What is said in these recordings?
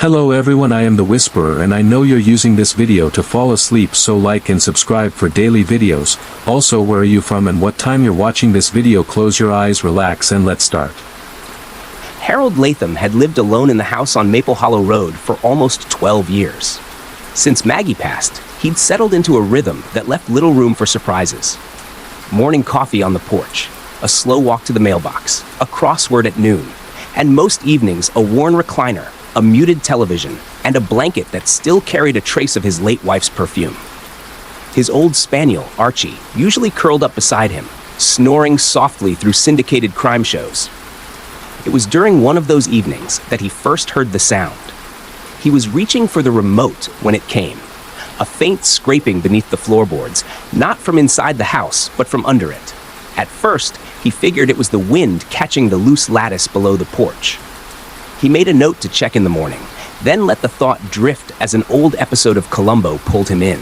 Hello everyone, I am the Whisperer and I know you're using this video to fall asleep, so like and subscribe for daily videos. Also, where are you from and what time you're watching this video? Close your eyes, relax, and let's start. Harold Latham had lived alone in the house on Maple Hollow Road for almost 12 years. Since Maggie passed, he'd settled into a rhythm that left little room for surprises. Morning coffee on the porch, a slow walk to the mailbox, a crossword at noon, and most evenings a worn recliner, a muted television, and a blanket that still carried a trace of his late wife's perfume. His old spaniel, Archie, usually curled up beside him, snoring softly through syndicated crime shows. It was during one of those evenings that he first heard the sound. He was reaching for the remote when it came, a faint scraping beneath the floorboards, not from inside the house, but from under it. At first, he figured it was the wind catching the loose lattice below the porch. He made a note to check in the morning, then let the thought drift as an old episode of Columbo pulled him in.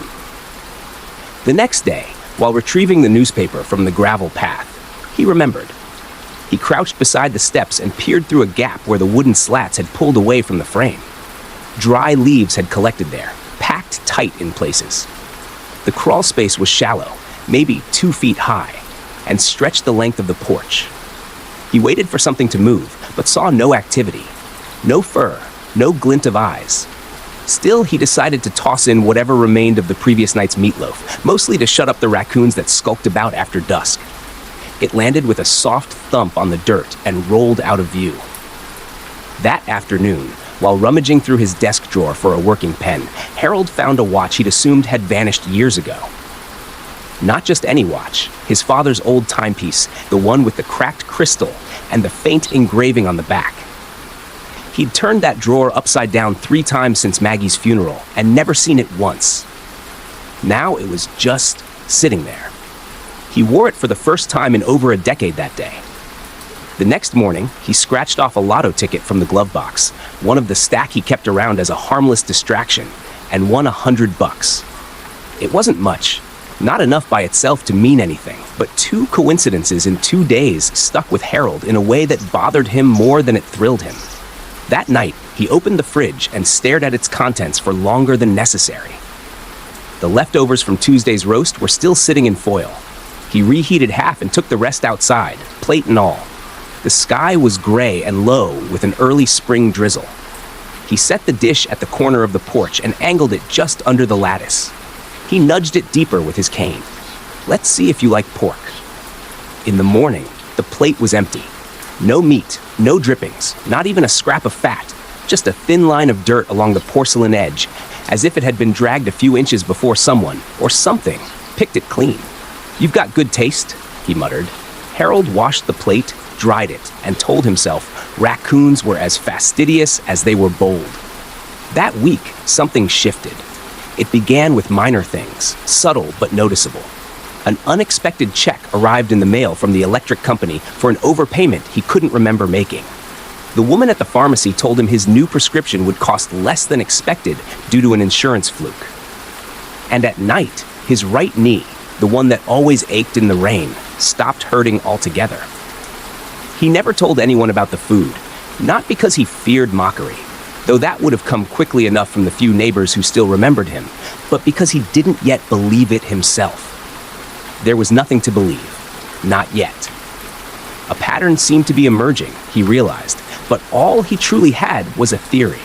The next day, while retrieving the newspaper from the gravel path, he remembered. He crouched beside the steps and peered through a gap where the wooden slats had pulled away from the frame. Dry leaves had collected there, packed tight in places. The crawl space was shallow, maybe 2 feet high, and stretched the length of the porch. He waited for something to move, but saw no activity. No fur, no glint of eyes. Still, he decided to toss in whatever remained of the previous night's meatloaf, mostly to shut up the raccoons that skulked about after dusk. It landed with a soft thump on the dirt and rolled out of view. That afternoon, while rummaging through his desk drawer for a working pen, Harold found a watch he'd assumed had vanished years ago. Not just any watch, his father's old timepiece, the one with the cracked crystal and the faint engraving on the back. He'd turned that drawer upside down 3 times since Maggie's funeral and never seen it once. Now it was just sitting there. He wore it for the first time in over a decade that day. The next morning, he scratched off a lotto ticket from the glove box, one of the stack he kept around as a harmless distraction, and won $100. It wasn't much, not enough by itself to mean anything, but 2 coincidences in 2 days stuck with Harold in a way that bothered him more than it thrilled him. That night, he opened the fridge and stared at its contents for longer than necessary. The leftovers from Tuesday's roast were still sitting in foil. He reheated half and took the rest outside, plate and all. The sky was gray and low with an early spring drizzle. He set the dish at the corner of the porch and angled it just under the lattice. He nudged it deeper with his cane. Let's see if you like pork. In the morning, the plate was empty. No meat, no drippings, not even a scrap of fat, just a thin line of dirt along the porcelain edge, as if it had been dragged a few inches before someone, or something, picked it clean. "You've got good taste," he muttered. Harold washed the plate, dried it, and told himself raccoons were as fastidious as they were bold. That week, something shifted. It began with minor things, subtle but noticeable. An unexpected check arrived in the mail from the electric company for an overpayment he couldn't remember making. The woman at the pharmacy told him his new prescription would cost less than expected due to an insurance fluke. And at night, his right knee, the one that always ached in the rain, stopped hurting altogether. He never told anyone about the food, not because he feared mockery, though that would have come quickly enough from the few neighbors who still remembered him, but because he didn't yet believe it himself. There was nothing to believe. Not yet. A pattern seemed to be emerging, he realized, but all he truly had was a theory.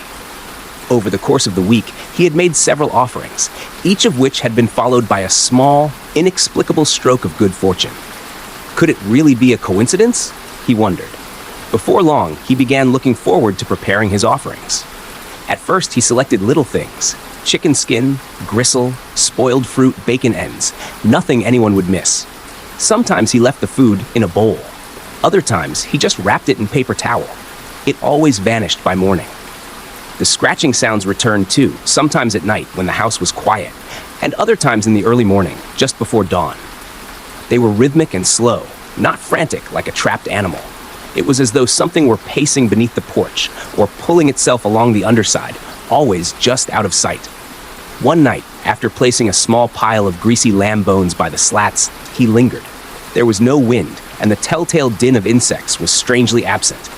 Over the course of the week, he had made several offerings, each of which had been followed by a small, inexplicable stroke of good fortune. Could it really be a coincidence? He wondered. Before long, he began looking forward to preparing his offerings. At first, he selected little things: chicken skin, gristle, spoiled fruit, bacon ends, nothing anyone would miss. Sometimes he left the food in a bowl. Other times, he just wrapped it in paper towel. It always vanished by morning. The scratching sounds returned too, sometimes at night when the house was quiet, and other times in the early morning, just before dawn. They were rhythmic and slow, not frantic like a trapped animal. It was as though something were pacing beneath the porch, or pulling itself along the underside, always just out of sight. One night, after placing a small pile of greasy lamb bones by the slats, he lingered. There was no wind, and the telltale din of insects was strangely absent.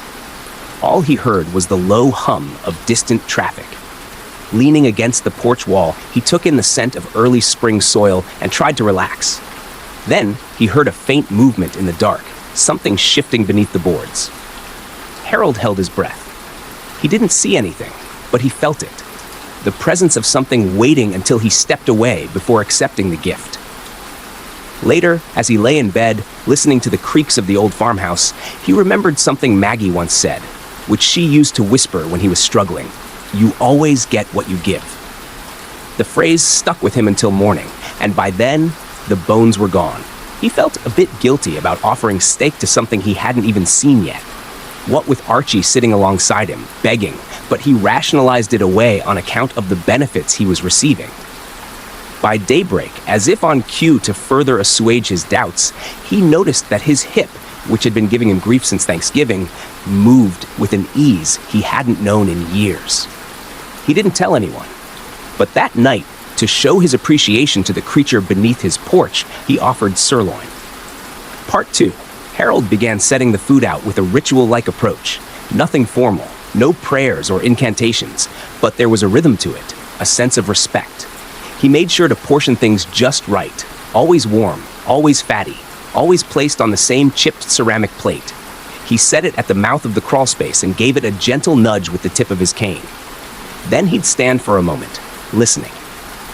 All he heard was the low hum of distant traffic. Leaning against the porch wall, he took in the scent of early spring soil and tried to relax. Then he heard a faint movement in the dark, something shifting beneath the boards. Harold held his breath. He didn't see anything, but he felt it. The presence of something waiting until he stepped away before accepting the gift. Later, as he lay in bed, listening to the creaks of the old farmhouse, he remembered something Maggie once said, which she used to whisper when he was struggling. "You always get what you give." The phrase stuck with him until morning, and by then, the bones were gone. He felt a bit guilty about offering steak to something he hadn't even seen yet. What with Archie sitting alongside him, begging, but he rationalized it away on account of the benefits he was receiving. By daybreak, as if on cue to further assuage his doubts, he noticed that his hip, which had been giving him grief since Thanksgiving, moved with an ease he hadn't known in years. He didn't tell anyone, but that night, to show his appreciation to the creature beneath his porch, he offered sirloin. Part 2. Harold began setting the food out with a ritual-like approach. Nothing formal, no prayers or incantations, but there was a rhythm to it, a sense of respect. He made sure to portion things just right, always warm, always fatty, always placed on the same chipped ceramic plate. He set it at the mouth of the crawlspace and gave it a gentle nudge with the tip of his cane. Then he'd stand for a moment, listening.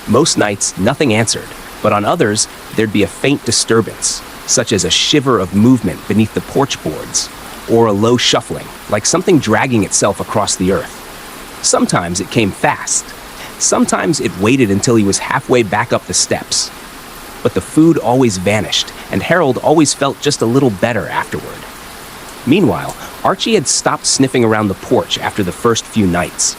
Most nights, nothing answered, but on others, there'd be a faint disturbance, such as a shiver of movement beneath the porch boards, or a low shuffling, like something dragging itself across the earth. Sometimes it came fast. Sometimes it waited until he was halfway back up the steps. But the food always vanished, and Harold always felt just a little better afterward. Meanwhile, Archie had stopped sniffing around the porch after the first few nights.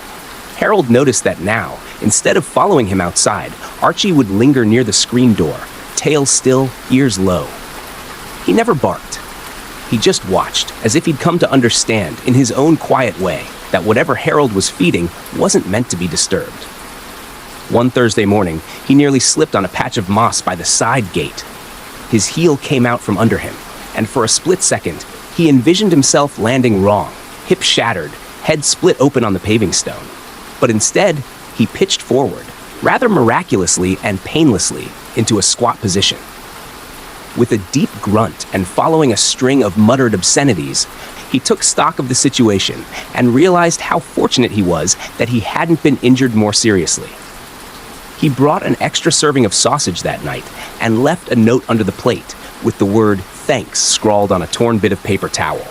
Harold noticed that now, instead of following him outside, Archie would linger near the screen door, tail still, ears low. He never barked. He just watched, as if he'd come to understand, in his own quiet way, that whatever Harold was feeding wasn't meant to be disturbed. One Thursday morning, he nearly slipped on a patch of moss by the side gate. His heel came out from under him, and for a split second, he envisioned himself landing wrong, hip shattered, head split open on the paving stone. But instead, he pitched forward, rather miraculously and painlessly, into a squat position. With a deep grunt and following a string of muttered obscenities, he took stock of the situation and realized how fortunate he was that he hadn't been injured more seriously. He brought an extra serving of sausage that night and left a note under the plate with the word "thanks" scrawled on a torn bit of paper towel.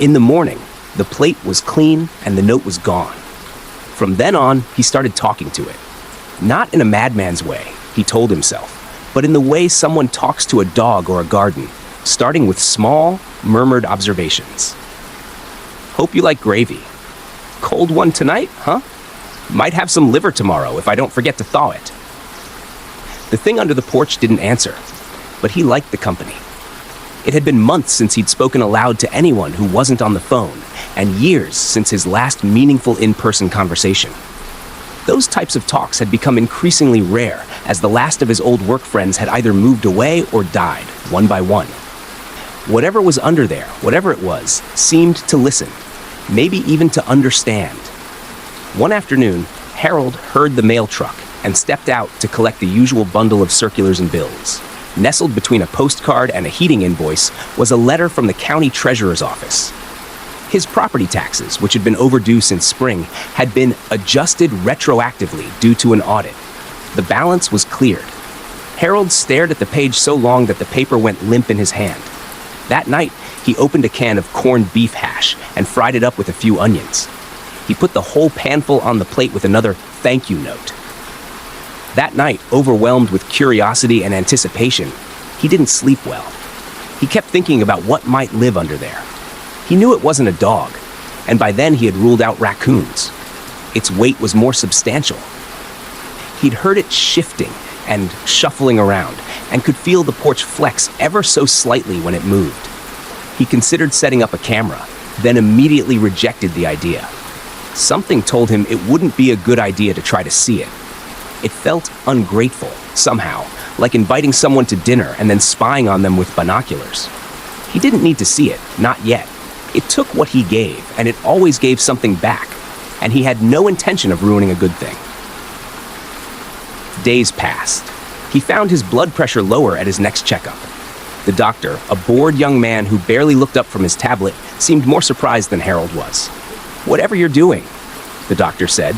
In the morning, the plate was clean and the note was gone. From then on, he started talking to it. Not in a madman's way, he told himself, but in the way someone talks to a dog or a garden, starting with small, murmured observations. "Hope you like gravy. Cold one tonight, huh? Might have some liver tomorrow if I don't forget to thaw it." The thing under the porch didn't answer, but he liked the company. It had been months since he'd spoken aloud to anyone who wasn't on the phone, and years since his last meaningful in-person conversation. Those types of talks had become increasingly rare, as the last of his old work friends had either moved away or died, one by one. Whatever was under there, whatever it was, seemed to listen, maybe even to understand. One afternoon, Harold heard the mail truck and stepped out to collect the usual bundle of circulars and bills. Nestled between a postcard and a heating invoice was a letter from the county treasurer's office. His property taxes, which had been overdue since spring, had been adjusted retroactively due to an audit. The balance was cleared. Harold stared at the page so long that the paper went limp in his hand. That night, he opened a can of corned beef hash and fried it up with a few onions. He put the whole panful on the plate with another thank you note. That night, overwhelmed with curiosity and anticipation, he didn't sleep well. He kept thinking about what might live under there. He knew it wasn't a dog, and by then he had ruled out raccoons. Its weight was more substantial. He'd heard it shifting and shuffling around, and could feel the porch flex ever so slightly when it moved. He considered setting up a camera, then immediately rejected the idea. Something told him it wouldn't be a good idea to try to see it. It felt ungrateful, somehow, like inviting someone to dinner and then spying on them with binoculars. He didn't need to see it, not yet. It took what he gave, and it always gave something back, and he had no intention of ruining a good thing. Days passed. He found his blood pressure lower at his next checkup. The doctor, a bored young man who barely looked up from his tablet, seemed more surprised than Harold was. "Whatever you're doing," the doctor said,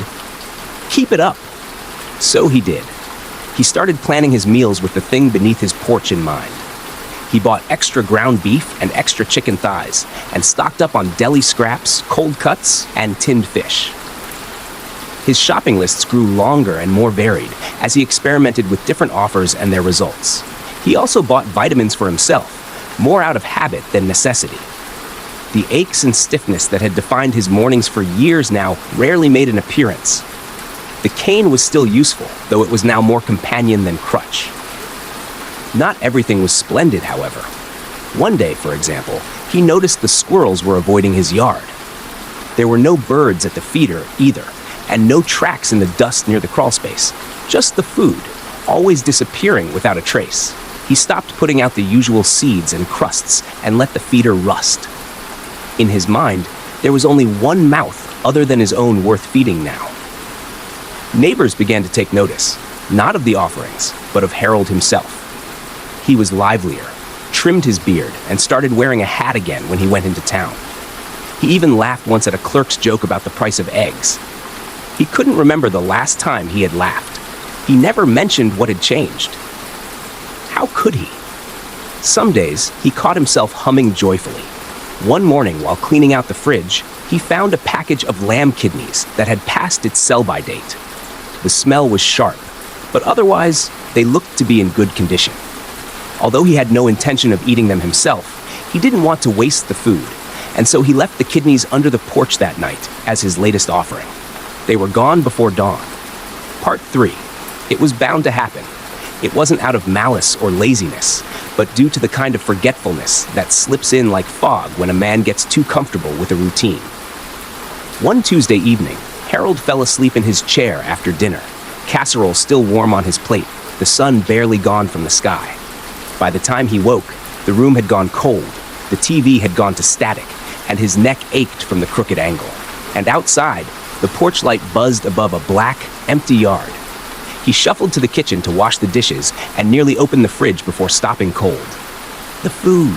"keep it up." So he did. He started planning his meals with the thing beneath his porch in mind. He bought extra ground beef and extra chicken thighs, and stocked up on deli scraps, cold cuts, and tinned fish. His shopping lists grew longer and more varied as he experimented with different offers and their results. He also bought vitamins for himself, more out of habit than necessity. The aches and stiffness that had defined his mornings for years now rarely made an appearance. The cane was still useful, though it was now more companion than crutch. Not everything was splendid, however. One day, for example, he noticed the squirrels were avoiding his yard. There were no birds at the feeder either, and no tracks in the dust near the crawlspace. Just the food, always disappearing without a trace. He stopped putting out the usual seeds and crusts and let the feeder rust. In his mind, there was only one mouth other than his own worth feeding now. Neighbors began to take notice, not of the offerings, but of Harold himself. He was livelier, trimmed his beard, and started wearing a hat again when he went into town. He even laughed once at a clerk's joke about the price of eggs. He couldn't remember the last time he had laughed. He never mentioned what had changed. How could he? Some days, he caught himself humming joyfully. One morning, while cleaning out the fridge, he found a package of lamb kidneys that had passed its sell-by date. The smell was sharp, but otherwise, they looked to be in good condition. Although he had no intention of eating them himself, he didn't want to waste the food, and so he left the kidneys under the porch that night as his latest offering. They were gone before dawn. Part 3. It was bound to happen. It wasn't out of malice or laziness, but due to the kind of forgetfulness that slips in like fog when a man gets too comfortable with a routine. One Tuesday evening, Harold fell asleep in his chair after dinner, casserole still warm on his plate, the sun barely gone from the sky. By the time he woke, the room had gone cold, the TV had gone to static, and his neck ached from the crooked angle. And outside, the porch light buzzed above a black, empty yard. He shuffled to the kitchen to wash the dishes and nearly opened the fridge before stopping cold. The food.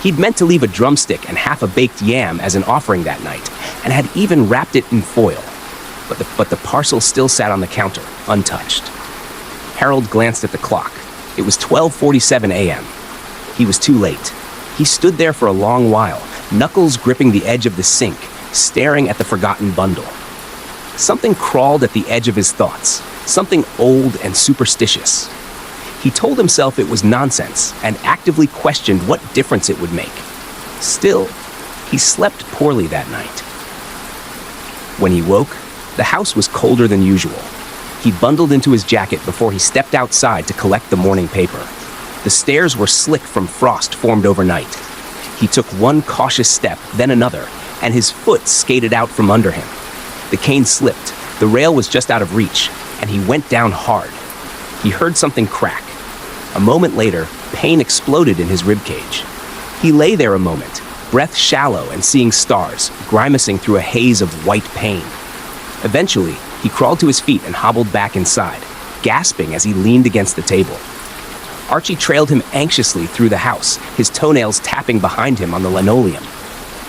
He'd meant to leave a drumstick and half a baked yam as an offering that night, and had even wrapped it in foil. But the parcel still sat on the counter, untouched. Harold glanced at the clock. It was 12:47 a.m. He was too late. He stood there for a long while, knuckles gripping the edge of the sink, staring at the forgotten bundle. Something crawled at the edge of his thoughts, something old and superstitious. He told himself it was nonsense and actively questioned what difference it would make. Still, he slept poorly that night. When he woke, the house was colder than usual. He bundled into his jacket before he stepped outside to collect the morning paper. The stairs were slick from frost formed overnight. He took one cautious step, then another, and his foot skated out from under him. The cane slipped, the rail was just out of reach, and he went down hard. He heard something crack. A moment later, pain exploded in his ribcage. He lay there a moment, breath shallow and seeing stars, grimacing through a haze of white pain. Eventually, he crawled to his feet and hobbled back inside, gasping as he leaned against the table. Archie trailed him anxiously through the house, his toenails tapping behind him on the linoleum.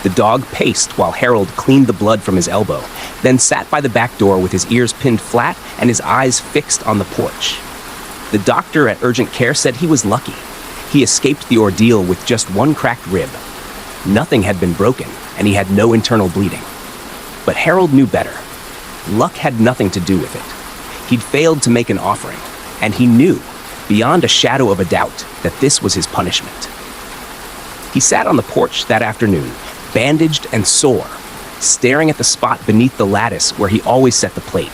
The dog paced while Harold cleaned the blood from his elbow, then sat by the back door with his ears pinned flat and his eyes fixed on the porch. The doctor at urgent care said he was lucky. He escaped the ordeal with just one cracked rib. Nothing had been broken, and he had no internal bleeding. But Harold knew better. Luck had nothing to do with it. He'd failed to make an offering, and he knew, beyond a shadow of a doubt, that this was his punishment. He sat on the porch that afternoon, bandaged and sore, staring at the spot beneath the lattice where he always set the plate.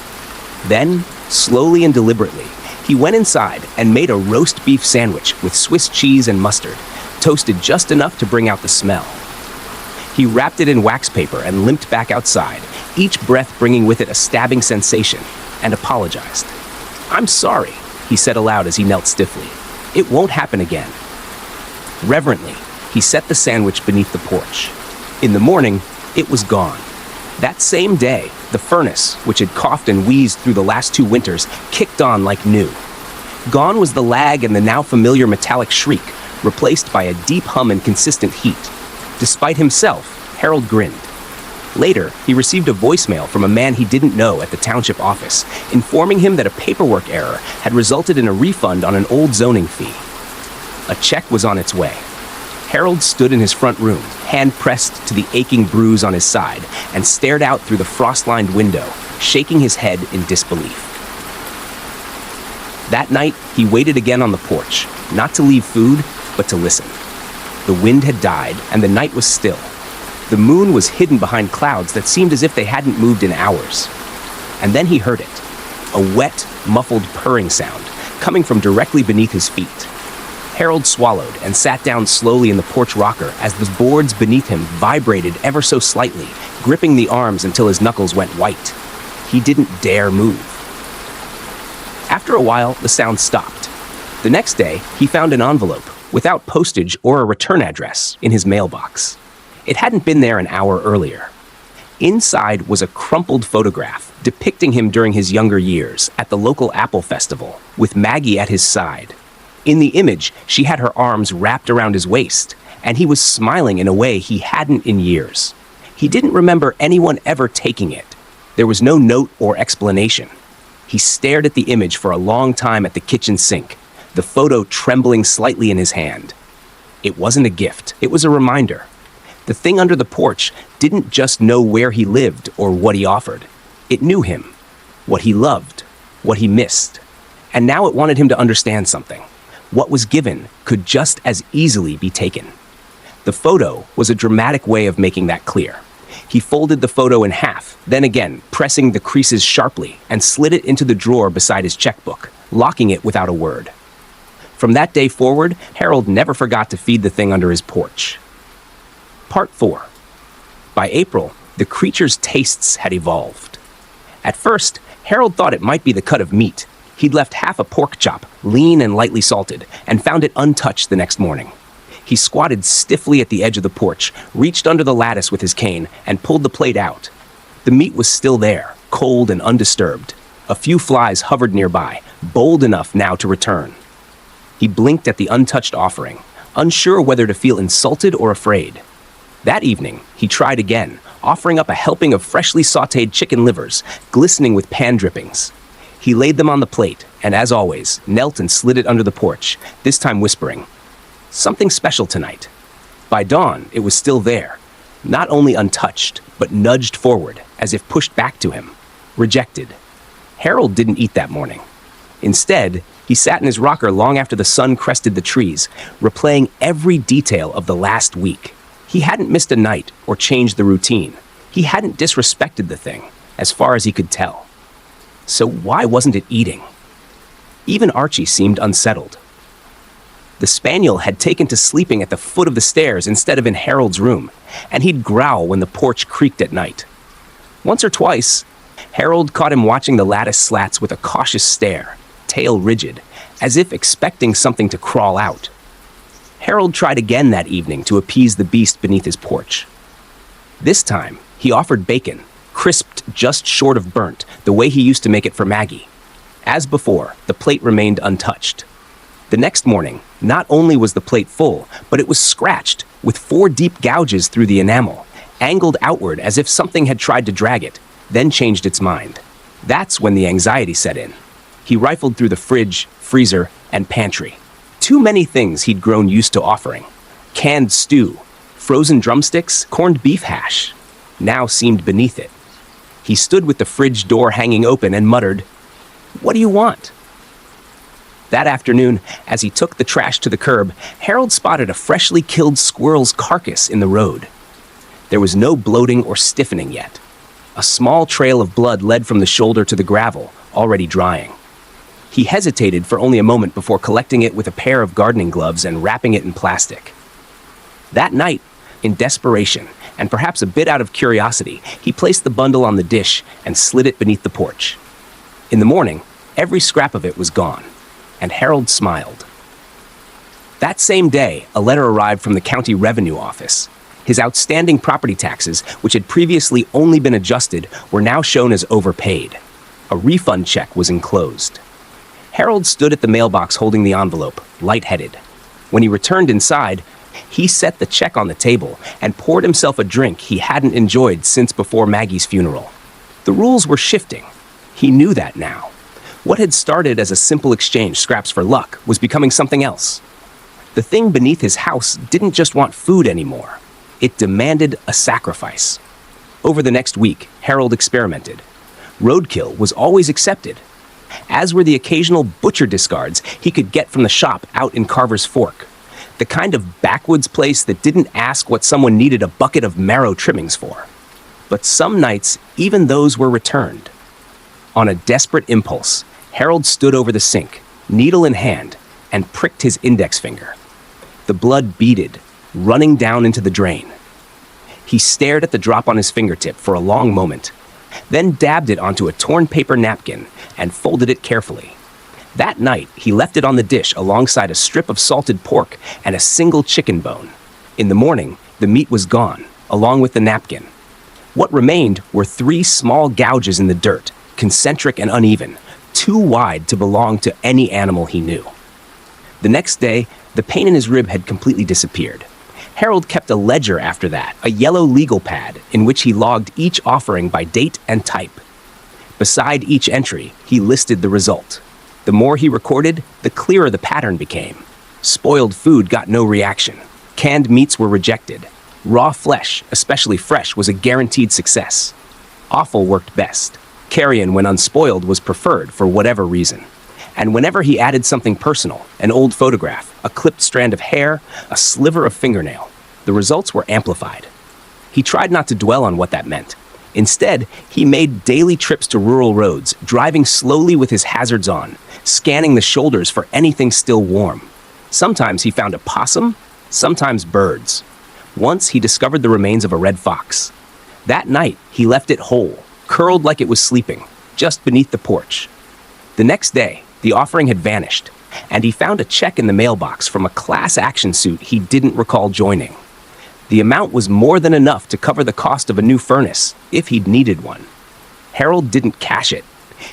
Then, slowly and deliberately, he went inside and made a roast beef sandwich with Swiss cheese and mustard, toasted just enough to bring out the smell. He wrapped it in wax paper and limped back outside, each breath bringing with it a stabbing sensation, and apologized. "I'm sorry," he said aloud as he knelt stiffly. "It won't happen again." Reverently, he set the sandwich beneath the porch. In the morning, it was gone. That same day, the furnace, which had coughed and wheezed through the last 2 winters, kicked on like new. Gone was the lag and the now familiar metallic shriek, replaced by a deep hum and consistent heat. Despite himself, Harold grinned. Later, he received a voicemail from a man he didn't know at the township office, informing him that a paperwork error had resulted in a refund on an old zoning fee. A check was on its way. Harold stood in his front room, hand pressed to the aching bruise on his side, and stared out through the frost-lined window, shaking his head in disbelief. That night, he waited again on the porch, not to leave food, but to listen. The wind had died, and the night was still. The moon was hidden behind clouds that seemed as if they hadn't moved in hours. And then he heard it, a wet, muffled purring sound, coming from directly beneath his feet. Harold swallowed and sat down slowly in the porch rocker as the boards beneath him vibrated ever so slightly, gripping the arms until his knuckles went white. He didn't dare move. After a while, the sound stopped. The next day, he found an envelope, without postage or a return address, in his mailbox. It hadn't been there an hour earlier. Inside was a crumpled photograph depicting him during his younger years at the local apple festival, with Maggie at his side. In the image, she had her arms wrapped around his waist, and he was smiling in a way he hadn't in years. He didn't remember anyone ever taking it. There was no note or explanation. He stared at the image for a long time at the kitchen sink, the photo trembling slightly in his hand. It wasn't a gift, it was a reminder. The thing under the porch didn't just know where he lived or what he offered. It knew him, what he loved, what he missed. And now it wanted him to understand something. What was given could just as easily be taken. The photo was a dramatic way of making that clear. He folded the photo in half, then again, pressing the creases sharply, and slid it into the drawer beside his checkbook, locking it without a word. From that day forward, Harold never forgot to feed the thing under his porch. Part 4. By April, the creature's tastes had evolved. At first, Harold thought it might be the cut of meat. He'd left half a pork chop, lean and lightly salted, and found it untouched the next morning. He squatted stiffly at the edge of the porch, reached under the lattice with his cane, and pulled the plate out. The meat was still there, cold and undisturbed. A few flies hovered nearby, bold enough now to return. He blinked at the untouched offering, unsure whether to feel insulted or afraid. That evening, he tried again, offering up a helping of freshly sautéed chicken livers, glistening with pan drippings. He laid them on the plate, and as always, knelt and slid it under the porch, this time whispering, "Something special tonight." By dawn, it was still there, not only untouched, but nudged forward, as if pushed back to him, rejected. Harold didn't eat that morning. Instead, he sat in his rocker long after the sun crested the trees, replaying every detail of the last week. He hadn't missed a night or changed the routine. He hadn't disrespected the thing, as far as he could tell. So why wasn't it eating? Even Archie seemed unsettled. The spaniel had taken to sleeping at the foot of the stairs instead of in Harold's room, and he'd growl when the porch creaked at night. Once or twice, Harold caught him watching the lattice slats with a cautious stare, tail rigid, as if expecting something to crawl out. Harold tried again that evening to appease the beast beneath his porch. This time, he offered bacon, crisped just short of burnt, the way he used to make it for Maggie. As before, the plate remained untouched. The next morning, not only was the plate full, but it was scratched, with 4 deep gouges through the enamel, angled outward as if something had tried to drag it, then changed its mind. That's when the anxiety set in. He rifled through the fridge, freezer, and pantry. Too many things he'd grown used to offering. Canned stew, frozen drumsticks, corned beef hash, now seemed beneath it. He stood with the fridge door hanging open and muttered, "What do you want?" That afternoon, as he took the trash to the curb, Harold spotted a freshly killed squirrel's carcass in the road. There was no bloating or stiffening yet. A small trail of blood led from the shoulder to the gravel, already drying. He hesitated for only a moment before collecting it with a pair of gardening gloves and wrapping it in plastic. That night, in desperation, and perhaps a bit out of curiosity, he placed the bundle on the dish and slid it beneath the porch. In the morning, every scrap of it was gone, and Harold smiled. That same day, a letter arrived from the county revenue office. His outstanding property taxes, which had previously only been adjusted, were now shown as overpaid. A refund check was enclosed. Harold stood at the mailbox holding the envelope, lightheaded. When he returned inside, he set the check on the table and poured himself a drink he hadn't enjoyed since before Maggie's funeral. The rules were shifting. He knew that now. What had started as a simple exchange, scraps for luck, was becoming something else. The thing beneath his house didn't just want food anymore. It demanded a sacrifice. Over the next week, Harold experimented. Roadkill was always accepted, as were the occasional butcher discards he could get from the shop out in Carver's Fork, the kind of backwoods place that didn't ask what someone needed a bucket of marrow trimmings for. But some nights, even those were returned. On a desperate impulse, Harold stood over the sink, needle in hand, and pricked his index finger. The blood beaded, running down into the drain. He stared at the drop on his fingertip for a long moment, then dabbed it onto a torn paper napkin and folded it carefully. That night, he left it on the dish alongside a strip of salted pork and a single chicken bone. In the morning, the meat was gone, along with the napkin. What remained were 3 small gouges in the dirt, concentric and uneven, too wide to belong to any animal he knew. The next day, the pain in his rib had completely disappeared. Harold kept a ledger after that, a yellow legal pad in which he logged each offering by date and type. Beside each entry, he listed the result. The more he recorded, the clearer the pattern became. Spoiled food got no reaction. Canned meats were rejected. Raw flesh, especially fresh, was a guaranteed success. Offal worked best. Carrion, when unspoiled, was preferred for whatever reason. And whenever he added something personal, an old photograph, a clipped strand of hair, a sliver of fingernail, the results were amplified. He tried not to dwell on what that meant. Instead, he made daily trips to rural roads, driving slowly with his hazards on, scanning the shoulders for anything still warm. Sometimes he found a possum, sometimes birds. Once he discovered the remains of a red fox. That night, he left it whole, curled like it was sleeping, just beneath the porch. The next day, the offering had vanished, and he found a check in the mailbox from a class action suit he didn't recall joining. The amount was more than enough to cover the cost of a new furnace, if he'd needed one. Harold didn't cash it.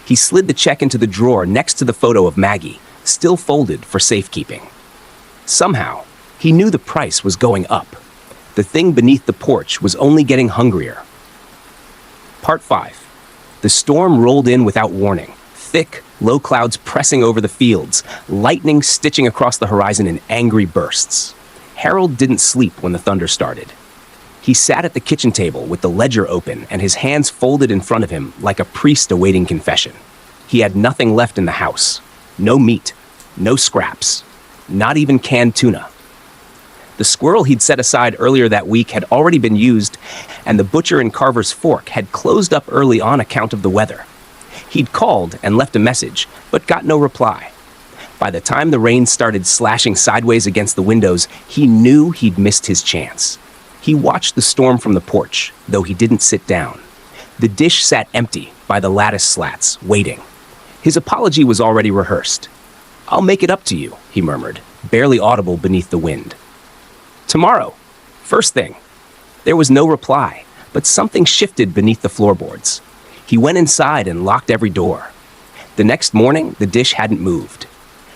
He slid the check into the drawer next to the photo of Maggie, still folded for safekeeping. Somehow, he knew the price was going up. The thing beneath the porch was only getting hungrier. Part 5. The storm rolled in without warning. Thick, low clouds pressing over the fields, lightning stitching across the horizon in angry bursts. Harold didn't sleep when the thunder started. He sat at the kitchen table with the ledger open and his hands folded in front of him like a priest awaiting confession. He had nothing left in the house. No meat, no scraps, not even canned tuna. The squirrel he'd set aside earlier that week had already been used, and the butcher in Carver's Fork had closed up early on account of the weather. He'd called and left a message, but got no reply. By the time the rain started slashing sideways against the windows, he knew he'd missed his chance. He watched the storm from the porch, though he didn't sit down. The dish sat empty by the lattice slats, waiting. His apology was already rehearsed. "I'll make it up to you," he murmured, barely audible beneath the wind. "Tomorrow, first thing." There was no reply, but something shifted beneath the floorboards. He went inside and locked every door. The next morning, the dish hadn't moved.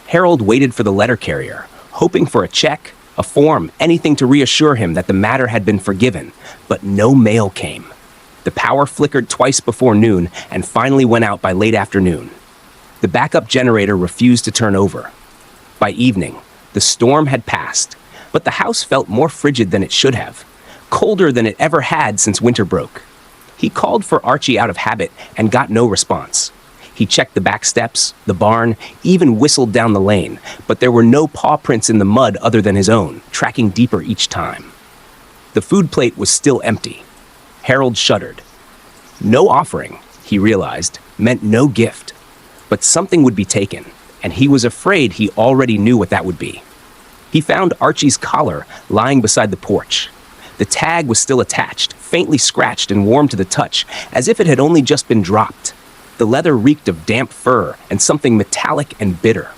Harold waited for the letter carrier, hoping for a check, a form, anything to reassure him that the matter had been forgiven, but no mail came. The power flickered twice before noon and finally went out by late afternoon. The backup generator refused to turn over. By evening, the storm had passed, but the house felt more frigid than it should have, colder than it ever had since winter broke. He called for Archie out of habit and got no response. He checked the back steps, the barn, even whistled down the lane, but there were no paw prints in the mud other than his own, tracking deeper each time. The food plate was still empty. Harold shuddered. No offering, he realized, meant no gift. But something would be taken, and he was afraid he already knew what that would be. He found Archie's collar lying beside the porch. The tag was still attached, faintly scratched and warm to the touch, as if it had only just been dropped. The leather reeked of damp fur and something metallic and bitter.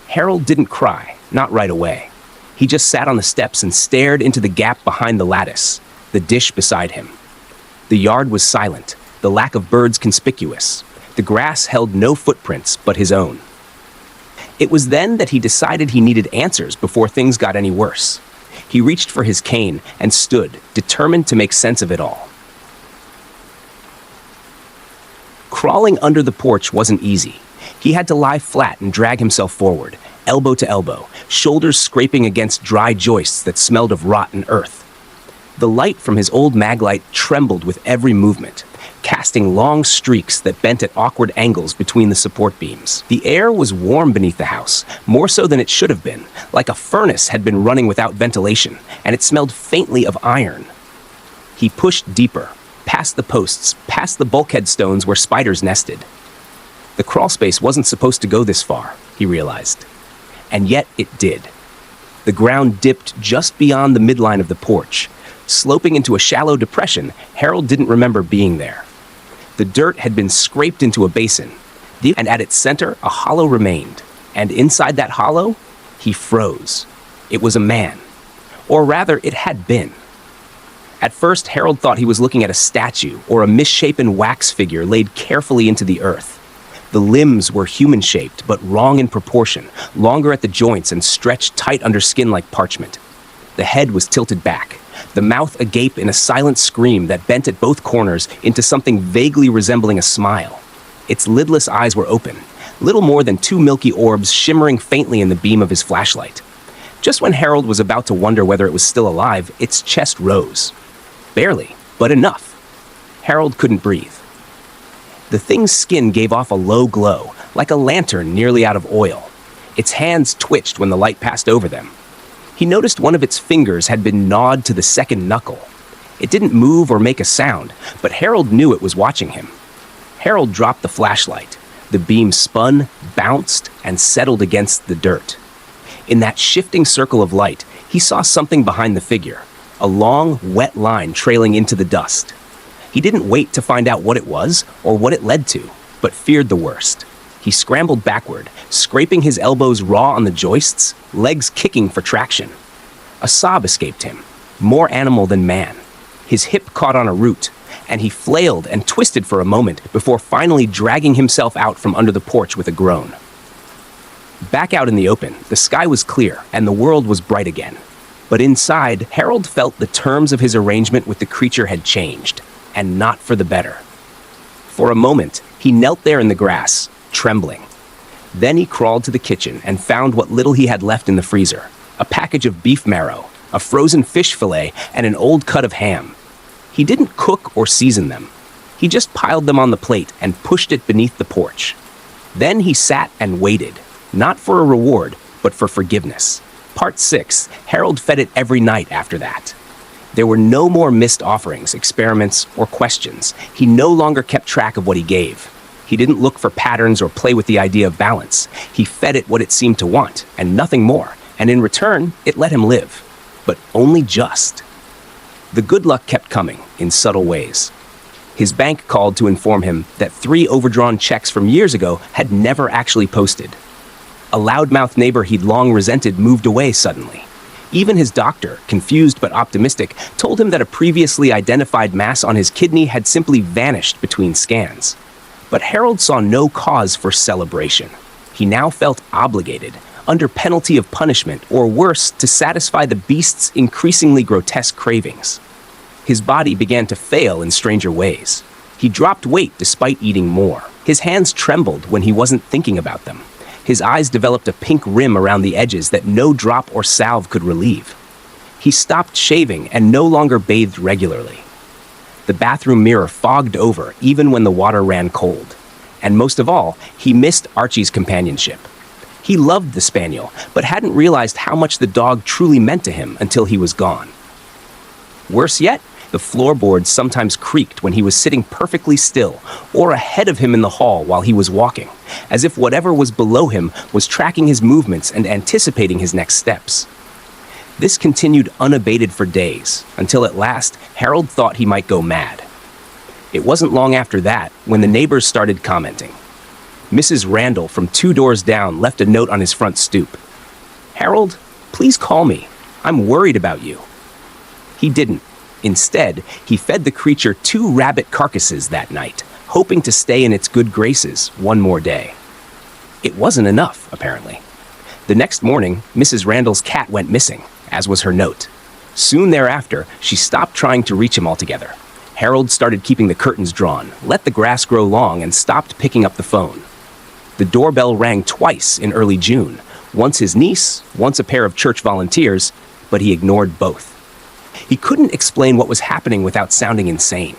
Harold didn't cry, not right away. He just sat on the steps and stared into the gap behind the lattice, the dish beside him. The yard was silent, the lack of birds conspicuous. The grass held no footprints but his own. It was then that he decided he needed answers before things got any worse. He reached for his cane and stood, determined to make sense of it all. Crawling under the porch wasn't easy. He had to lie flat and drag himself forward, elbow to elbow, shoulders scraping against dry joists that smelled of rotten earth. The light from his old maglite trembled with every movement, casting long streaks that bent at awkward angles between the support beams. The air was warm beneath the house, more so than it should have been, like a furnace had been running without ventilation, and it smelled faintly of iron. He pushed deeper, past the posts, past the bulkhead stones where spiders nested. The crawl space wasn't supposed to go this far, he realized. And yet it did. The ground dipped just beyond the midline of the porch. Sloping into a shallow depression, Harold didn't remember being there. The dirt had been scraped into a basin, and at its center, a hollow remained. And inside that hollow, he froze. It was a man. Or rather, it had been. At first, Harold thought he was looking at a statue or a misshapen wax figure laid carefully into the earth. The limbs were human-shaped, but wrong in proportion, longer at the joints and stretched tight under skin like parchment. The head was tilted back, the mouth agape in a silent scream that bent at both corners into something vaguely resembling a smile. Its lidless eyes were open, little more than two milky orbs shimmering faintly in the beam of his flashlight. Just when Harold was about to wonder whether it was still alive, its chest rose. Barely, but enough. Harold couldn't breathe. The thing's skin gave off a low glow, like a lantern nearly out of oil. Its hands twitched when the light passed over them. He noticed one of its fingers had been gnawed to the second knuckle. It didn't move or make a sound, but Harold knew it was watching him. Harold dropped the flashlight. The beam spun, bounced, and settled against the dirt. In that shifting circle of light, he saw something behind the figure, a long, wet line trailing into the dust. He didn't wait to find out what it was or what it led to, but feared the worst. He scrambled backward, scraping his elbows raw on the joists, legs kicking for traction. A sob escaped him, more animal than man. His hip caught on a root, and he flailed and twisted for a moment before finally dragging himself out from under the porch with a groan. Back out in the open, the sky was clear and the world was bright again. But inside, Harold felt the terms of his arrangement with the creature had changed, and not for the better. For a moment, he knelt there in the grass, trembling. Then he crawled to the kitchen and found what little he had left in the freezer, a package of beef marrow, a frozen fish fillet, and an old cut of ham. He didn't cook or season them. He just piled them on the plate and pushed it beneath the porch. Then he sat and waited, not for a reward, but for forgiveness. Part 6, Harold fed it every night after that. There were no more missed offerings, experiments, or questions. He no longer kept track of what he gave. He didn't look for patterns or play with the idea of balance. He fed it what it seemed to want, and nothing more. And in return, it let him live. But only just. The good luck kept coming, in subtle ways. His bank called to inform him that 3 overdrawn checks from years ago had never actually posted. A loudmouth neighbor he'd long resented moved away suddenly. Even his doctor, confused but optimistic, told him that a previously identified mass on his kidney had simply vanished between scans. But Harold saw no cause for celebration. He now felt obligated, under penalty of punishment, or worse, to satisfy the beast's increasingly grotesque cravings. His body began to fail in stranger ways. He dropped weight despite eating more. His hands trembled when he wasn't thinking about them. His eyes developed a pink rim around the edges that no drop or salve could relieve. He stopped shaving and no longer bathed regularly. The bathroom mirror fogged over even when the water ran cold. And most of all, he missed Archie's companionship. He loved the spaniel, but hadn't realized how much the dog truly meant to him until he was gone. Worse yet, the floorboards sometimes creaked when he was sitting perfectly still, or ahead of him in the hall while he was walking, as if whatever was below him was tracking his movements and anticipating his next steps. This continued unabated for days, until at last Harold thought he might go mad. It wasn't long after that when the neighbors started commenting. Mrs. Randall from 2 doors down left a note on his front stoop. "Harold, please call me. I'm worried about you." He didn't. Instead, he fed the creature 2 rabbit carcasses that night, hoping to stay in its good graces one more day. It wasn't enough, apparently. The next morning, Mrs. Randall's cat went missing, as was her note. Soon thereafter, she stopped trying to reach him altogether. Harold started keeping the curtains drawn, let the grass grow long, and stopped picking up the phone. The doorbell rang twice in early June, once his niece, once a pair of church volunteers, but he ignored both. He couldn't explain what was happening without sounding insane,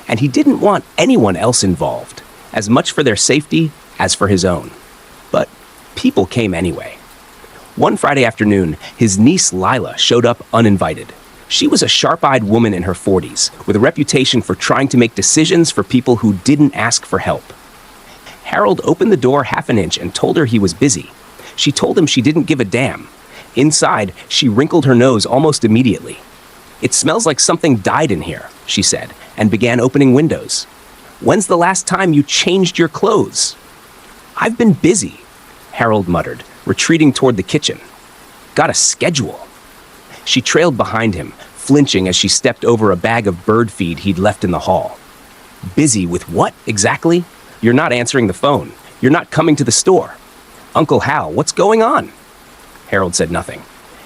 and he didn't want anyone else involved, as much for their safety as for his own. But people came anyway. One Friday afternoon, his niece Lila showed up uninvited. She was a sharp-eyed woman in her 40s, with a reputation for trying to make decisions for people who didn't ask for help. Harold opened the door half an inch and told her he was busy. She told him she didn't give a damn. Inside, she wrinkled her nose almost immediately. "It smells like something died in here," she said, and began opening windows. "When's the last time you changed your clothes?" "I've been busy," Harold muttered, retreating toward the kitchen. "Got a schedule." She trailed behind him, flinching as she stepped over a bag of bird feed he'd left in the hall. "Busy with what, exactly? You're not answering the phone. You're not coming to the store. Uncle Hal, what's going on?" Harold said nothing.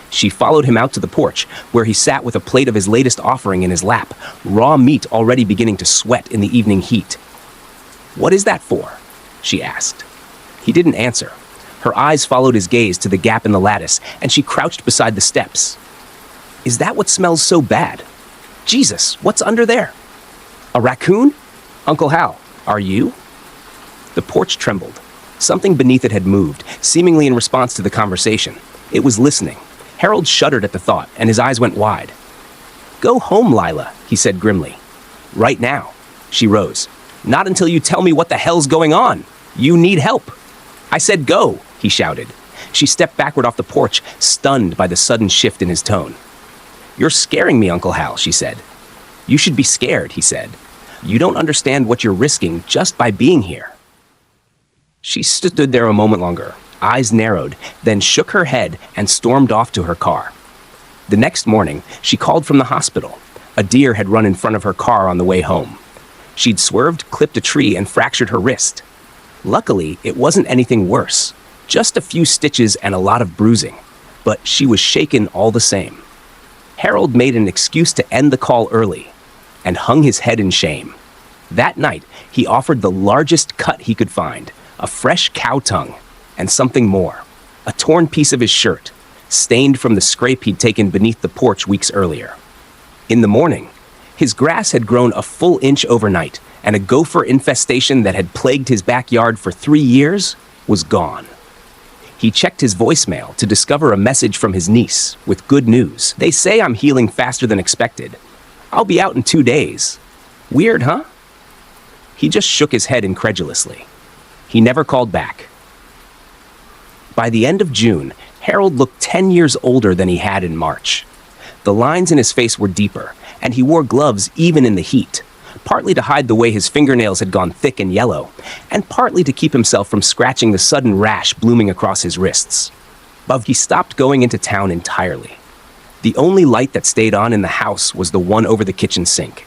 She followed him out to the porch, where he sat with a plate of his latest offering in his lap, raw meat already beginning to sweat in the evening heat. "What is that for?" she asked. He didn't answer. Her eyes followed his gaze to the gap in the lattice, and she crouched beside the steps. "Is that what smells so bad? Jesus, what's under there? A raccoon? Uncle Hal, are you?" The porch trembled. Something beneath it had moved, seemingly in response to the conversation. It was listening. Harold shuddered at the thought, and his eyes went wide. "Go home, Lila," he said grimly. "Right now." She rose. "Not until you tell me what the hell's going on. You need help." "I said go," he shouted. She stepped backward off the porch, stunned by the sudden shift in his tone. "You're scaring me, Uncle Hal," she said. "You should be scared," he said. "You don't understand what you're risking just by being here." She stood there a moment longer, eyes narrowed, then shook her head and stormed off to her car. The next morning, she called from the hospital. A deer had run in front of her car on the way home. She'd swerved, clipped a tree, and fractured her wrist. Luckily, it wasn't anything worse, just a few stitches and a lot of bruising, but she was shaken all the same. Harold made an excuse to end the call early and hung his head in shame. That night, he offered the largest cut he could find, a fresh cow tongue, and something more, a torn piece of his shirt, stained from the scrape he'd taken beneath the porch weeks earlier. In the morning, his grass had grown a full inch overnight, and a gopher infestation that had plagued his backyard for 3 years was gone. He checked his voicemail to discover a message from his niece with good news. "They say I'm healing faster than expected. I'll be out in 2 days. Weird, huh?" He just shook his head incredulously. He never called back. By the end of June, Harold looked 10 years older than he had in March. The lines in his face were deeper, and he wore gloves even in the heat, partly to hide the way his fingernails had gone thick and yellow, and partly to keep himself from scratching the sudden rash blooming across his wrists. But he stopped going into town entirely. The only light that stayed on in the house was the one over the kitchen sink.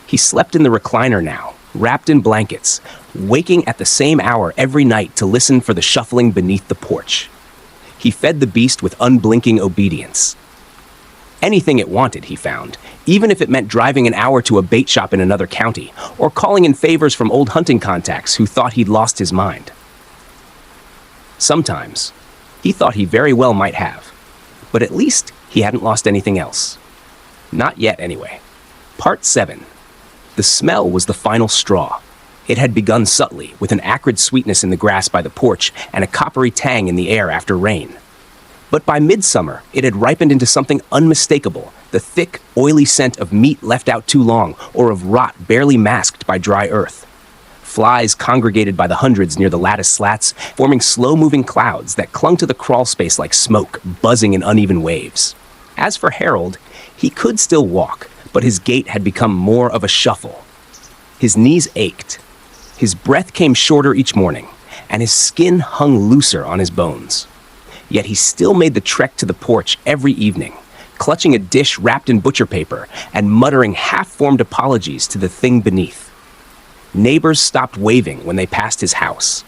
He slept in the recliner now, wrapped in blankets, waking at the same hour every night to listen for the shuffling beneath the porch. He fed the beast with unblinking obedience. Anything it wanted, he found, even if it meant driving an hour to a bait shop in another county, or calling in favors from old hunting contacts who thought he'd lost his mind. Sometimes, he thought he very well might have, but at least he hadn't lost anything else. Not yet, anyway. Part 7. The smell was the final straw. It had begun subtly, with an acrid sweetness in the grass by the porch and a coppery tang in the air after rain. But by midsummer, it had ripened into something unmistakable, the thick, oily scent of meat left out too long, or of rot barely masked by dry earth. Flies congregated by the hundreds near the lattice slats, forming slow-moving clouds that clung to the crawl space like smoke, buzzing in uneven waves. As for Harold, he could still walk, but his gait had become more of a shuffle. His knees ached. His breath came shorter each morning, and his skin hung looser on his bones. Yet he still made the trek to the porch every evening, clutching a dish wrapped in butcher paper and muttering half-formed apologies to the thing beneath. Neighbors stopped waving when they passed his house.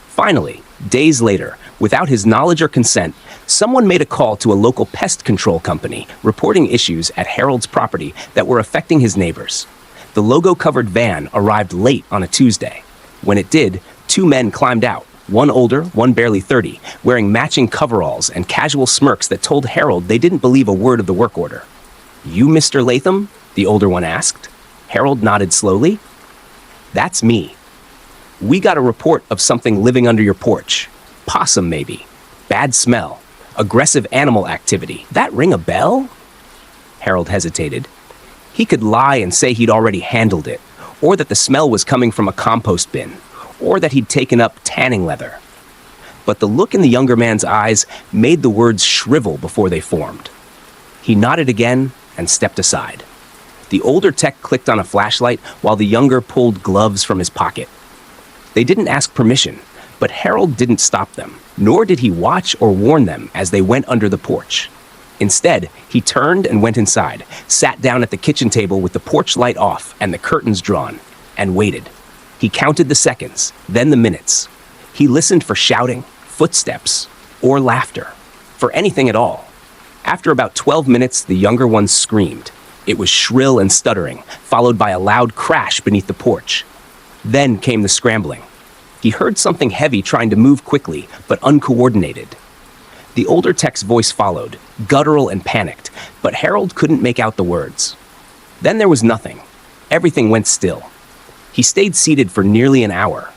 Finally, days later, without his knowledge or consent, someone made a call to a local pest control company reporting issues at Harold's property that were affecting his neighbors. The logo-covered van arrived late on a Tuesday. When it did, two men climbed out, one older, one barely 30, wearing matching coveralls and casual smirks that told Harold they didn't believe a word of the work order. "You, Mr. Latham?" the older one asked. Harold nodded slowly. "That's me. We got a report of something living under your porch. Possum, maybe. Bad smell. Aggressive animal activity. That ring a bell?" Harold hesitated. He could lie and say he'd already handled it, or that the smell was coming from a compost bin, or that he'd taken up tanning leather. But the look in the younger man's eyes made the words shrivel before they formed. He nodded again and stepped aside. The older tech clicked on a flashlight while the younger pulled gloves from his pocket. They didn't ask permission, but Harold didn't stop them, nor did he watch or warn them as they went under the porch. Instead, he turned and went inside, sat down at the kitchen table with the porch light off and the curtains drawn, and waited. He counted the seconds, then the minutes. He listened for shouting, footsteps, or laughter, for anything at all. After about 12 minutes, the younger one screamed. It was shrill and stuttering, followed by a loud crash beneath the porch. Then came the scrambling. He heard something heavy trying to move quickly, but uncoordinated. The older tech's voice followed, guttural and panicked, but Harold couldn't make out the words. Then there was nothing. Everything went still. He stayed seated for nearly an hour.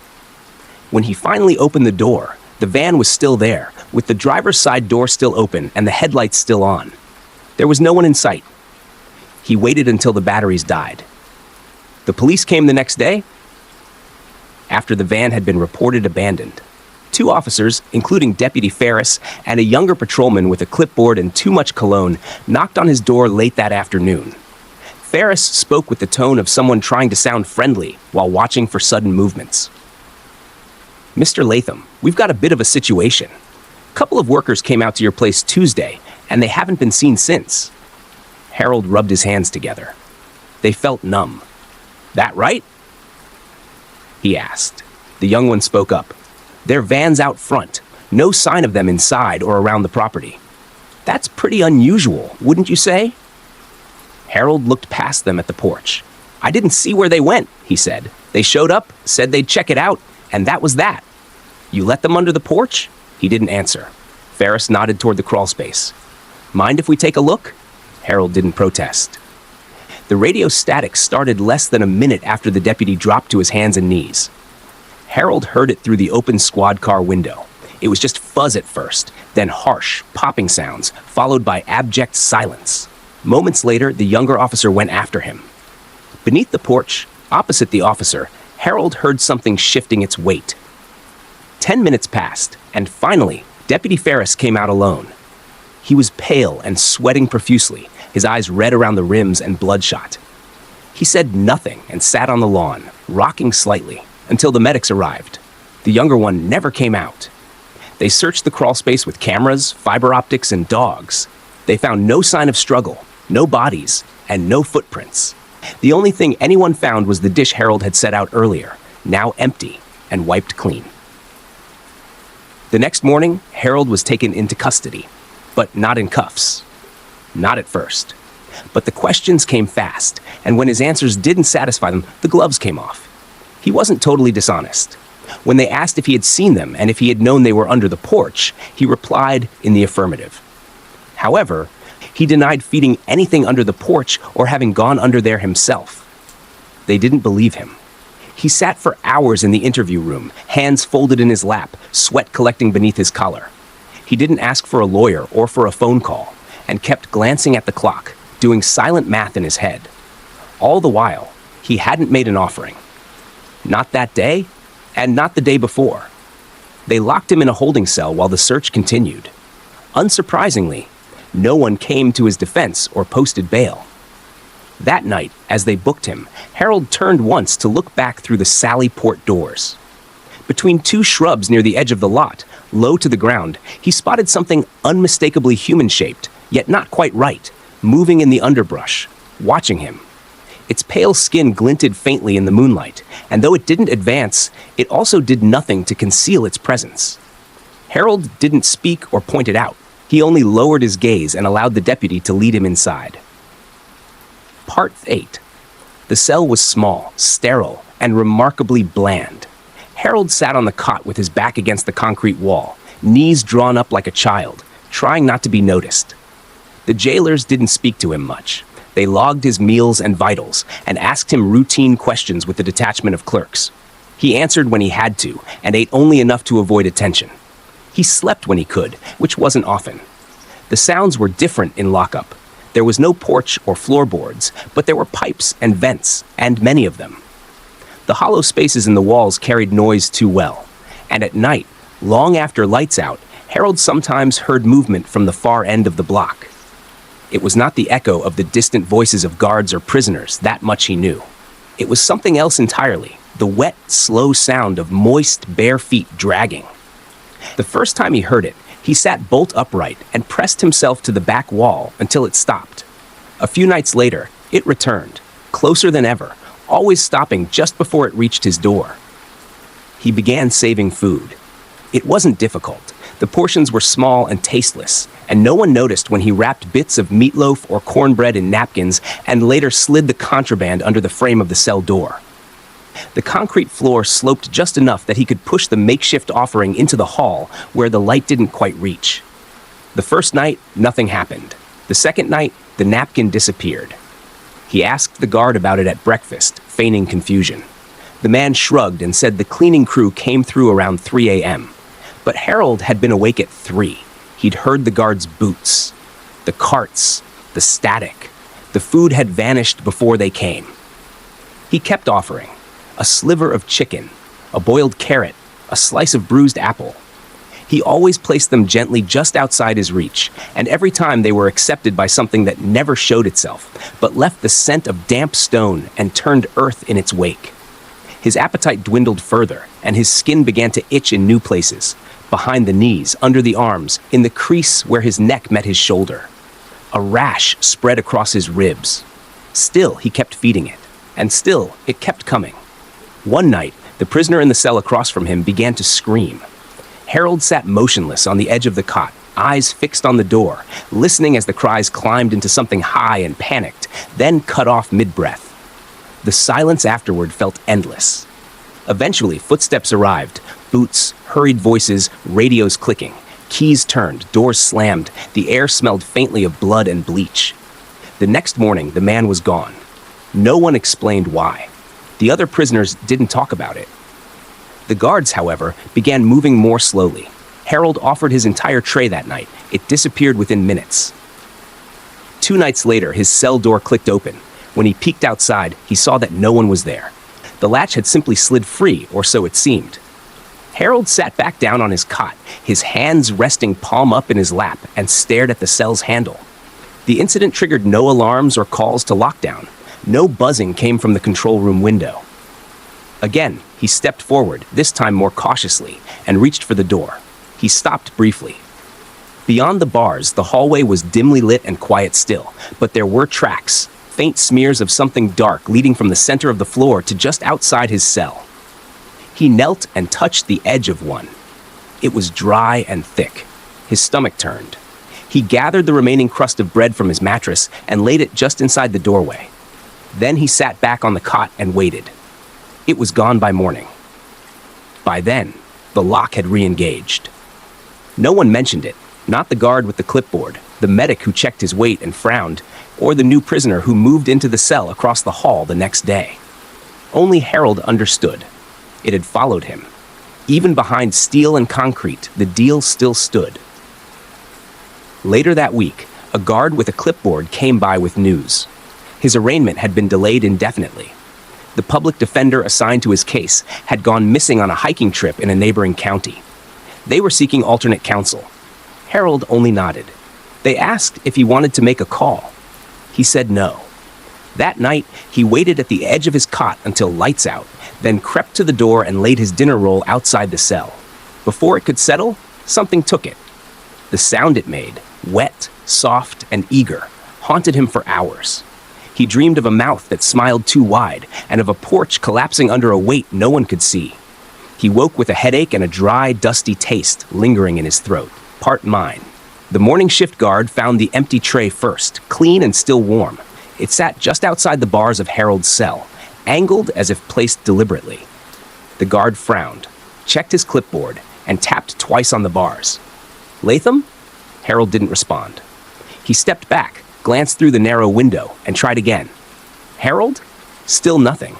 When he finally opened the door, the van was still there, with the driver's side door still open and the headlights still on. There was no one in sight. He waited until the batteries died. The police came the next day, after the van had been reported abandoned. Two officers, including Deputy Ferris and a younger patrolman with a clipboard and too much cologne, knocked on his door late that afternoon. Ferris spoke with the tone of someone trying to sound friendly while watching for sudden movements. "Mr. Latham, we've got a bit of a situation. A couple of workers came out to your place Tuesday, and they haven't been seen since." Harold rubbed his hands together. They felt numb. "That right?" he asked. The young one spoke up. "Their van's out front. No sign of them inside or around the property." "That's pretty unusual, wouldn't you say?" Harold looked past them at the porch. "I didn't see where they went," he said. "They showed up, said they'd check it out, and that was that." "You let them under the porch?" He didn't answer. Ferris nodded toward the crawl space. "Mind if we take a look?" Harold didn't protest. The radio static started less than a minute after the deputy dropped to his hands and knees. Harold heard it through the open squad car window. It was just fuzz at first, then harsh, popping sounds, followed by abject silence. Moments later, the younger officer went after him. Beneath the porch, opposite the officer, Harold heard something shifting its weight. 10 minutes passed, and finally, Deputy Ferris came out alone. He was pale and sweating profusely, his eyes red around the rims and bloodshot. He said nothing and sat on the lawn, rocking slightly, until the medics arrived. The younger one never came out. They searched the crawl space with cameras, fiber optics, and dogs. They found no sign of struggle, no bodies, and no footprints. The only thing anyone found was the dish Harold had set out earlier, now empty and wiped clean. The next morning, Harold was taken into custody, but not in cuffs. Not at first. But the questions came fast, and when his answers didn't satisfy them, the gloves came off. He wasn't totally dishonest. When they asked if he had seen them and if he had known they were under the porch, he replied in the affirmative. However, he denied feeding anything under the porch or having gone under there himself. They didn't believe him. He sat for hours in the interview room, hands folded in his lap, sweat collecting beneath his collar. He didn't ask for a lawyer or for a phone call, and kept glancing at the clock, doing silent math in his head. All the while, he hadn't made an offering. Not that day, and not the day before. They locked him in a holding cell while the search continued. Unsurprisingly, no one came to his defense or posted bail. That night, as they booked him, Harold turned once to look back through the Sally Port doors. Between two shrubs near the edge of the lot, low to the ground, he spotted something unmistakably human-shaped, yet not quite right, moving in the underbrush, watching him. Its pale skin glinted faintly in the moonlight, and though it didn't advance, it also did nothing to conceal its presence. Harold didn't speak or point it out. He only lowered his gaze and allowed the deputy to lead him inside. Part 8. The cell was small, sterile, and remarkably bland. Harold sat on the cot with his back against the concrete wall, knees drawn up like a child, trying not to be noticed. The jailers didn't speak to him much. They logged his meals and vitals and asked him routine questions with the detachment of clerks. He answered when he had to and ate only enough to avoid attention. He slept when he could, which wasn't often. The sounds were different in lockup. There was no porch or floorboards, but there were pipes and vents, and many of them. The hollow spaces in the walls carried noise too well, and at night, long after lights out, Harold sometimes heard movement from the far end of the block. It was not the echo of the distant voices of guards or prisoners, that much he knew. It was something else entirely, the wet, slow sound of moist, bare feet dragging. The first time he heard it, he sat bolt upright and pressed himself to the back wall until it stopped. A few nights later, it returned, closer than ever, always stopping just before it reached his door. He began saving food. It wasn't difficult. The portions were small and tasteless, and no one noticed when he wrapped bits of meatloaf or cornbread in napkins and later slid the contraband under the frame of the cell door. The concrete floor sloped just enough that he could push the makeshift offering into the hall where the light didn't quite reach. The first night, nothing happened. The second night, the napkin disappeared. He asked the guard about it at breakfast, feigning confusion. The man shrugged and said the cleaning crew came through around 3 a.m. But Harold had been awake at 3. He'd heard the guards' boots, the carts, the static. The food had vanished before they came. He kept offering. A sliver of chicken, a boiled carrot, a slice of bruised apple. He always placed them gently just outside his reach, and every time they were accepted by something that never showed itself, but left the scent of damp stone and turned earth in its wake. His appetite dwindled further, and his skin began to itch in new places, behind the knees, under the arms, in the crease where his neck met his shoulder. A rash spread across his ribs. Still, he kept feeding it, and still, it kept coming. One night, the prisoner in the cell across from him began to scream. Harold sat motionless on the edge of the cot, eyes fixed on the door, listening as the cries climbed into something high and panicked, then cut off mid-breath. The silence afterward felt endless. Eventually, footsteps arrived, boots, hurried voices, radios clicking, keys turned, doors slammed, the air smelled faintly of blood and bleach. The next morning, the man was gone. No one explained why. The other prisoners didn't talk about it. The guards, however, began moving more slowly. Harold offered his entire tray that night. It disappeared within minutes. 2 nights later, his cell door clicked open. When he peeked outside, he saw that no one was there. The latch had simply slid free, or so it seemed. Harold sat back down on his cot, his hands resting palm up in his lap, and stared at the cell's handle. The incident triggered no alarms or calls to lockdown. No buzzing came from the control room window. Again, he stepped forward, this time more cautiously, and reached for the door. He stopped briefly. Beyond the bars, the hallway was dimly lit and quiet still, but there were tracks, faint smears of something dark leading from the center of the floor to just outside his cell. He knelt and touched the edge of one. It was dry and thick. His stomach turned. He gathered the remaining crust of bread from his mattress and laid it just inside the doorway. Then he sat back on the cot and waited. It was gone by morning. By then, the lock had re-engaged. No one mentioned it, not the guard with the clipboard, the medic who checked his weight and frowned, or the new prisoner who moved into the cell across the hall the next day. Only Harold understood. It had followed him. Even behind steel and concrete, the deal still stood. Later that week, a guard with a clipboard came by with news. His arraignment had been delayed indefinitely. The public defender assigned to his case had gone missing on a hiking trip in a neighboring county. They were seeking alternate counsel. Harold only nodded. They asked if he wanted to make a call. He said no. That night, he waited at the edge of his cot until lights out, then crept to the door and laid his dinner roll outside the cell. Before it could settle, something took it. The sound it made, wet, soft and eager, haunted him for hours. He dreamed of a mouth that smiled too wide and of a porch collapsing under a weight no one could see. He woke with a headache and a dry, dusty taste lingering in his throat. Part mine. The morning shift guard found the empty tray first, clean and still warm. It sat just outside the bars of Harold's cell, angled as if placed deliberately. The guard frowned, checked his clipboard, and tapped twice on the bars. "Latham?" Harold didn't respond. He stepped back, glanced through the narrow window, and tried again. "Harold?" Still nothing.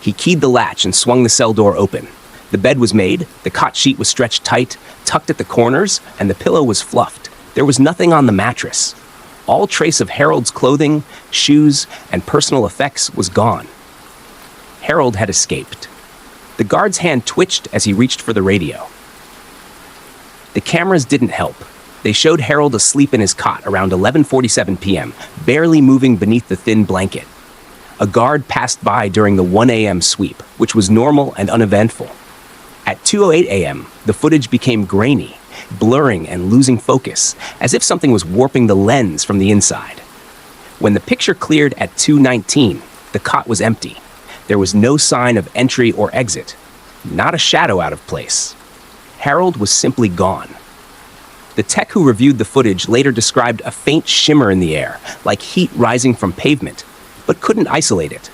He keyed the latch and swung the cell door open. The bed was made, the cot sheet was stretched tight, tucked at the corners, and the pillow was fluffed. There was nothing on the mattress. All trace of Harold's clothing, shoes, and personal effects was gone. Harold had escaped. The guard's hand twitched as he reached for the radio. The cameras didn't help. They showed Harold asleep in his cot around 11:47 p.m., barely moving beneath the thin blanket. A guard passed by during the 1 a.m. sweep, which was normal and uneventful. At 2:08 a.m., the footage became grainy, blurring and losing focus, as if something was warping the lens from the inside. When the picture cleared at 2:19, the cot was empty. There was no sign of entry or exit, not a shadow out of place. Harold was simply gone. The tech who reviewed the footage later described a faint shimmer in the air, like heat rising from pavement, but couldn't isolate it.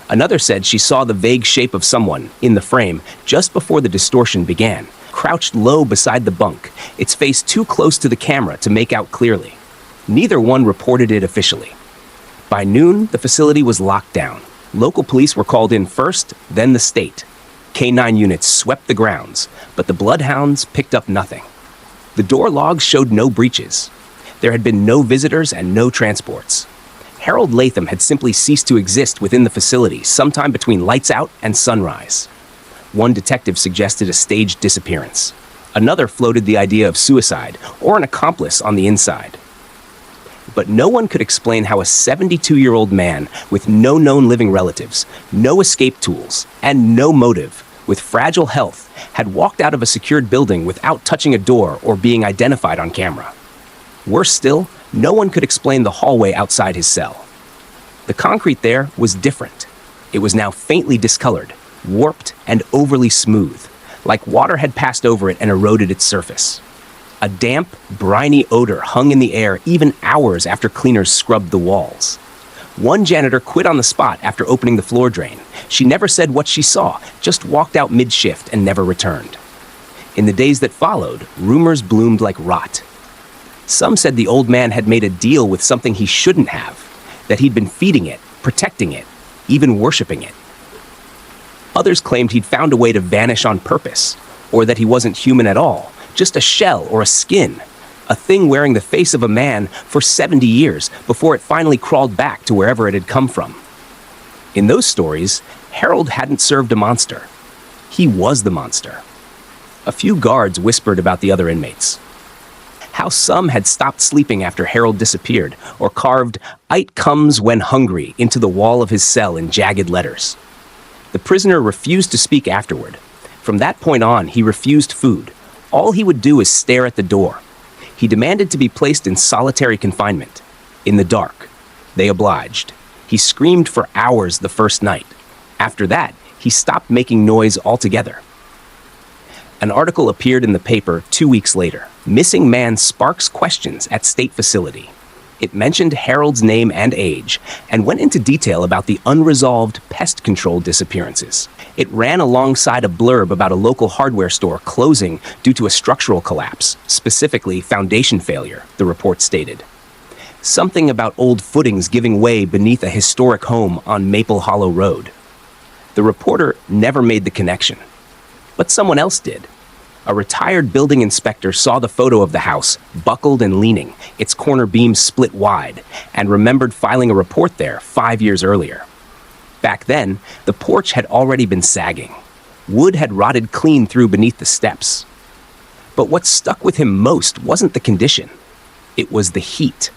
Another said she saw the vague shape of someone, in the frame, just before the distortion began, crouched low beside the bunk, its face too close to the camera to make out clearly. Neither one reported it officially. By noon, the facility was locked down. Local police were called in first, then the state. K-9 units swept the grounds, but the bloodhounds picked up nothing. The door logs showed no breaches. There had been no visitors and no transports. Harold Latham had simply ceased to exist within the facility sometime between lights out and sunrise. One detective suggested a staged disappearance. Another floated the idea of suicide or an accomplice on the inside. But no one could explain how a 72-year-old man with no known living relatives, no escape tools, and no motive, with fragile health, had walked out of a secured building without touching a door or being identified on camera. Worse still, no one could explain the hallway outside his cell. The concrete there was different. It was now faintly discolored, warped and overly smooth, like water had passed over it and eroded its surface. A damp, briny odor hung in the air even hours after cleaners scrubbed the walls. One janitor quit on the spot after opening the floor drain. She never said what she saw, just walked out mid-shift and never returned. In the days that followed, rumors bloomed like rot. Some said the old man had made a deal with something he shouldn't have, that he'd been feeding it, protecting it, even worshiping it. Others claimed he'd found a way to vanish on purpose, or that he wasn't human at all, just a shell or a skin, a thing wearing the face of a man for 70 years before it finally crawled back to wherever it had come from. In those stories, Harold hadn't served a monster. He was the monster. A few guards whispered about the other inmates. How some had stopped sleeping after Harold disappeared, or carved "It comes when hungry" into the wall of his cell in jagged letters. The prisoner refused to speak afterward. From that point on, he refused food. All he would do is stare at the door. He demanded to be placed in solitary confinement, in the dark. They obliged. He screamed for hours the first night. After that, he stopped making noise altogether. An article appeared in the paper 2 weeks later. Missing man sparks questions at state facility. It mentioned Harold's name and age, and went into detail about the unresolved pest control disappearances. It ran alongside a blurb about a local hardware store closing due to a structural collapse, specifically foundation failure, the report stated. Something about old footings giving way beneath a historic home on Maple Hollow Road. The reporter never made the connection, but someone else did. A retired building inspector saw the photo of the house, buckled and leaning, its corner beams split wide, and remembered filing a report there 5 years earlier. Back then, the porch had already been sagging. Wood had rotted clean through beneath the steps. But what stuck with him most wasn't the condition. It was the heat.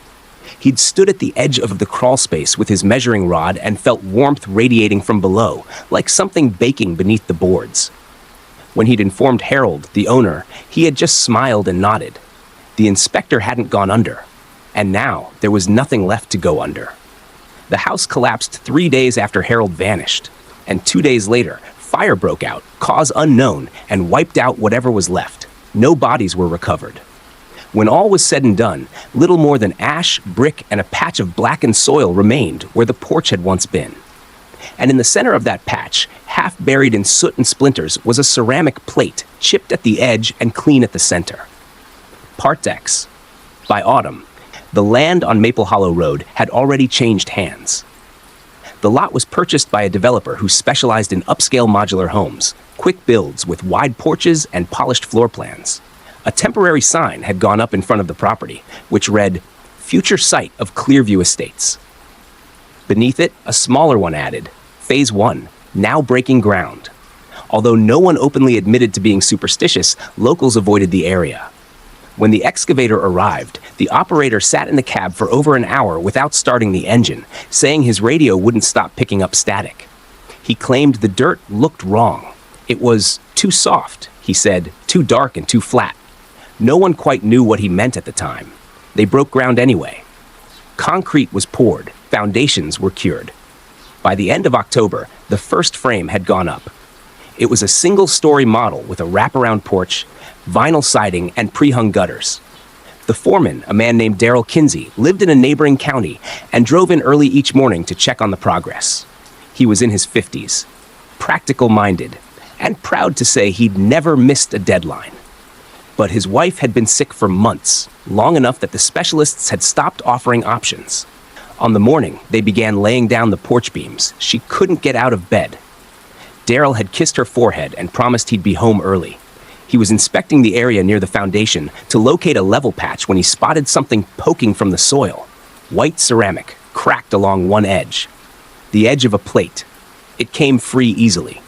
He'd stood at the edge of the crawl space with his measuring rod and felt warmth radiating from below, like something baking beneath the boards. When he'd informed Harold, the owner, he had just smiled and nodded. The inspector hadn't gone under. And now there was nothing left to go under. The house collapsed 3 days after Harold vanished, and 2 days later, fire broke out, cause unknown, and wiped out whatever was left. No bodies were recovered. When all was said and done, little more than ash, brick, and a patch of blackened soil remained where the porch had once been. And in the center of that patch, half buried in soot and splinters, was a ceramic plate, chipped at the edge and clean at the center. Part X. By autumn, the land on Maple Hollow Road had already changed hands. The lot was purchased by a developer who specialized in upscale modular homes, quick builds with wide porches and polished floor plans. A temporary sign had gone up in front of the property, which read, "Future site of Clearview Estates." Beneath it, a smaller one added, "Phase 1, now breaking ground." Although no one openly admitted to being superstitious, locals avoided the area. When the excavator arrived, the operator sat in the cab for over an hour without starting the engine, saying his radio wouldn't stop picking up static. He claimed the dirt looked wrong. It was too soft, he said, too dark and too flat. No one quite knew what he meant at the time. They broke ground anyway. Concrete was poured, foundations were cured. By the end of October, the first frame had gone up. It was a single-story model with a wraparound porch, vinyl siding, and pre-hung gutters. The foreman, a man named Daryl Kinsey, lived in a neighboring county and drove in early each morning to check on the progress. He was in his 50s, practical-minded, and proud to say he'd never missed a deadline. But his wife had been sick for months, long enough that the specialists had stopped offering options. On the morning, they began laying down the porch beams. She couldn't get out of bed. Daryl had kissed her forehead and promised he'd be home early. He was inspecting the area near the foundation to locate a level patch when he spotted something poking from the soil. White ceramic, cracked along one edge. The edge of a plate. It came free easily.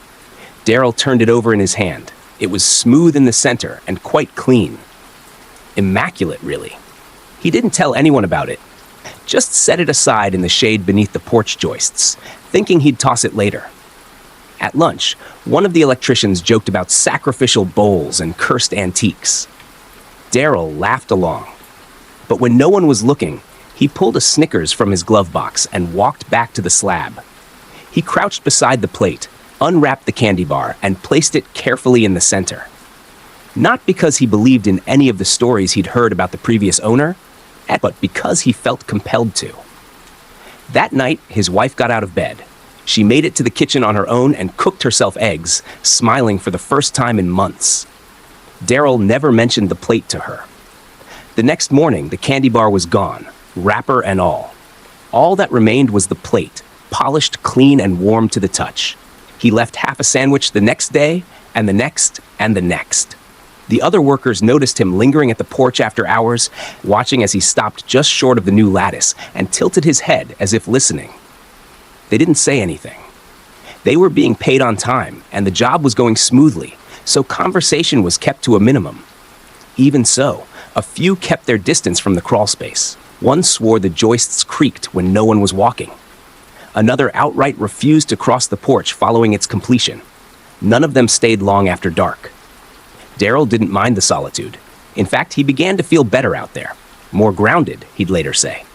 Daryl turned it over in his hand. It was smooth in the center and quite clean. Immaculate, really. He didn't tell anyone about it. Just set it aside in the shade beneath the porch joists, thinking he'd toss it later. At lunch, one of the electricians joked about sacrificial bowls and cursed antiques. Daryl laughed along. But when no one was looking, he pulled a Snickers from his glove box and walked back to the slab. He crouched beside the plate, unwrapped the candy bar, and placed it carefully in the center. Not because he believed in any of the stories he'd heard about the previous owner, but because he felt compelled to. That night, his wife got out of bed. She made it to the kitchen on her own and cooked herself eggs, smiling for the first time in months. Daryl never mentioned the plate to her. The next morning, the candy bar was gone, wrapper and all. All that remained was the plate, polished, clean, and warm to the touch. He left half a sandwich the next day, and the next, and the next. The other workers noticed him lingering at the porch after hours, watching as he stopped just short of the new lattice and tilted his head as if listening. They didn't say anything. They were being paid on time, and the job was going smoothly, so conversation was kept to a minimum. Even so, a few kept their distance from the crawl space. One swore the joists creaked when no one was walking. Another outright refused to cross the porch following its completion. None of them stayed long after dark. Daryl didn't mind the solitude. In fact, he began to feel better out there. More grounded, he'd later say.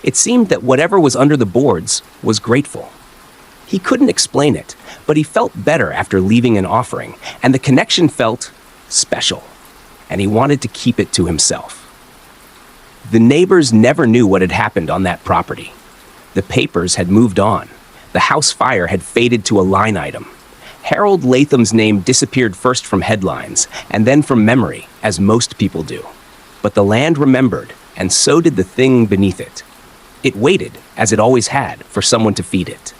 It seemed that whatever was under the boards was grateful. He couldn't explain it, but he felt better after leaving an offering, and the connection felt special, and he wanted to keep it to himself. The neighbors never knew what had happened on that property. The papers had moved on. The house fire had faded to a line item. Harold Latham's name disappeared first from headlines, and then from memory, as most people do. But the land remembered, and so did the thing beneath it. It waited, as it always had, for someone to feed it.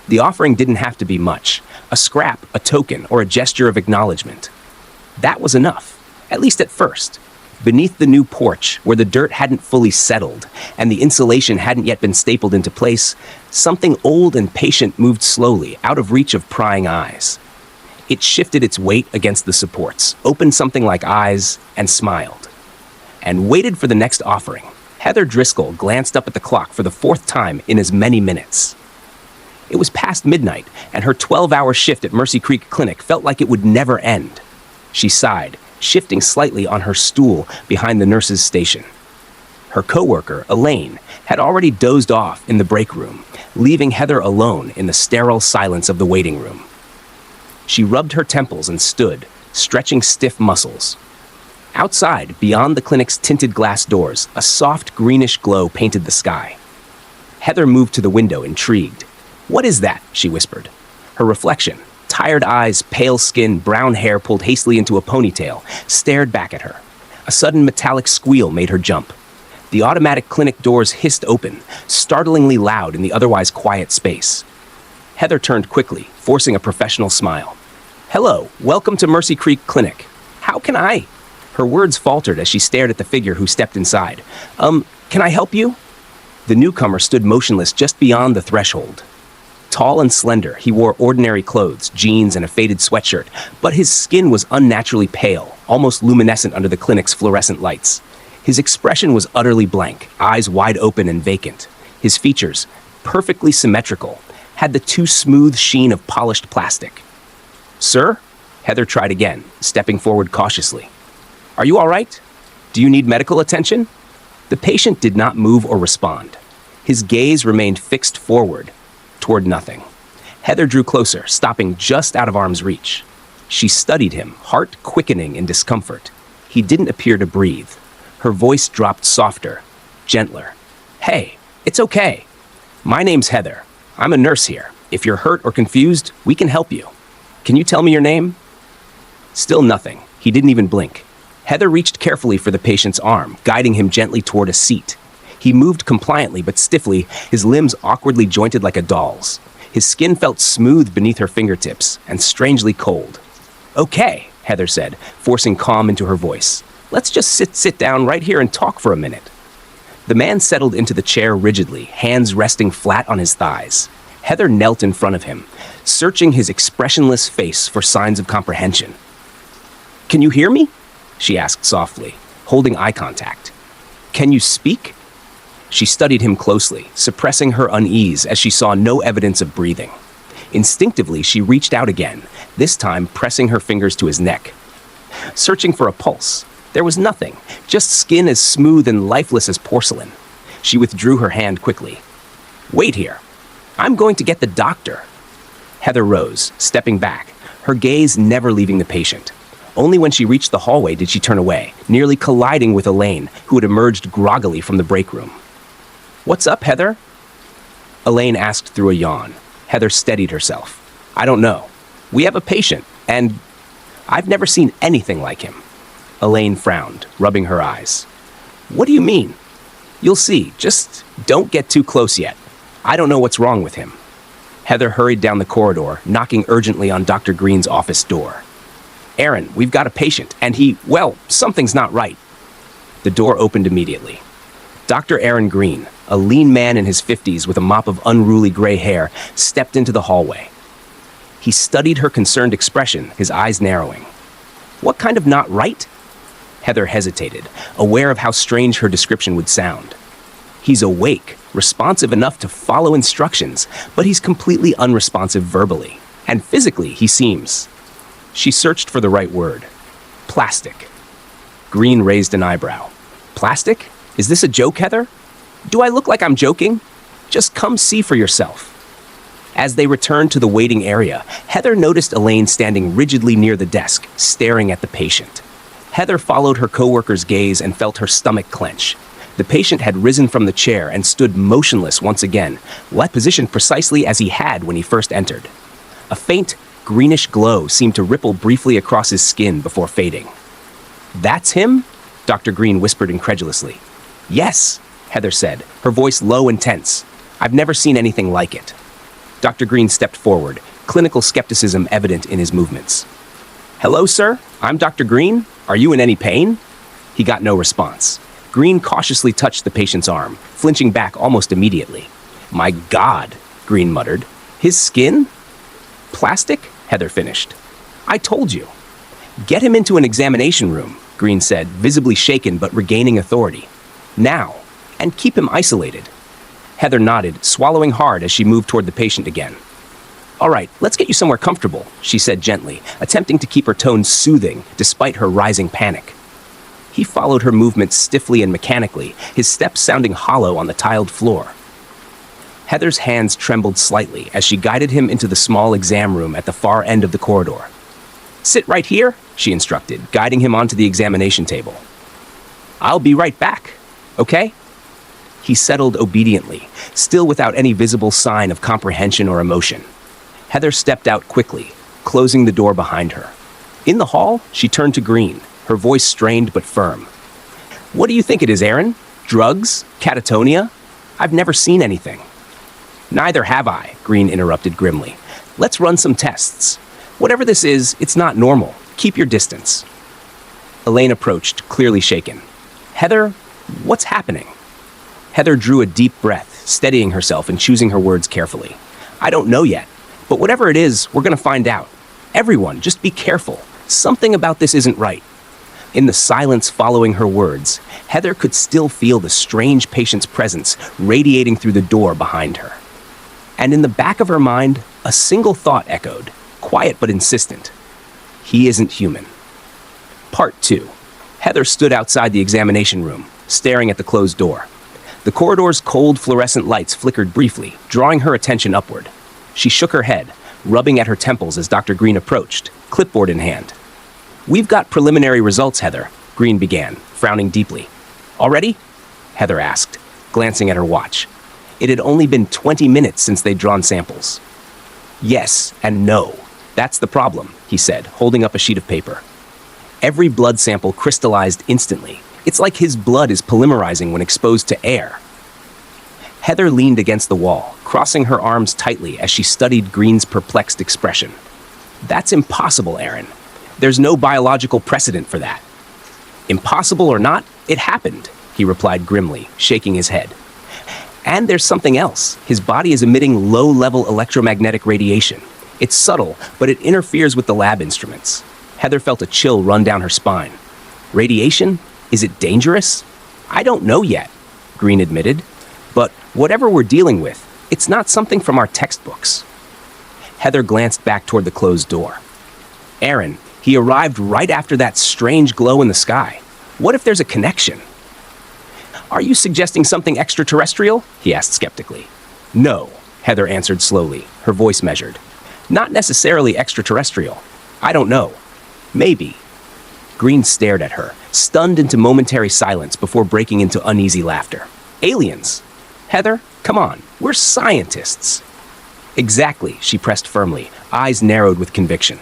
The offering didn't have to be much, a scrap, a token, or a gesture of acknowledgement. That was enough, at least at first. Beneath the new porch, where the dirt hadn't fully settled and the insulation hadn't yet been stapled into place, something old and patient moved slowly, out of reach of prying eyes. It shifted its weight against the supports, opened something like eyes, and smiled. And waited for the next offering. Heather Driscoll glanced up at the clock for the fourth time in as many minutes. It was past midnight, and her 12-hour shift at Mercy Creek Clinic felt like it would never end. She sighed, shifting slightly on her stool behind the nurse's station. Her coworker, Elaine, had already dozed off in the break room, leaving Heather alone in the sterile silence of the waiting room. She rubbed her temples and stood, stretching stiff muscles. Outside, beyond the clinic's tinted glass doors, a soft greenish glow painted the sky. Heather moved to the window, intrigued. "What is that?" she whispered. Her reflection, tired eyes, pale skin, brown hair pulled hastily into a ponytail, stared back at her. A sudden metallic squeal made her jump. The automatic clinic doors hissed open, startlingly loud in the otherwise quiet space. Heather turned quickly, forcing a professional smile. "Hello, welcome to Mercy Creek Clinic. How can I?" Her words faltered as she stared at the figure who stepped inside. Can I help you?" The newcomer stood motionless just beyond the threshold. Tall and slender, he wore ordinary clothes, jeans and a faded sweatshirt, but his skin was unnaturally pale, almost luminescent under the clinic's fluorescent lights. His expression was utterly blank, eyes wide open and vacant. His features, perfectly symmetrical, had the too smooth sheen of polished plastic. "Sir?" Heather tried again, stepping forward cautiously. "Are you all right? Do you need medical attention?" The patient did not move or respond. His gaze remained fixed forward, toward nothing. Heather drew closer, stopping just out of arm's reach. She studied him, heart quickening in discomfort. He didn't appear to breathe. Her voice dropped softer, gentler. "Hey, it's okay. My name's Heather. I'm a nurse here. If you're hurt or confused, we can help you. Can you tell me your name?" Still nothing. He didn't even blink. Heather reached carefully for the patient's arm, guiding him gently toward a seat. He moved compliantly but stiffly, his limbs awkwardly jointed like a doll's. His skin felt smooth beneath her fingertips and strangely cold. "Okay," Heather said, forcing calm into her voice. "Let's just sit down right here and talk for a minute." The man settled into the chair rigidly, hands resting flat on his thighs. Heather knelt in front of him, searching his expressionless face for signs of comprehension. "Can you hear me?" she asked softly, holding eye contact. "Can you speak?" She studied him closely, suppressing her unease as she saw no evidence of breathing. Instinctively, she reached out again, this time pressing her fingers to his neck. Searching for a pulse, there was nothing, just skin as smooth and lifeless as porcelain. She withdrew her hand quickly. "Wait here. I'm going to get the doctor." Heather rose, stepping back, her gaze never leaving the patient. Only when she reached the hallway did she turn away, nearly colliding with Elaine, who had emerged groggily from the break room. "What's up, Heather?" Elaine asked through a yawn. Heather steadied herself. "I don't know. We have a patient, and I've never seen anything like him." Elaine frowned, rubbing her eyes. "What do you mean?" "You'll see. Just don't get too close yet. I don't know what's wrong with him." Heather hurried down the corridor, knocking urgently on Dr. Green's office door. "Aaron, we've got a patient, and something's not right." The door opened immediately. Dr. Aaron Green, a lean man in his 50s with a mop of unruly gray hair, stepped into the hallway. He studied her concerned expression, his eyes narrowing. "What kind of not right?" Heather hesitated, aware of how strange her description would sound. "He's awake, responsive enough to follow instructions, but he's completely unresponsive verbally. And physically, he seems..." She searched for the right word. "Plastic." Green raised an eyebrow. "Plastic? Is this a joke, Heather? Do I look like I'm joking? Just come see for yourself." As they returned to the waiting area, Heather noticed Elaine standing rigidly near the desk, staring at the patient. Heather followed her coworker's gaze and felt her stomach clench. The patient had risen from the chair and stood motionless once again, positioned precisely as he had when he first entered. A faint, greenish glow seemed to ripple briefly across his skin before fading. "That's him?" Dr. Green whispered incredulously. "Yes," Heather said, her voice low and tense. "I've never seen anything like it." Dr. Green stepped forward, clinical skepticism evident in his movements. "Hello, sir. I'm Dr. Green. Are you in any pain?" He got no response. Green cautiously touched the patient's arm, flinching back almost immediately. "My God," Green muttered. "His skin? Plastic?" Heather finished. "I told you." "Get him into an examination room," Green said, visibly shaken but regaining authority. "Now, and keep him isolated." Heather nodded, swallowing hard as she moved toward the patient again. "All right, let's get you somewhere comfortable," she said gently, attempting to keep her tone soothing despite her rising panic. He followed her movements stiffly and mechanically, his steps sounding hollow on the tiled floor. Heather's hands trembled slightly as she guided him into the small exam room at the far end of the corridor. "Sit right here," she instructed, guiding him onto the examination table. "I'll be right back, okay?" He settled obediently, still without any visible sign of comprehension or emotion. Heather stepped out quickly, closing the door behind her. In the hall, she turned to Green, her voice strained but firm. "What do you think it is, Aaron? Drugs? Catatonia? I've never seen anything." "Neither have I," Green interrupted grimly. "Let's run some tests. Whatever this is, it's not normal. Keep your distance." Elaine approached, clearly shaken. "Heather, what's happening?" Heather drew a deep breath, steadying herself and choosing her words carefully. "I don't know yet, but whatever it is, we're going to find out. Everyone, just be careful. Something about this isn't right." In the silence following her words, Heather could still feel the strange patient's presence radiating through the door behind her. And in the back of her mind, a single thought echoed, quiet but insistent. He isn't human. Part 2. Heather stood outside the examination room, staring at the closed door. The corridor's cold fluorescent lights flickered briefly, drawing her attention upward. She shook her head, rubbing at her temples as Dr. Green approached, clipboard in hand. "We've got preliminary results, Heather," Green began, frowning deeply. "Already?" Heather asked, glancing at her watch. It had only been 20 minutes since they'd drawn samples. "Yes and no. That's the problem," he said, holding up a sheet of paper. Every blood sample crystallized instantly. It's like his blood is polymerizing when exposed to air. Heather leaned against the wall, crossing her arms tightly as she studied Green's perplexed expression. "That's impossible, Aaron. There's no biological precedent for that." "Impossible or not, it happened," he replied grimly, shaking his head. "And there's something else. His body is emitting low-level electromagnetic radiation. It's subtle, but it interferes with the lab instruments." Heather felt a chill run down her spine. "Radiation? Is it dangerous?" "I don't know yet," Green admitted. "But whatever we're dealing with, it's not something from our textbooks." Heather glanced back toward the closed door. "Aaron, he arrived right after that strange glow in the sky. What if there's a connection?" "Are you suggesting something extraterrestrial?" he asked skeptically. "No," Heather answered slowly, her voice measured. "Not necessarily extraterrestrial. I don't know. Maybe." Green stared at her, stunned into momentary silence before breaking into uneasy laughter. "Aliens? Heather, come on, we're scientists." "Exactly," she pressed firmly, eyes narrowed with conviction.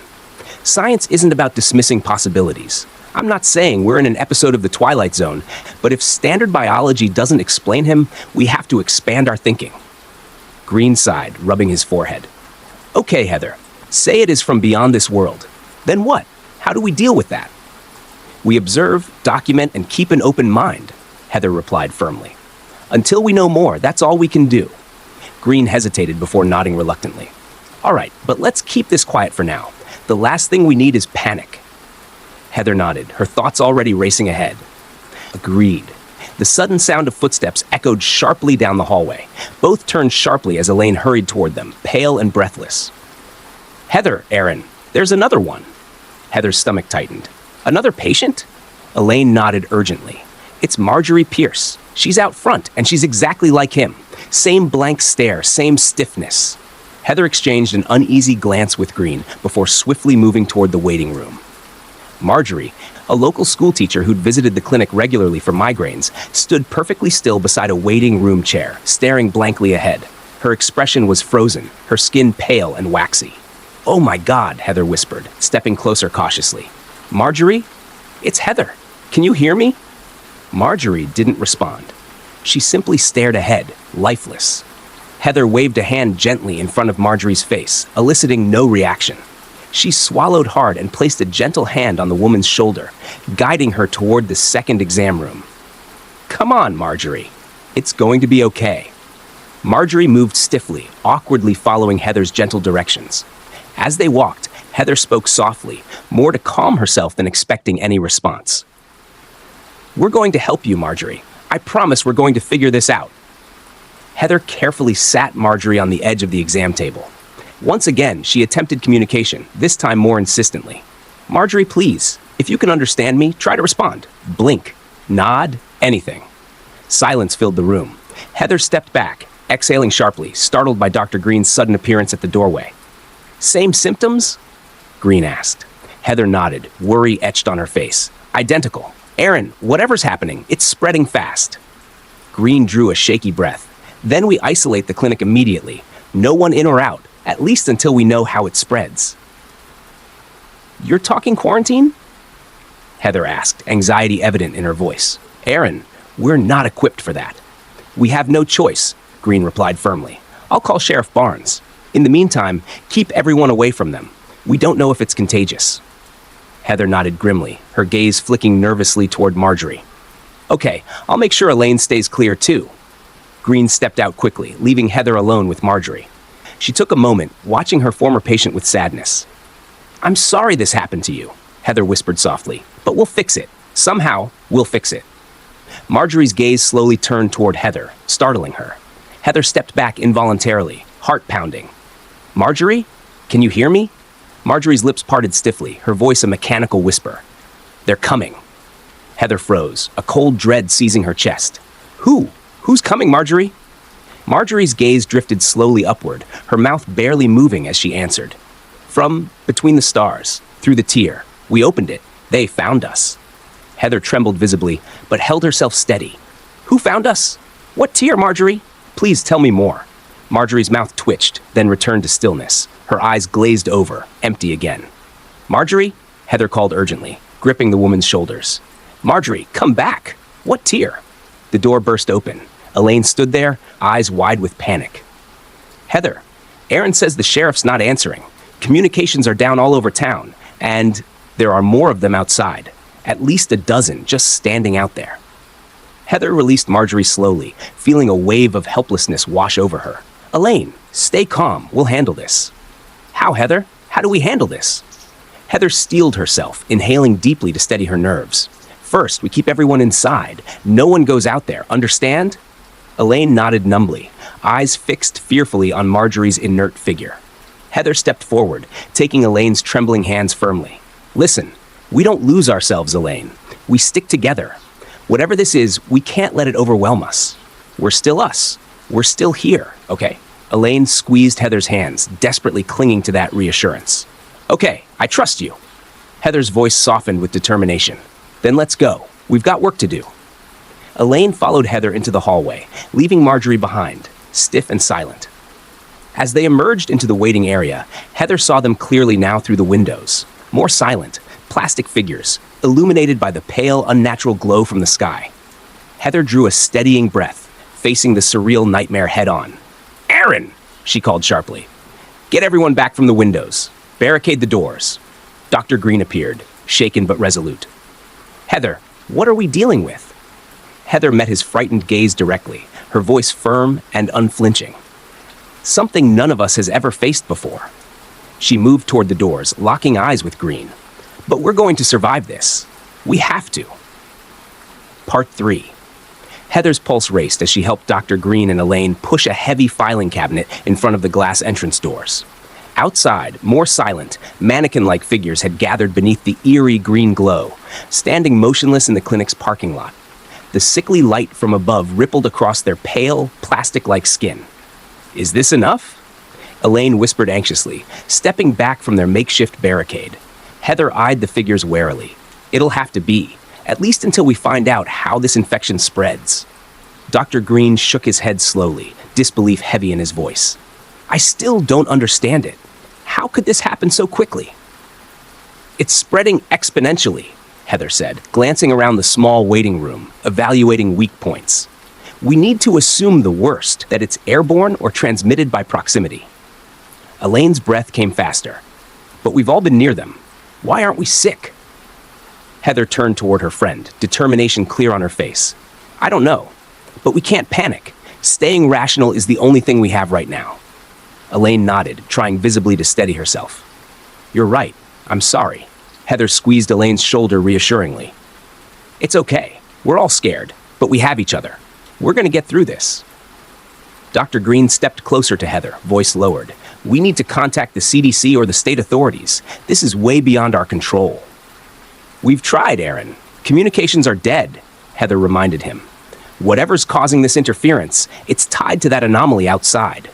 "Science isn't about dismissing possibilities. I'm not saying we're in an episode of The Twilight Zone, but if standard biology doesn't explain him, we have to expand our thinking." Green sighed, rubbing his forehead. "Okay, Heather, say it is from beyond this world. Then what? How do we deal with that?" "We observe, document, and keep an open mind," Heather replied firmly. "Until we know more, that's all we can do." Green hesitated before nodding reluctantly. "All right, but let's keep this quiet for now. The last thing we need is panic." Heather nodded, her thoughts already racing ahead. Agreed. The sudden sound of footsteps echoed sharply down the hallway. Both turned sharply as Elaine hurried toward them, pale and breathless. "Heather, Aaron, there's another one." Heather's stomach tightened. "Another patient?" Elaine nodded urgently. "It's Marjorie Pierce. She's out front, and she's exactly like him. Same blank stare, same stiffness." Heather exchanged an uneasy glance with Green before swiftly moving toward the waiting room. Marjorie, a local schoolteacher who'd visited the clinic regularly for migraines, stood perfectly still beside a waiting room chair, staring blankly ahead. Her expression was frozen, her skin pale and waxy. "Oh my God," Heather whispered, stepping closer cautiously. "Marjorie? It's Heather. Can you hear me?" Marjorie didn't respond. She simply stared ahead, lifeless. Heather waved a hand gently in front of Marjorie's face, eliciting no reaction. She swallowed hard and placed a gentle hand on the woman's shoulder, guiding her toward the second exam room. "Come on, Marjorie. It's going to be okay." Marjorie moved stiffly, awkwardly following Heather's gentle directions. As they walked, Heather spoke softly, more to calm herself than expecting any response. "We're going to help you, Marjorie. I promise we're going to figure this out." Heather carefully sat Marjorie on the edge of the exam table. Once again, she attempted communication, this time more insistently. "Marjorie, please. If you can understand me, try to respond. Blink, nod, anything. Silence filled the room. Heather stepped back, exhaling sharply, startled by Dr. Green's sudden appearance at the doorway. Same symptoms? Green asked. Heather nodded, worry etched on her face. Identical. Aaron, whatever's happening, it's spreading fast. Green drew a shaky breath. Then we isolate the clinic immediately. No one in or out, at least until we know how it spreads. You're talking quarantine? Heather asked, anxiety evident in her voice. Aaron, we're not equipped for that. We have no choice, Green replied firmly. I'll call Sheriff Barnes. In the meantime, keep everyone away from them. We don't know if it's contagious. Heather nodded grimly, her gaze flicking nervously toward Marjorie. Okay, I'll make sure Elaine stays clear too. Green stepped out quickly, leaving Heather alone with Marjorie. She took a moment, watching her former patient with sadness. I'm sorry this happened to you, Heather whispered softly, but we'll fix it. Somehow, we'll fix it. Marjorie's gaze slowly turned toward Heather, startling her. Heather stepped back involuntarily, heart pounding. Marjorie? Can you hear me? Marjorie's lips parted stiffly, her voice a mechanical whisper. They're coming. Heather froze, a cold dread seizing her chest. Who? Who's coming, Marjorie? Marjorie's gaze drifted slowly upward, her mouth barely moving as she answered. From between the stars, through the tier. We opened it. They found us. Heather trembled visibly, but held herself steady. Who found us? What tier, Marjorie? Please tell me more. Marjorie's mouth twitched, then returned to stillness. Her eyes glazed over, empty again. Marjorie? Heather called urgently, gripping the woman's shoulders. Marjorie, come back! What tier? The door burst open. Elaine stood there, eyes wide with panic. Heather, Aaron says the sheriff's not answering. Communications are down all over town, and there are more of them outside. At least a dozen just standing out there. Heather released Marjorie slowly, feeling a wave of helplessness wash over her. Elaine, stay calm. We'll handle this. How, Heather? How do we handle this? Heather steeled herself, inhaling deeply to steady her nerves. First, we keep everyone inside. No one goes out there, understand? Elaine nodded numbly, eyes fixed fearfully on Marjorie's inert figure. Heather stepped forward, taking Elaine's trembling hands firmly. Listen, we don't lose ourselves, Elaine. We stick together. Whatever this is, we can't let it overwhelm us. We're still us. We're still here, okay? Elaine squeezed Heather's hands, desperately clinging to that reassurance. Okay, I trust you. Heather's voice softened with determination. Then let's go. We've got work to do. Elaine followed Heather into the hallway, leaving Marjorie behind, stiff and silent. As they emerged into the waiting area, Heather saw them clearly now through the windows. More silent, plastic figures, illuminated by the pale, unnatural glow from the sky. Heather drew a steadying breath, facing the surreal nightmare head-on. Aaron! She called sharply. Get everyone back from the windows. Barricade the doors. Dr. Green appeared, shaken but resolute. Heather, what are we dealing with? Heather met his frightened gaze directly, her voice firm and unflinching. Something none of us has ever faced before. She moved toward the doors, locking eyes with Green. But we're going to survive this. We have to. Part 3. Heather's pulse raced as she helped Dr. Green and Elaine push a heavy filing cabinet in front of the glass entrance doors. Outside, more silent, mannequin-like figures had gathered beneath the eerie green glow, standing motionless in the clinic's parking lot. The sickly light from above rippled across their pale, plastic-like skin. Is this enough? Elaine whispered anxiously, stepping back from their makeshift barricade. Heather eyed the figures warily. It'll have to be, at least until we find out how this infection spreads. Dr. Green shook his head slowly, disbelief heavy in his voice. I still don't understand it. How could this happen so quickly? It's spreading exponentially, Heather said, glancing around the small waiting room, evaluating weak points. We need to assume the worst, that it's airborne or transmitted by proximity. Elaine's breath came faster. But we've all been near them. Why aren't we sick? Heather turned toward her friend, determination clear on her face. I don't know, but we can't panic. Staying rational is the only thing we have right now. Elaine nodded, trying visibly to steady herself. You're right. I'm sorry. Heather squeezed Elaine's shoulder reassuringly. It's okay. We're all scared, but we have each other. We're going to get through this. Dr. Green stepped closer to Heather, voice lowered. We need to contact the CDC or the state authorities. This is way beyond our control. We've tried, Aaron. Communications are dead, Heather reminded him. Whatever's causing this interference, it's tied to that anomaly outside.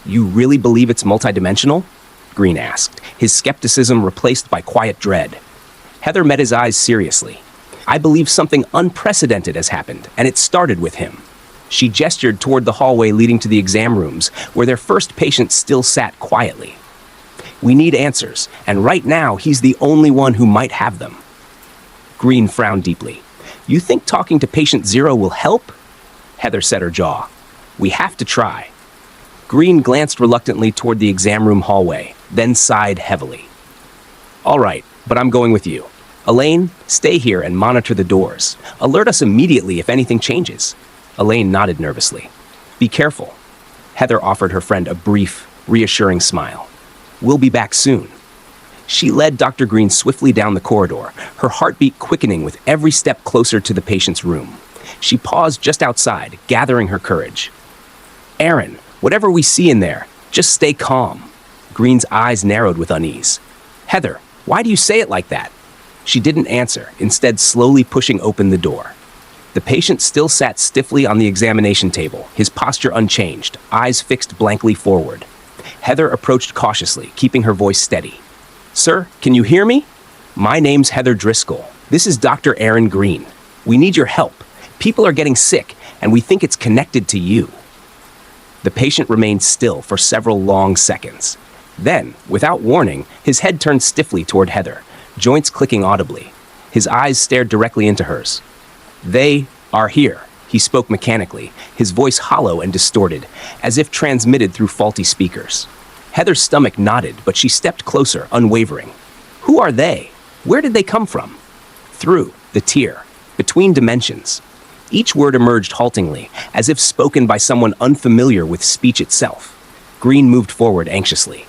You really believe it's multidimensional? Green asked, his skepticism replaced by quiet dread. Heather met his eyes seriously. I believe something unprecedented has happened, and it started with him. She gestured toward the hallway leading to the exam rooms, where their first patient still sat quietly. We need answers, and right now he's the only one who might have them. Green frowned deeply. You think talking to patient 0 will help? Heather set her jaw. We have to try. Green glanced reluctantly toward the exam room hallway, then sighed heavily. All right, but I'm going with you. Elaine, stay here and monitor the doors. Alert us immediately if anything changes. Elaine nodded nervously. Be careful. Heather offered her friend a brief, reassuring smile. We'll be back soon. She led Dr. Green swiftly down the corridor, her heartbeat quickening with every step closer to the patient's room. She paused just outside, gathering her courage. Aaron, whatever we see in there, just stay calm. Green's eyes narrowed with unease. Heather, why do you say it like that? She didn't answer, instead slowly pushing open the door. The patient still sat stiffly on the examination table, his posture unchanged, eyes fixed blankly forward. Heather approached cautiously, keeping her voice steady. Sir, can you hear me? My name's Heather Driscoll. This is Dr. Aaron Green. We need your help. People are getting sick, and we think it's connected to you. The patient remained still for several long seconds. Then, without warning, his head turned stiffly toward Heather, joints clicking audibly. His eyes stared directly into hers. They are here, he spoke mechanically, his voice hollow and distorted, as if transmitted through faulty speakers. Heather's stomach nodded, but she stepped closer, unwavering. Who are they? Where did they come from? Through the tier, between dimensions. Each word emerged haltingly, as if spoken by someone unfamiliar with speech itself. Green moved forward anxiously.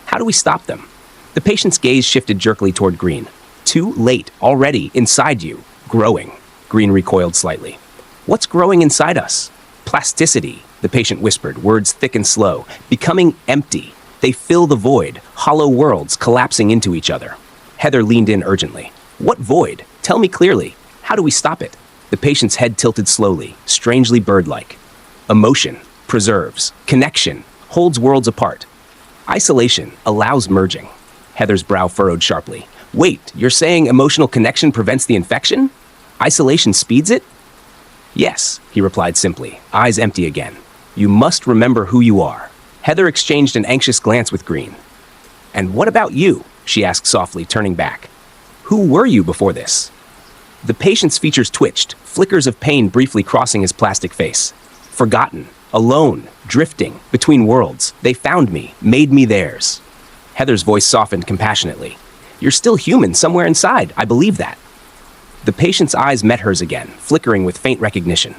How do we stop them? The patient's gaze shifted jerkily toward Green. Too late, already, inside you. Growing. Green recoiled slightly. What's growing inside us? Plasticity, the patient whispered, words thick and slow. Becoming empty. They fill the void, hollow worlds collapsing into each other. Heather leaned in urgently. What void? Tell me clearly. How do we stop it? The patient's head tilted slowly, strangely bird-like. Emotion preserves. Connection holds worlds apart. Isolation allows merging. Heather's brow furrowed sharply. Wait, you're saying emotional connection prevents the infection? Isolation speeds it? Yes, he replied simply, eyes empty again. You must remember who you are. Heather exchanged an anxious glance with Green. And what about you? She asked softly, turning back. Who were you before this? The patient's features twitched, flickers of pain briefly crossing his plastic face. Forgotten, alone, drifting, between worlds. They found me, made me theirs. Heather's voice softened compassionately. You're still human somewhere inside, I believe that. The patient's eyes met hers again, flickering with faint recognition.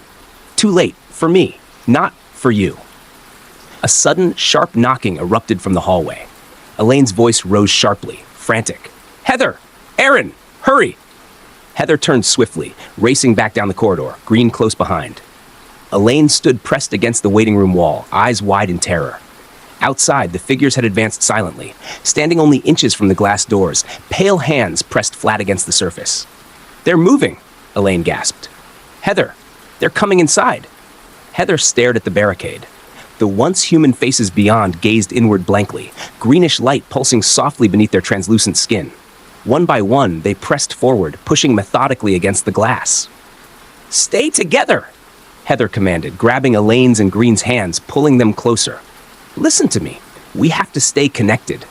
Too late, for me, not for you. A sudden, sharp knocking erupted from the hallway. Elaine's voice rose sharply, frantic. Heather! Aaron! Hurry! Heather turned swiftly, racing back down the corridor, Green close behind. Elaine stood pressed against the waiting room wall, eyes wide in terror. Outside, the figures had advanced silently, standing only inches from the glass doors, pale hands pressed flat against the surface. They're moving, Elaine gasped. Heather, they're coming inside. Heather stared at the barricade. The once human faces beyond gazed inward blankly, greenish light pulsing softly beneath their translucent skin. One by one, they pressed forward, pushing methodically against the glass. Stay together, Heather commanded, grabbing Elaine's and Green's hands, pulling them closer. Listen to me. We have to stay connected.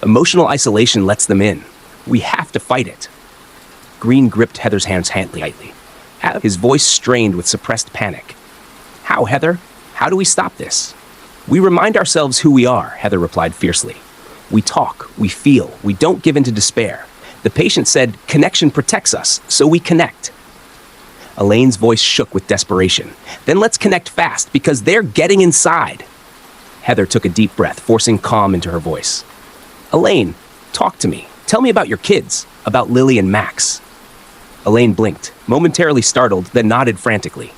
Emotional isolation lets them in. We have to fight it. Green gripped Heather's hands tightly, his voice strained with suppressed panic. How, Heather? How do we stop this? We remind ourselves who we are, Heather replied fiercely. We talk, we feel, we don't give in to despair. The patient said, connection protects us, so we connect. Elaine's voice shook with desperation. Then let's connect fast, because they're getting inside. Heather took a deep breath, forcing calm into her voice. Elaine, talk to me. Tell me about your kids, about Lily and Max. Elaine blinked, momentarily startled, then nodded frantically.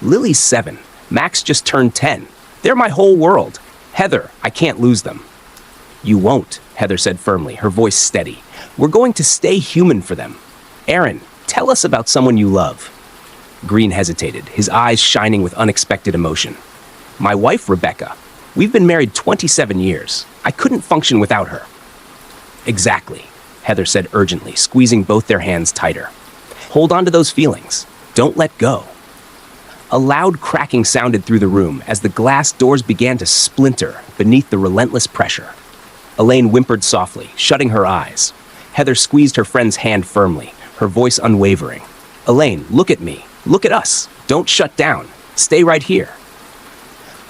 Lily's 7. Max just turned 10. They're my whole world. Heather, I can't lose them. You won't, Heather said firmly, her voice steady. We're going to stay human for them. Aaron, tell us about someone you love. Green hesitated, his eyes shining with unexpected emotion. My wife, Rebecca. We've been married 27 years. I couldn't function without her. Exactly, Heather said urgently, squeezing both their hands tighter. Hold on to those feelings. Don't let go. A loud cracking sounded through the room as the glass doors began to splinter beneath the relentless pressure. Elaine whimpered softly, shutting her eyes. Heather squeezed her friend's hand firmly, her voice unwavering. Elaine, look at me. Look at us. Don't shut down. Stay right here.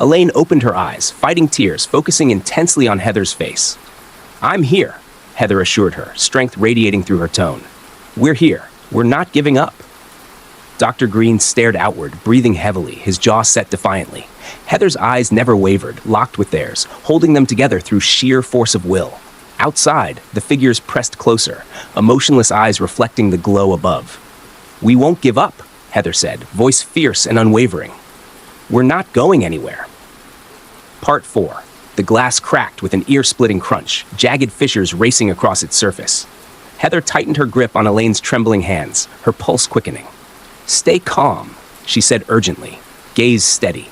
Elaine opened her eyes, fighting tears, focusing intensely on Heather's face. I'm here, Heather assured her, strength radiating through her tone. We're here. We're not giving up. Dr. Green stared outward, breathing heavily, his jaw set defiantly. Heather's eyes never wavered, locked with theirs, holding them together through sheer force of will. Outside, the figures pressed closer, emotionless eyes reflecting the glow above. We won't give up, Heather said, voice fierce and unwavering. We're not going anywhere. Part 4. The glass cracked with an ear-splitting crunch, jagged fissures racing across its surface. Heather tightened her grip on Elaine's trembling hands, her pulse quickening. Stay calm, she said urgently, gaze steady.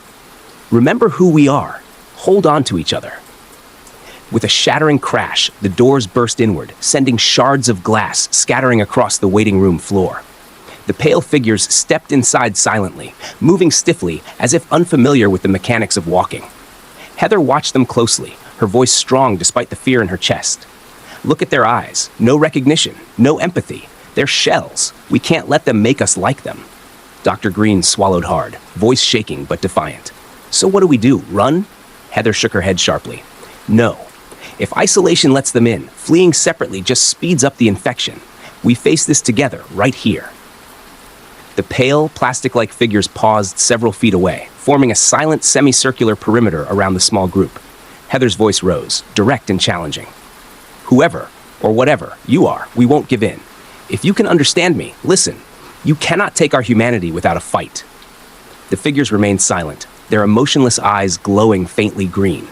Remember who we are. Hold on to each other. With a shattering crash, the doors burst inward, sending shards of glass scattering across the waiting room floor. The pale figures stepped inside silently, moving stiffly as if unfamiliar with the mechanics of walking. Heather watched them closely, her voice strong despite the fear in her chest. Look at their eyes. No recognition, no empathy. They're shells. We can't let them make us like them. Dr. Green swallowed hard, voice shaking but defiant. So what do? Run? Heather shook her head sharply. No. If isolation lets them in, fleeing separately just speeds up the infection. We face this together, right here. The pale, plastic-like figures paused several feet away, forming a silent semicircular perimeter around the small group. Heather's voice rose, direct and challenging. Whoever, or whatever, you are, we won't give in. If you can understand me, listen. You cannot take our humanity without a fight. The figures remained silent, their emotionless eyes glowing faintly green.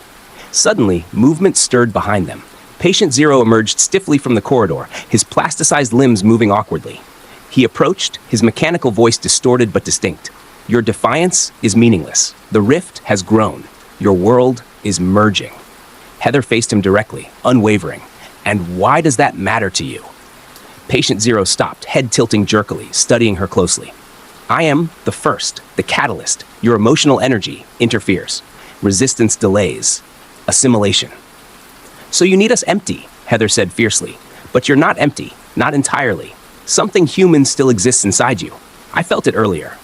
Suddenly, movement stirred behind them. Patient Zero emerged stiffly from the corridor, his plasticized limbs moving awkwardly. He approached, his mechanical voice distorted but distinct. Your defiance is meaningless. The rift has grown. Your world is merging. Heather faced him directly, unwavering. And why does that matter to you? Patient Zero stopped, head tilting jerkily, studying her closely. I am the first, the catalyst. Your emotional energy interferes. Resistance delays. Assimilation. So you need us empty, Heather said fiercely. But you're not empty, not entirely. Something human still exists inside you. I felt it earlier.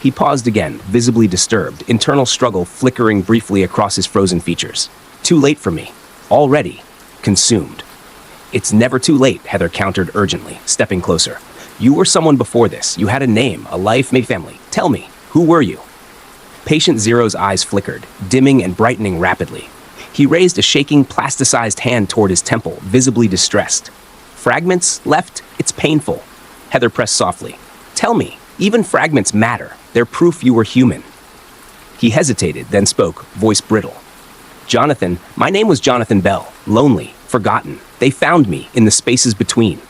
He paused again, visibly disturbed, internal struggle flickering briefly across his frozen features. Too late for me. Already. Consumed. It's never too late, Heather countered urgently, stepping closer. You were someone before this. You had a name, a life, maybe family. Tell me, who were you? Patient Zero's eyes flickered, dimming and brightening rapidly. He raised a shaking, plasticized hand toward his temple, visibly distressed. Fragments left? It's painful. Heather pressed softly. Tell me, even fragments matter. They're proof you were human. He hesitated, then spoke, voice brittle. Jonathan, my name was Jonathan Bell. Lonely, forgotten. They found me in the spaces between.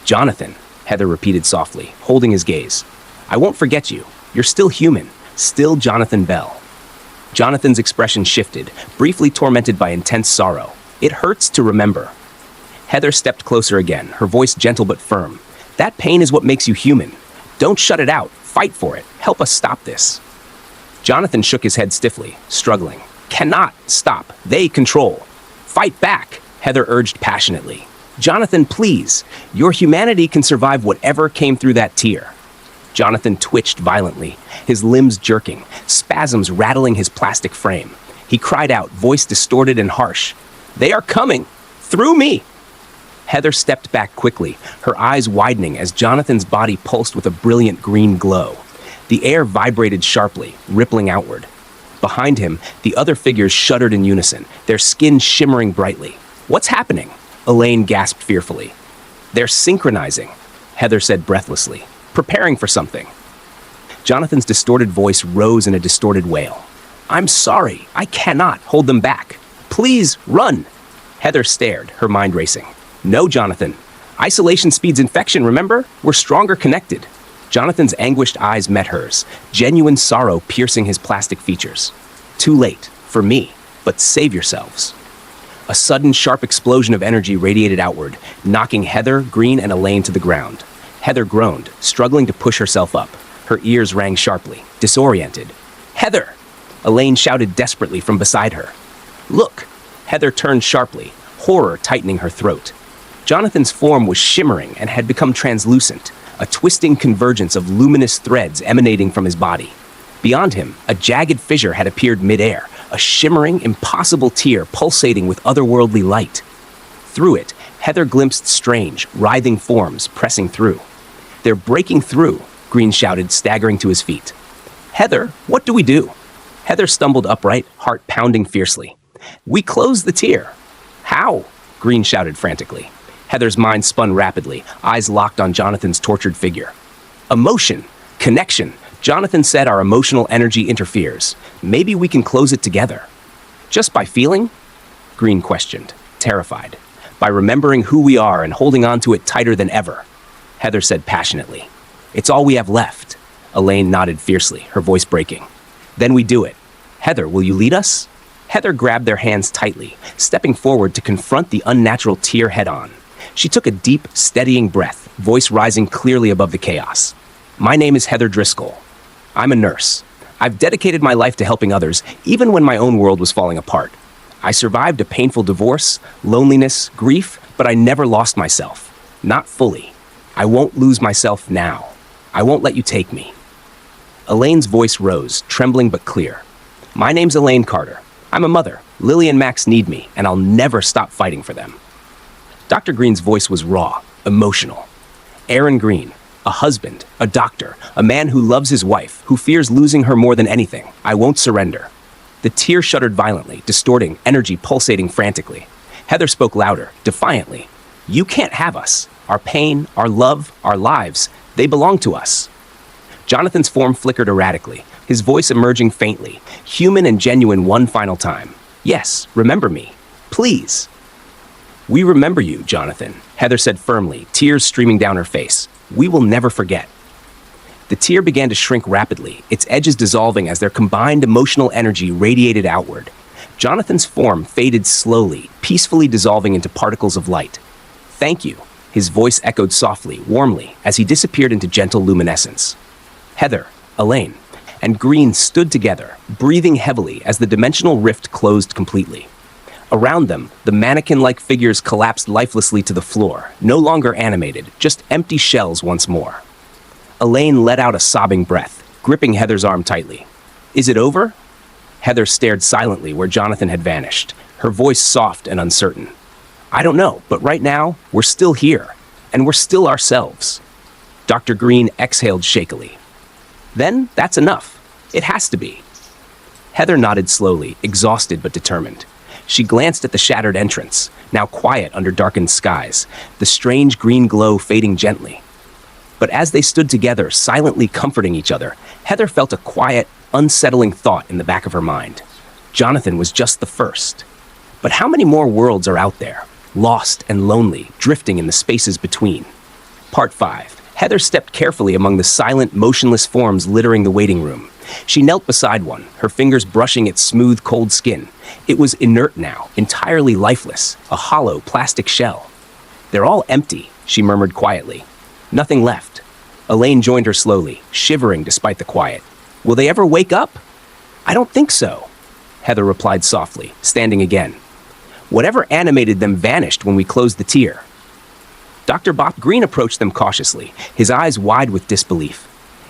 Jonathan, Heather repeated softly, holding his gaze. I won't forget you. You're still human. Still Jonathan Bell. Jonathan's expression shifted, briefly tormented by intense sorrow. It hurts to remember. Heather stepped closer again, her voice gentle but firm. That pain is what makes you human. Don't shut it out. Fight for it. Help us stop this. Jonathan shook his head stiffly, struggling. Cannot stop. They control. Fight back, Heather urged passionately. Jonathan, please. Your humanity can survive whatever came through that tear. Jonathan twitched violently, his limbs jerking, spasms rattling his plastic frame. He cried out, voice distorted and harsh. They are coming! Through me! Heather stepped back quickly, her eyes widening as Jonathan's body pulsed with a brilliant green glow. The air vibrated sharply, rippling outward. Behind him, the other figures shuddered in unison, their skin shimmering brightly. What's happening? Elaine gasped fearfully. They're synchronizing, Heather said breathlessly, preparing for something. Jonathan's distorted voice rose in a distorted wail. I'm sorry, I cannot hold them back. Please, run! Heather stared, her mind racing. No, Jonathan. Isolation speeds infection, remember? We're stronger connected. Jonathan's anguished eyes met hers, genuine sorrow piercing his plastic features. Too late, for me, but save yourselves. A sudden, sharp explosion of energy radiated outward, knocking Heather, Green, and Elaine to the ground. Heather groaned, struggling to push herself up. Her ears rang sharply, disoriented. "Heather!" Elaine shouted desperately from beside her. "Look!" Heather turned sharply, horror tightening her throat. Jonathan's form was shimmering and had become translucent, a twisting convergence of luminous threads emanating from his body. Beyond him, a jagged fissure had appeared midair, a shimmering, impossible tear pulsating with otherworldly light. Through it, Heather glimpsed strange, writhing forms pressing through. "They're breaking through," Green shouted, staggering to his feet. "Heather, what do we do?" Heather stumbled upright, heart pounding fiercely. "We close the tier." "How?" Green shouted frantically. Heather's mind spun rapidly, eyes locked on Jonathan's tortured figure. "Emotion! Connection! Jonathan said our emotional energy interferes. Maybe we can close it together." "Just by feeling?" Green questioned, terrified. "By remembering who we are and holding on to it tighter than ever," Heather said passionately. "It's all we have left." Elaine nodded fiercely, her voice breaking. "Then we do it. Heather, will you lead us?" Heather grabbed their hands tightly, stepping forward to confront the unnatural tear head-on. She took a deep, steadying breath, voice rising clearly above the chaos. "My name is Heather Driscoll. I'm a nurse. I've dedicated my life to helping others, even when my own world was falling apart. I survived a painful divorce, loneliness, grief, but I never lost myself. Not fully. I won't lose myself now. I won't let you take me." Elaine's voice rose, trembling but clear. "My name's Elaine Carter. I'm a mother. Lily and Max need me, and I'll never stop fighting for them." Dr. Green's voice was raw, emotional. Aaron Green, a husband, a doctor, a man who loves his wife, who fears losing her more than anything. I won't surrender. The tear shuddered violently, distorting, energy pulsating frantically. Heather spoke louder, defiantly. "You can't have us. Our pain, our love, our lives, they belong to us." Jonathan's form flickered erratically, his voice emerging faintly, human and genuine one final time. "Yes, remember me. Please." "We remember you, Jonathan," Heather said firmly, tears streaming down her face. "We will never forget." The tear began to shrink rapidly, its edges dissolving as their combined emotional energy radiated outward. Jonathan's form faded slowly, peacefully dissolving into particles of light. "Thank you," his voice echoed softly, warmly, as he disappeared into gentle luminescence. Heather, Elaine, and Green stood together, breathing heavily as the dimensional rift closed completely. Around them, the mannequin-like figures collapsed lifelessly to the floor, no longer animated, just empty shells once more. Elaine let out a sobbing breath, gripping Heather's arm tightly. "Is it over?" Heather stared silently where Jonathan had vanished, her voice soft and uncertain. "I don't know, but right now, we're still here, and we're still ourselves." Dr. Green exhaled shakily. "Then that's enough. It has to be." Heather nodded slowly, exhausted but determined. She glanced at the shattered entrance, now quiet under darkened skies, the strange green glow fading gently. But as they stood together, silently comforting each other, Heather felt a quiet, unsettling thought in the back of her mind. Jonathan was just the first. But how many more worlds are out there, lost and lonely, drifting in the spaces between? Part 5. Heather stepped carefully among the silent, motionless forms littering the waiting room. She knelt beside one, her fingers brushing its smooth, cold skin. It was inert now, entirely lifeless, a hollow plastic shell. "They're all empty," she murmured quietly. "Nothing left." Elaine joined her slowly, shivering despite the quiet. "Will they ever wake up?" "I don't think so," Heather replied softly, standing again. "Whatever animated them vanished when we closed the tier." Dr. Bob Green approached them cautiously, his eyes wide with disbelief.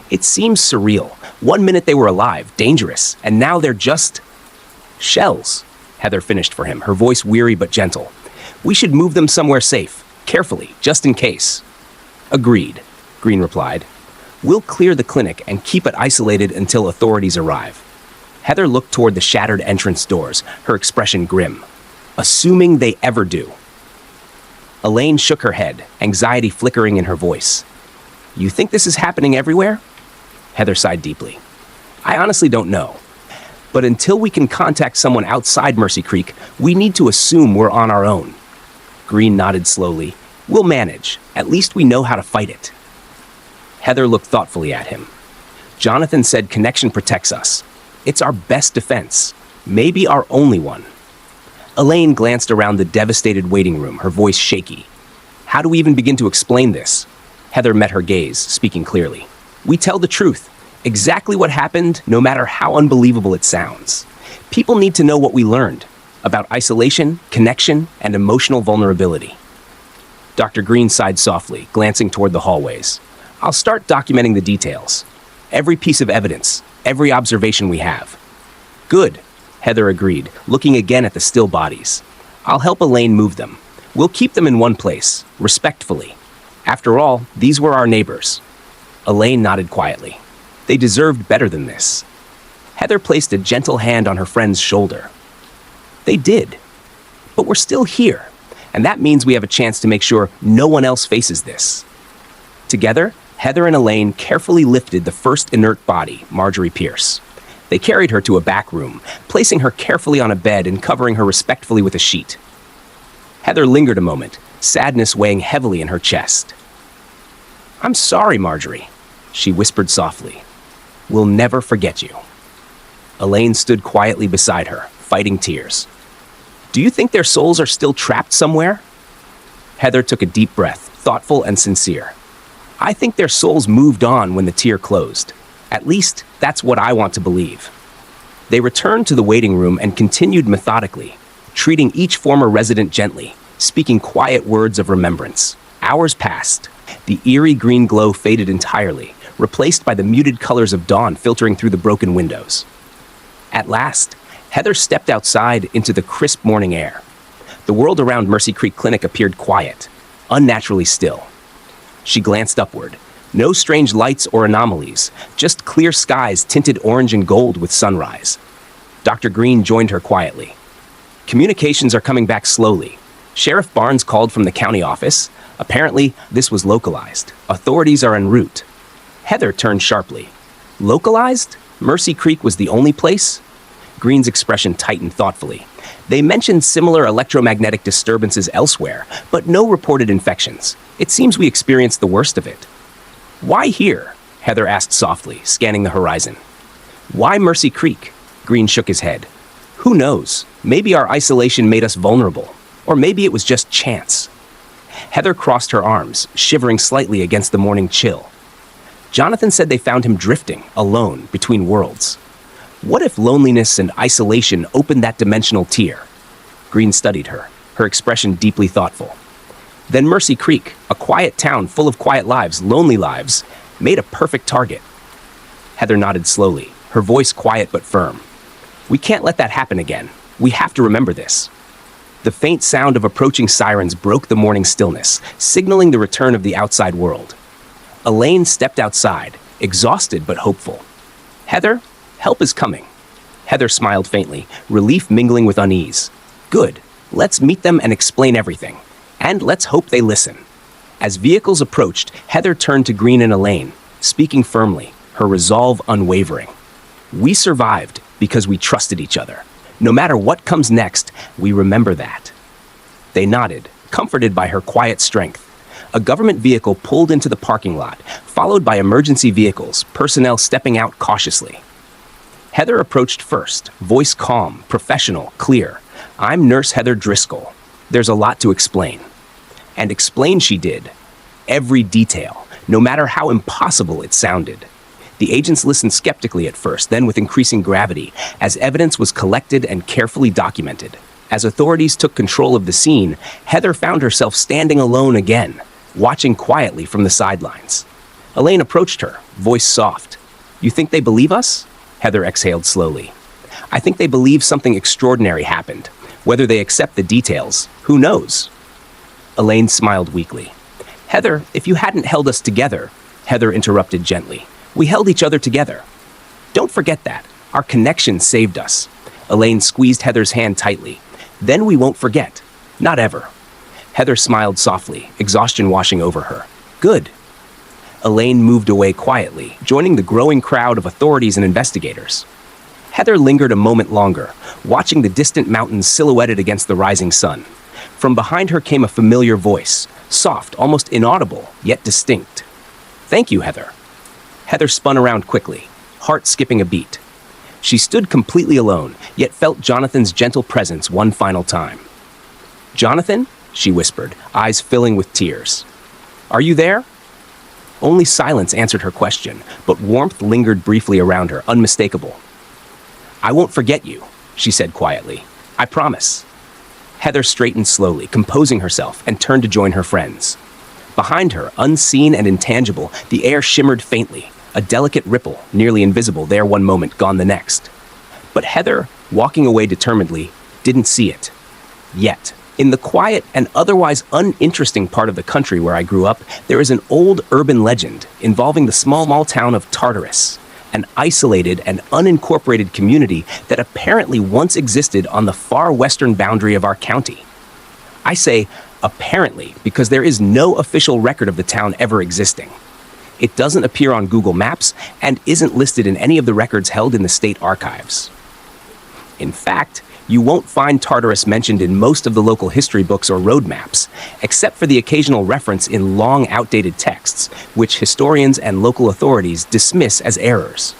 "It seems surreal. One minute they were alive, dangerous, and now they're just shells," Heather finished for him, her voice weary but gentle. "We should move them somewhere safe, carefully, just in case." "Agreed," Green replied. "We'll clear the clinic and keep it isolated until authorities arrive." Heather looked toward the shattered entrance doors, her expression grim. "Assuming they ever do." Elaine shook her head, anxiety flickering in her voice. "You think this is happening everywhere?" Heather sighed deeply. "I honestly don't know. But until we can contact someone outside Mercy Creek, we need to assume we're on our own." Green nodded slowly. We'll manage. At least we know how to fight it. Heather looked thoughtfully at him. Jonathan said connection protects us. It's our best defense. Maybe our only one. Elaine glanced around the devastated waiting room, her voice shaky. How do we even begin to explain this? Heather met her gaze, speaking clearly. We tell the truth. Exactly what happened, no matter how unbelievable it sounds. People need to know what we learned about isolation, connection, and emotional vulnerability. Dr. Green sighed softly, glancing toward the hallways. I'll start documenting the details. Every piece of evidence, every observation we have. Good, Heather agreed, looking again at the still bodies. I'll help Elaine move them. We'll keep them in one place, respectfully. After all, these were our neighbors. Elaine nodded quietly. They deserved better than this. Heather placed a gentle hand on her friend's shoulder. They did. But we're still here, and that means we have a chance to make sure no one else faces this. Together, Heather and Elaine carefully lifted the first inert body, Marjorie Pierce. They carried her to a back room, placing her carefully on a bed and covering her respectfully with a sheet. Heather lingered a moment, sadness weighing heavily in her chest. I'm sorry, Marjorie, she whispered softly. We'll never forget you. Elaine stood quietly beside her, fighting tears. Do you think their souls are still trapped somewhere? Heather took a deep breath, thoughtful and sincere. I think their souls moved on when the tear closed. At least, that's what I want to believe. They returned to the waiting room and continued methodically, treating each former resident gently, speaking quiet words of remembrance. Hours passed. The eerie green glow faded entirely, replaced by the muted colors of dawn filtering through the broken windows. At last, Heather stepped outside into the crisp morning air. The world around Mercy Creek Clinic appeared quiet, unnaturally still. She glanced upward. No strange lights or anomalies, just clear skies tinted orange and gold with sunrise. Dr. Green joined her quietly. Communications are coming back slowly. Sheriff Barnes called from the county office. Apparently, this was localized. Authorities are en route. Heather turned sharply. Localized? Mercy Creek was the only place? Green's expression tightened thoughtfully. They mentioned similar electromagnetic disturbances elsewhere, but no reported infections. It seems we experienced the worst of it. Why here? Heather asked softly, scanning the horizon. Why Mercy Creek? Green shook his head. Who knows? Maybe our isolation made us vulnerable. Or maybe it was just chance. Heather crossed her arms, shivering slightly against the morning chill. Jonathan said they found him drifting, alone, between worlds. What if loneliness and isolation opened that dimensional tier? Green studied her, her expression deeply thoughtful. Then Mercy Creek, a quiet town full of quiet lives, lonely lives, made a perfect target. Heather nodded slowly, her voice quiet but firm. We can't let that happen again. We have to remember this. The faint sound of approaching sirens broke the morning stillness, signaling the return of the outside world. Elaine stepped outside, exhausted but hopeful. Heather, help is coming. Heather smiled faintly, relief mingling with unease. Good. Let's meet them and explain everything. And let's hope they listen. As vehicles approached, Heather turned to Green and Elaine, speaking firmly, her resolve unwavering. We survived because we trusted each other. No matter what comes next, we remember that. They nodded, comforted by her quiet strength. A government vehicle pulled into the parking lot, followed by emergency vehicles, personnel stepping out cautiously. Heather approached first, voice calm, professional, clear. I'm Nurse Heather Driscoll. There's a lot to explain. And explain she did. Every detail, no matter how impossible it sounded. The agents listened skeptically at first, then with increasing gravity, as evidence was collected and carefully documented. As authorities took control of the scene, Heather found herself standing alone again, watching quietly from the sidelines. Elaine approached her, voice soft. You think they believe us? Heather exhaled slowly. I think they believe something extraordinary happened. Whether they accept the details, who knows? Elaine smiled weakly. Heather, if you hadn't held us together, Heather interrupted gently. We held each other together. Don't forget that. Our connection saved us. Elaine squeezed Heather's hand tightly. Then we won't forget. Not ever. Heather smiled softly, exhaustion washing over her. Good. Elaine moved away quietly, joining the growing crowd of authorities and investigators. Heather lingered a moment longer, watching the distant mountains silhouetted against the rising sun. From behind her came a familiar voice, soft, almost inaudible, yet distinct. "Thank you, Heather." Heather spun around quickly, heart skipping a beat. She stood completely alone, yet felt Jonathan's gentle presence one final time. "Jonathan?" she whispered, eyes filling with tears. "Are you there?" Only silence answered her question, but warmth lingered briefly around her, unmistakable. "I won't forget you," she said quietly. "I promise." Heather straightened slowly, composing herself, and turned to join her friends. Behind her, unseen and intangible, the air shimmered faintly, a delicate ripple, nearly invisible there one moment, gone the next. But Heather, walking away determinedly, didn't see it. Yet, in the quiet and otherwise uninteresting part of the country where I grew up, there is an old urban legend involving the small town of Tartarus, an isolated and unincorporated community that apparently once existed on the far western boundary of our county. I say apparently because there is no official record of the town ever existing. It doesn't appear on Google Maps and isn't listed in any of the records held in the state archives. In fact, you won't find Tartarus mentioned in most of the local history books or road maps, except for the occasional reference in long, outdated texts, which historians and local authorities dismiss as errors.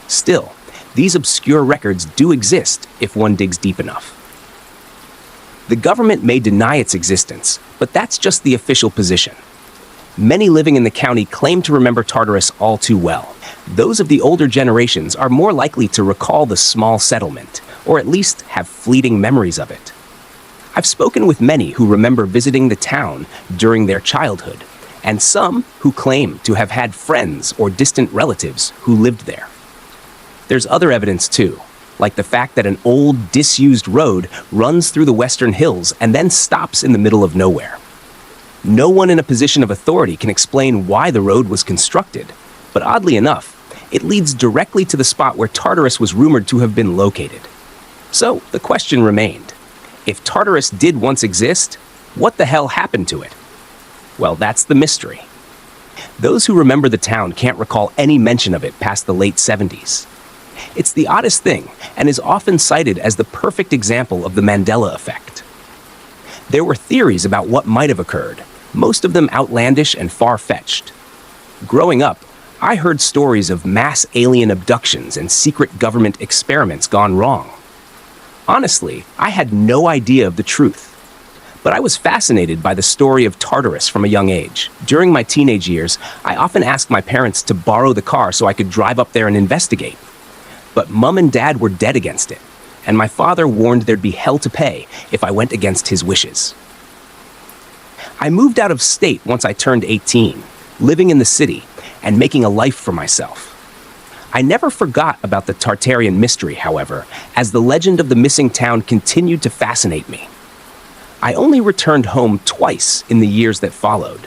Still, these obscure records do exist if one digs deep enough. The government may deny its existence, but that's just the official position. Many living in the county claim to remember Tartarus all too well. Those of the older generations are more likely to recall the small settlement, or at least have fleeting memories of it. I've spoken with many who remember visiting the town during their childhood, and some who claim to have had friends or distant relatives who lived there. There's other evidence too, like the fact that an old, disused road runs through the western hills and then stops in the middle of nowhere. No one in a position of authority can explain why the road was constructed, but oddly enough, it leads directly to the spot where Tartarus was rumored to have been located. So the question remained, if Tartarus did once exist, what the hell happened to it? Well, that's the mystery. Those who remember the town can't recall any mention of it past the late 70s. It's the oddest thing, and is often cited as the perfect example of the Mandela effect. There were theories about what might have occurred, most of them outlandish and far-fetched. Growing up, I heard stories of mass alien abductions and secret government experiments gone wrong. Honestly, I had no idea of the truth. But I was fascinated by the story of Tartarus from a young age. During my teenage years, I often asked my parents to borrow the car so I could drive up there and investigate. But Mum and Dad were dead against it, and my father warned there'd be hell to pay if I went against his wishes. I moved out of state once I turned 18, living in the city and making a life for myself. I never forgot about the Tartarian mystery, however, as the legend of the missing town continued to fascinate me. I only returned home twice in the years that followed.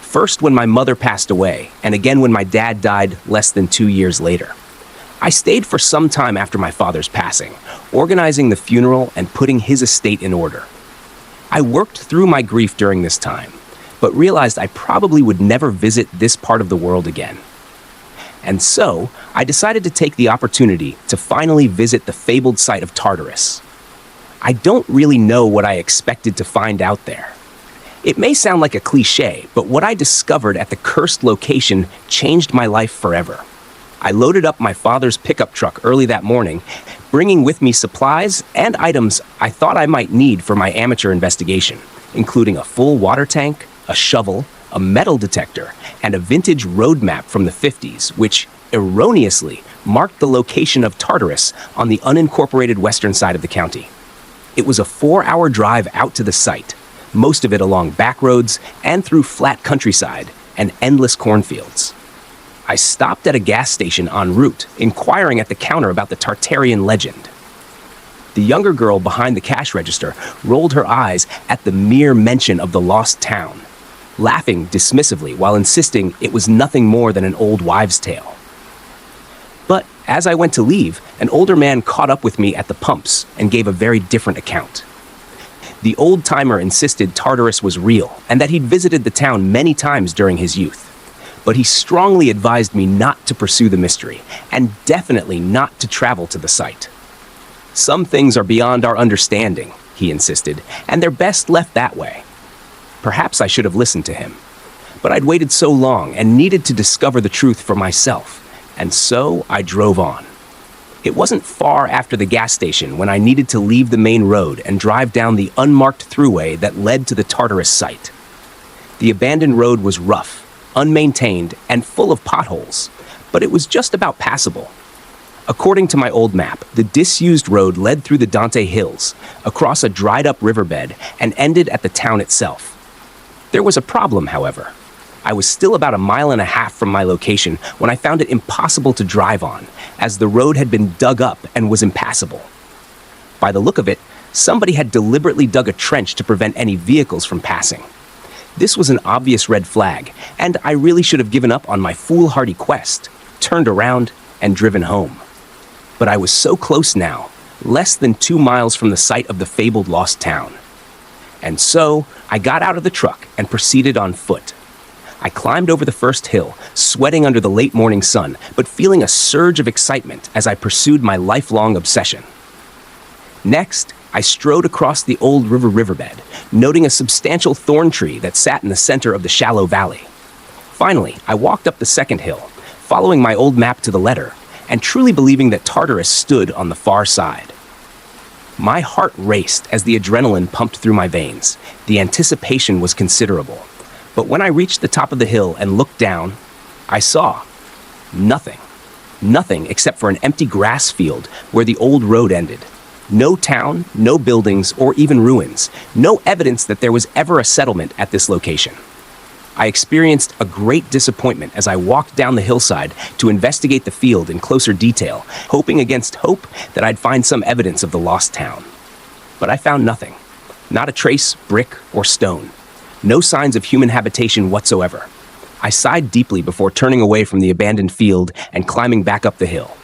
First when my mother passed away, and again when my dad died less than 2 years later. I stayed for some time after my father's passing, organizing the funeral and putting his estate in order. I worked through my grief during this time, but realized I probably would never visit this part of the world again. And so, I decided to take the opportunity to finally visit the fabled site of Tartarus. I don't really know what I expected to find out there. It may sound like a cliche, but what I discovered at the cursed location changed my life forever. I loaded up my father's pickup truck early that morning, bringing with me supplies and items I thought I might need for my amateur investigation, including a full water tank, a shovel, a metal detector, and a vintage road map from the 50s, which erroneously marked the location of Tartarus on the unincorporated western side of the county. It was a 4-hour drive out to the site, most of it along back roads and through flat countryside and endless cornfields. I stopped at a gas station en route, inquiring at the counter about the Tartarian legend. The younger girl behind the cash register rolled her eyes at the mere mention of the lost town, laughing dismissively while insisting it was nothing more than an old wives' tale. But as I went to leave, an older man caught up with me at the pumps and gave a very different account. The old-timer insisted Tartarus was real and that he'd visited the town many times during his youth. But he strongly advised me not to pursue the mystery, and definitely not to travel to the site. "Some things are beyond our understanding," he insisted, and they're best left that way. Perhaps I should have listened to him. But I'd waited so long and needed to discover the truth for myself, and so I drove on. It wasn't far after the gas station when I needed to leave the main road and drive down the unmarked thruway that led to the Tartarus site. The abandoned road was rough, unmaintained, and full of potholes, but it was just about passable. According to my old map, the disused road led through the Dante Hills, across a dried-up riverbed, and ended at the town itself. There was a problem, however. I was still about 1.5 miles from my location when I found it impossible to drive on, as the road had been dug up and was impassable. By the look of it, somebody had deliberately dug a trench to prevent any vehicles from passing. This was an obvious red flag, and I really should have given up on my foolhardy quest, turned around, and driven home. But I was so close now, less than 2 miles from the site of the fabled lost town. And so, I got out of the truck and proceeded on foot. I climbed over the first hill, sweating under the late morning sun, but feeling a surge of excitement as I pursued my lifelong obsession. Next, I strode across the old riverbed, noting a substantial thorn tree that sat in the center of the shallow valley. Finally, I walked up the second hill, following my old map to the letter, and truly believing that Tartarus stood on the far side. My heart raced as the adrenaline pumped through my veins. The anticipation was considerable. But when I reached the top of the hill and looked down, I saw nothing. Nothing except for an empty grass field where the old road ended. No town, no buildings, or even ruins. No evidence that there was ever a settlement at this location. I experienced a great disappointment as I walked down the hillside to investigate the field in closer detail, hoping against hope that I'd find some evidence of the lost town. But I found nothing. Not a trace, brick, or stone. No signs of human habitation whatsoever. I sighed deeply before turning away from the abandoned field and climbing back up the hill.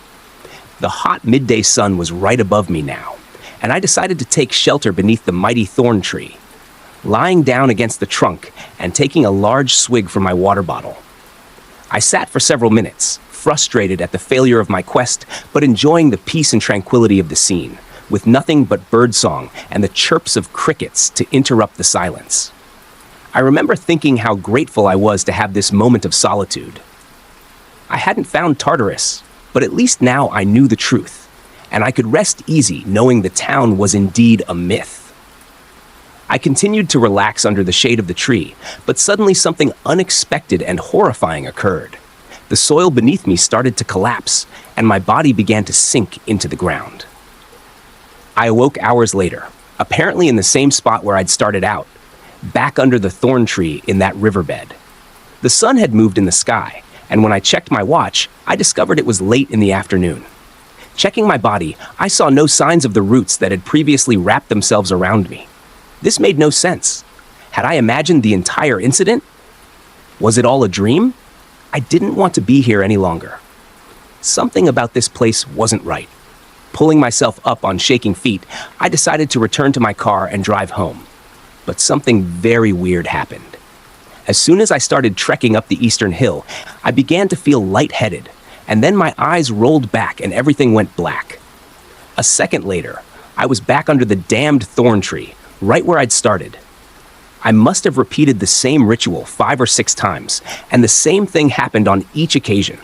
The hot midday sun was right above me now, and I decided to take shelter beneath the mighty thorn tree. Lying down against the trunk and taking a large swig from my water bottle. I sat for several minutes, frustrated at the failure of my quest, but enjoying the peace and tranquility of the scene, with nothing but birdsong and the chirps of crickets to interrupt the silence. I remember thinking how grateful I was to have this moment of solitude. I hadn't found Tartarus, but at least now I knew the truth, and I could rest easy knowing the town was indeed a myth. I continued to relax under the shade of the tree, but suddenly something unexpected and horrifying occurred. The soil beneath me started to collapse, and my body began to sink into the ground. I awoke hours later, apparently in the same spot where I'd started out, back under the thorn tree in that riverbed. The sun had moved in the sky, and when I checked my watch, I discovered it was late in the afternoon. Checking my body, I saw no signs of the roots that had previously wrapped themselves around me. This made no sense. Had I imagined the entire incident? Was it all a dream? I didn't want to be here any longer. Something about this place wasn't right. Pulling myself up on shaking feet, I decided to return to my car and drive home. But something very weird happened. As soon as I started trekking up the eastern hill, I began to feel lightheaded, and then my eyes rolled back and everything went black. A second later, I was back under the damned thorn tree, right where I'd started. I must have repeated the same ritual 5 or 6 times, and the same thing happened on each occasion.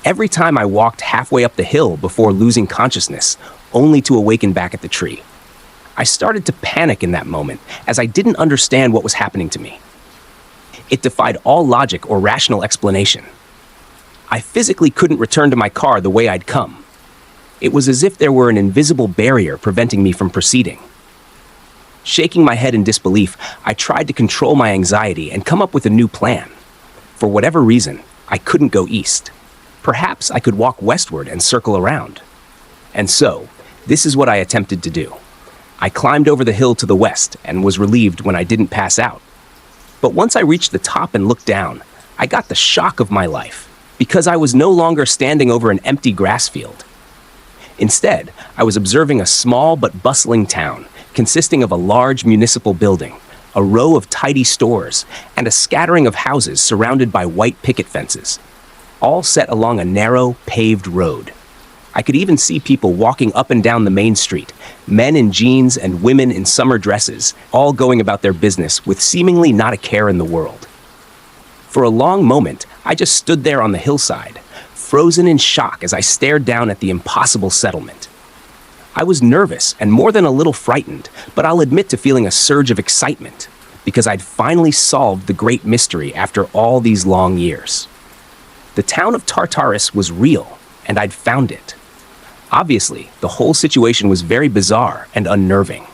Every time I walked halfway up the hill before losing consciousness, only to awaken back at the tree. I started to panic in that moment, as I didn't understand what was happening to me. It defied all logic or rational explanation. I physically couldn't return to my car the way I'd come. It was as if there were an invisible barrier preventing me from proceeding. Shaking my head in disbelief, I tried to control my anxiety and come up with a new plan. For whatever reason, I couldn't go east. Perhaps I could walk westward and circle around. And so, this is what I attempted to do. I climbed over the hill to the west and was relieved when I didn't pass out. But once I reached the top and looked down, I got the shock of my life, because I was no longer standing over an empty grass field. Instead, I was observing a small but bustling town, consisting of a large municipal building, a row of tidy stores, and a scattering of houses surrounded by white picket fences, all set along a narrow, paved road. I could even see people walking up and down the main street, men in jeans and women in summer dresses, all going about their business with seemingly not a care in the world. For a long moment, I just stood there on the hillside, frozen in shock as I stared down at the impossible settlement. I was nervous and more than a little frightened, but I'll admit to feeling a surge of excitement, because I'd finally solved the great mystery after all these long years. The town of Tartarus was real, and I'd found it. Obviously, the whole situation was very bizarre and unnerving.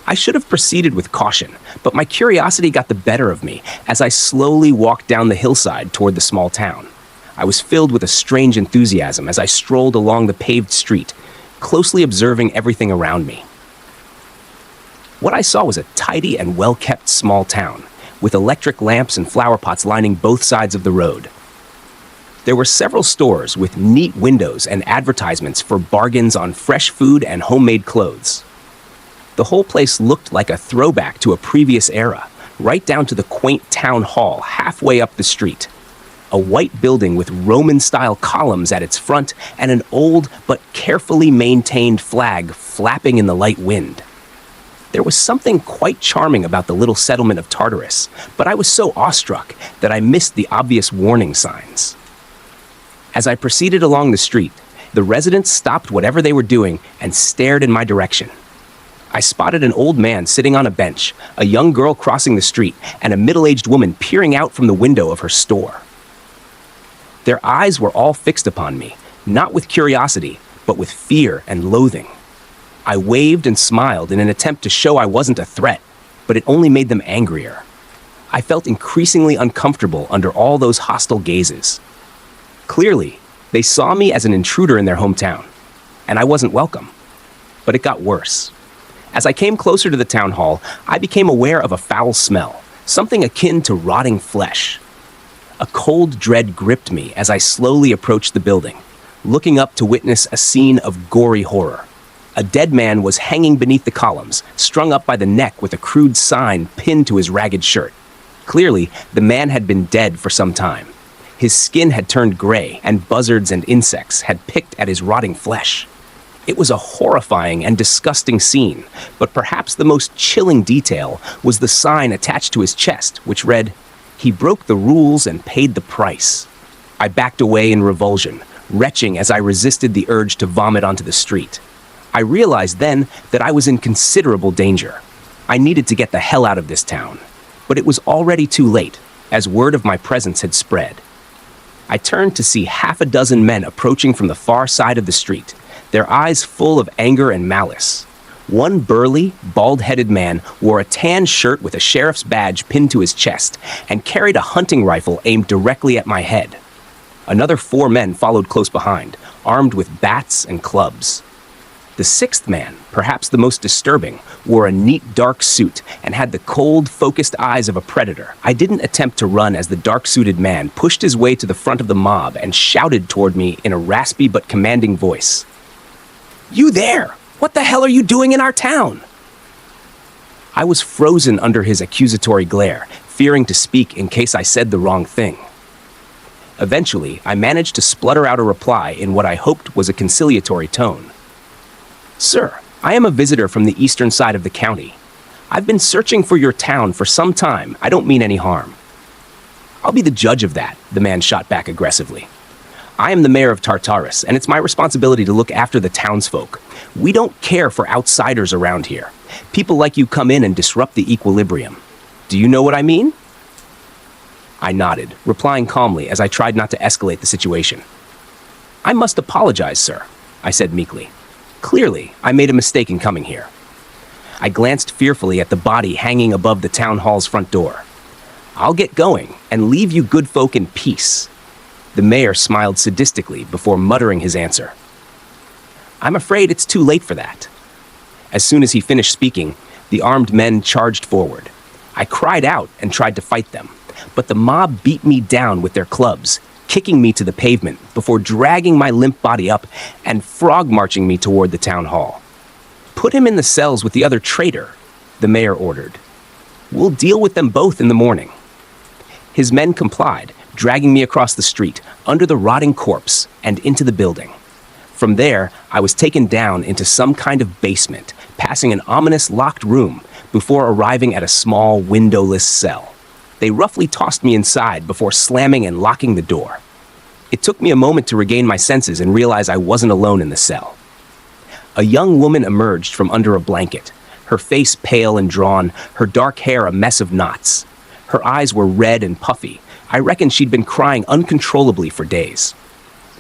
I should have proceeded with caution, but my curiosity got the better of me as I slowly walked down the hillside toward the small town. I was filled with a strange enthusiasm as I strolled along the paved street, closely observing everything around me. What I saw was a tidy and well-kept small town, with electric lamps and flower pots lining both sides of the road. There were several stores with neat windows and advertisements for bargains on fresh food and homemade clothes. The whole place looked like a throwback to a previous era, right down to the quaint town hall halfway up the street. A white building with Roman-style columns at its front and an old but carefully maintained flag flapping in the light wind. There was something quite charming about the little settlement of Tartarus, but I was so awestruck that I missed the obvious warning signs. As I proceeded along the street, the residents stopped whatever they were doing and stared in my direction. I spotted an old man sitting on a bench, a young girl crossing the street, and a middle-aged woman peering out from the window of her store. Their eyes were all fixed upon me, not with curiosity, but with fear and loathing. I waved and smiled in an attempt to show I wasn't a threat, but it only made them angrier. I felt increasingly uncomfortable under all those hostile gazes. Clearly, they saw me as an intruder in their hometown, and I wasn't welcome. But it got worse. As I came closer to the town hall, I became aware of a foul smell, something akin to rotting flesh. A cold dread gripped me as I slowly approached the building, looking up to witness a scene of gory horror. A dead man was hanging beneath the columns, strung up by the neck with a crude sign pinned to his ragged shirt. Clearly, the man had been dead for some time. His skin had turned gray, and buzzards and insects had picked at his rotting flesh. It was a horrifying and disgusting scene, but perhaps the most chilling detail was the sign attached to his chest, which read, "He broke the rules and paid the price." I backed away in revulsion, retching as I resisted the urge to vomit onto the street. I realized then that I was in considerable danger. I needed to get the hell out of this town, but it was already too late, as word of my presence had spread. I turned to see half a dozen men approaching from the far side of the street, their eyes full of anger and malice. One burly, bald-headed man wore a tan shirt with a sheriff's badge pinned to his chest and carried a hunting rifle aimed directly at my head. Another 4 men followed close behind, armed with bats and clubs. The 6th man, perhaps the most disturbing, wore a neat dark suit and had the cold, focused eyes of a predator. I didn't attempt to run as the dark-suited man pushed his way to the front of the mob and shouted toward me in a raspy but commanding voice. "You there! What the hell are you doing in our town?" I was frozen under his accusatory glare, fearing to speak in case I said the wrong thing. Eventually, I managed to splutter out a reply in what I hoped was a conciliatory tone. "Sir, I am a visitor from the eastern side of the county. I've been searching for your town for some time. I don't mean any harm." "I'll be the judge of that," the man shot back aggressively. "I am the mayor of Tartarus, and it's my responsibility to look after the townsfolk. We don't care for outsiders around here. People like you come in and disrupt the equilibrium. Do you know what I mean?" I nodded, replying calmly as I tried not to escalate the situation. "I must apologize, sir," I said meekly. "Clearly, I made a mistake in coming here." I glanced fearfully at the body hanging above the town hall's front door. "I'll get going and leave you good folk in peace." The mayor smiled sadistically before muttering his answer. "I'm afraid it's too late for that." As soon as he finished speaking, the armed men charged forward. I cried out and tried to fight them, but the mob beat me down with their clubs, kicking me to the pavement before dragging my limp body up and frog-marching me toward the town hall. "Put him in the cells with the other traitor," the mayor ordered. "We'll deal with them both in the morning." His men complied, dragging me across the street, under the rotting corpse, and into the building. From there, I was taken down into some kind of basement, passing an ominous locked room before arriving at a small windowless cell. They roughly tossed me inside before slamming and locking the door. It took me a moment to regain my senses and realize I wasn't alone in the cell. A young woman emerged from under a blanket, her face pale and drawn, her dark hair a mess of knots. Her eyes were red and puffy. I reckon she'd been crying uncontrollably for days.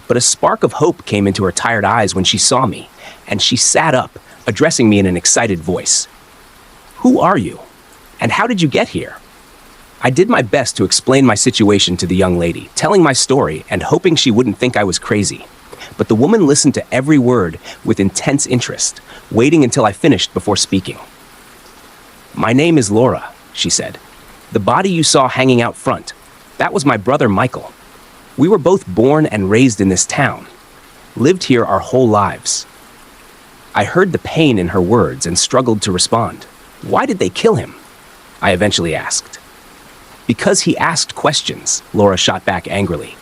But a spark of hope came into her tired eyes when she saw me, and she sat up, addressing me in an excited voice. "Who are you? And how did you get here?" I did my best to explain my situation to the young lady, telling my story and hoping she wouldn't think I was crazy. But the woman listened to every word with intense interest, waiting until I finished before speaking. "My name is Laura," she said. "The body you saw hanging out front, that was my brother Michael. We were both born and raised in this town, lived here our whole lives." I heard the pain in her words and struggled to respond. "Why did they kill him?" I eventually asked. "Because he asked questions," Laura shot back angrily.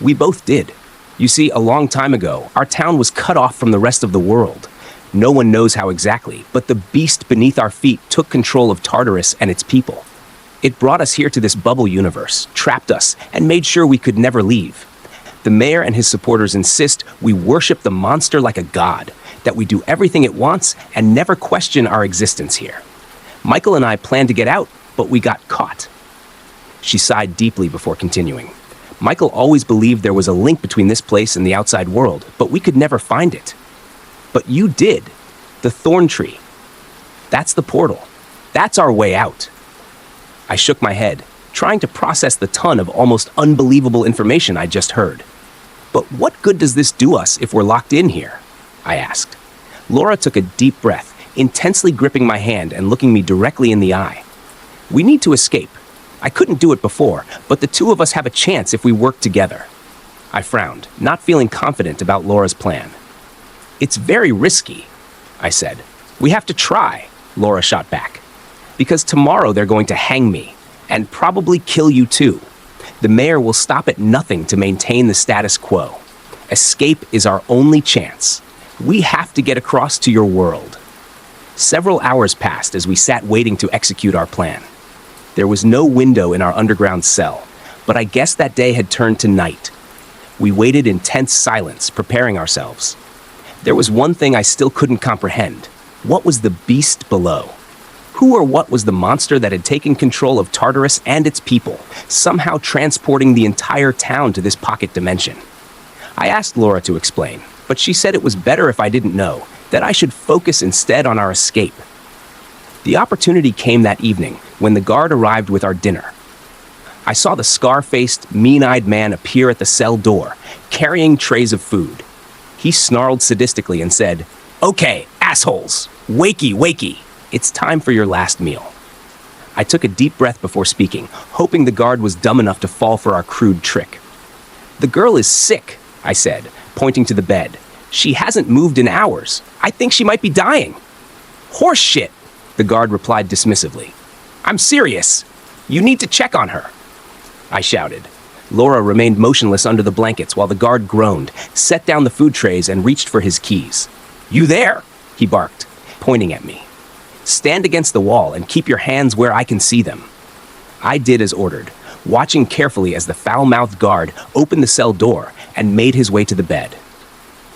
"We both did. You see, a long time ago, our town was cut off from the rest of the world. No one knows how exactly, but the beast beneath our feet took control of Tartarus and its people. It brought us here to this bubble universe, trapped us, and made sure we could never leave. The mayor and his supporters insist we worship the monster like a god, that we do everything it wants and never question our existence here. Michael and I planned to get out, but we got caught." She sighed deeply before continuing. "Michael always believed there was a link between this place and the outside world, but we could never find it. But you did. The thorn tree. That's the portal. That's our way out." I shook my head, trying to process the ton of almost unbelievable information I just heard. "But what good does this do us if we're locked in here?" I asked. Laura took a deep breath, intensely gripping my hand and looking me directly in the eye. "We need to escape. I couldn't do it before, but the two of us have a chance if we work together." I frowned, not feeling confident about Laura's plan. "It's very risky," I said. "We have to try," Laura shot back. "Because tomorrow they're going to hang me, and probably kill you too. The mayor will stop at nothing to maintain the status quo. Escape is our only chance. We have to get across to your world." Several hours passed as we sat waiting to execute our plan. There was no window in our underground cell, but I guess that day had turned to night. We waited in tense silence, preparing ourselves. There was one thing I still couldn't comprehend. What was the beast below? Who or what was the monster that had taken control of Tartarus and its people, somehow transporting the entire town to this pocket dimension? I asked Laura to explain, but she said it was better if I didn't know, that I should focus instead on our escape. The opportunity came that evening when the guard arrived with our dinner. I saw the scar-faced, mean-eyed man appear at the cell door, carrying trays of food. He snarled sadistically and said, "Okay, assholes, wakey, wakey. It's time for your last meal." I took a deep breath before speaking, hoping the guard was dumb enough to fall for our crude trick. "The girl is sick," I said, pointing to the bed. "She hasn't moved in hours. I think she might be dying." "Horse shit," the guard replied dismissively. "I'm serious. You need to check on her," I shouted. Laura remained motionless under the blankets while the guard groaned, set down the food trays, and reached for his keys. "You there?" he barked, pointing at me. "Stand against the wall and keep your hands where I can see them." I did as ordered, watching carefully as the foul-mouthed guard opened the cell door and made his way to the bed.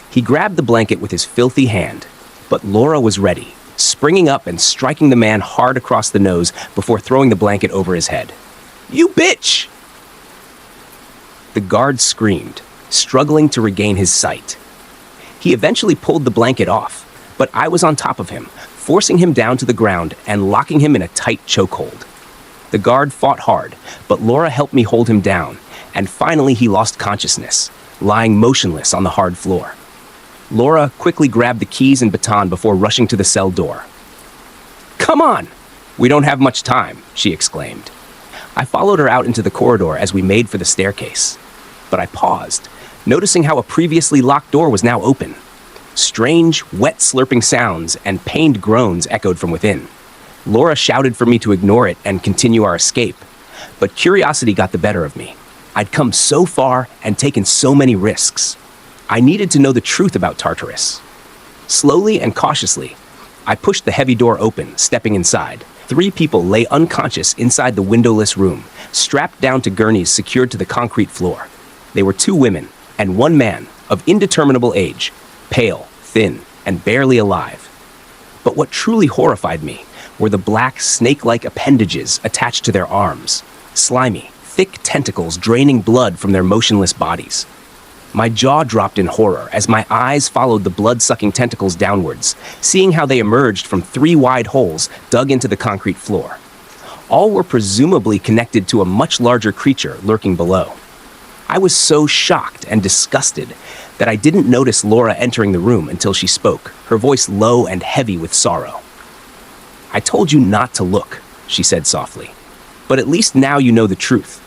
He grabbed the blanket with his filthy hand, but Laura was ready, springing up and striking the man hard across the nose before throwing the blanket over his head. "You bitch!" The guard screamed, struggling to regain his sight. He eventually pulled the blanket off, but I was on top of him, forcing him down to the ground and locking him in a tight chokehold. The guard fought hard, but Laura helped me hold him down, and finally he lost consciousness, lying motionless on the hard floor. Laura quickly grabbed the keys and baton before rushing to the cell door. "Come on! We don't have much time," she exclaimed. I followed her out into the corridor as we made for the staircase. But I paused, noticing how a previously locked door was now open. Strange, wet slurping sounds and pained groans echoed from within. Laura shouted for me to ignore it and continue our escape, but curiosity got the better of me. I'd come so far and taken so many risks. I needed to know the truth about Tartarus. Slowly and cautiously, I pushed the heavy door open, stepping inside. 3 people lay unconscious inside the windowless room, strapped down to gurneys secured to the concrete floor. They were 2 women and 1 man of indeterminable age, pale, thin, and barely alive. But what truly horrified me were the black, snake-like appendages attached to their arms, slimy, thick tentacles draining blood from their motionless bodies. My jaw dropped in horror as my eyes followed the blood-sucking tentacles downwards, seeing how they emerged from 3 wide holes dug into the concrete floor. All were presumably connected to a much larger creature lurking below. I was so shocked and disgusted that I didn't notice Laura entering the room until she spoke, her voice low and heavy with sorrow. "I told you not to look," she said softly, "but at least now you know the truth."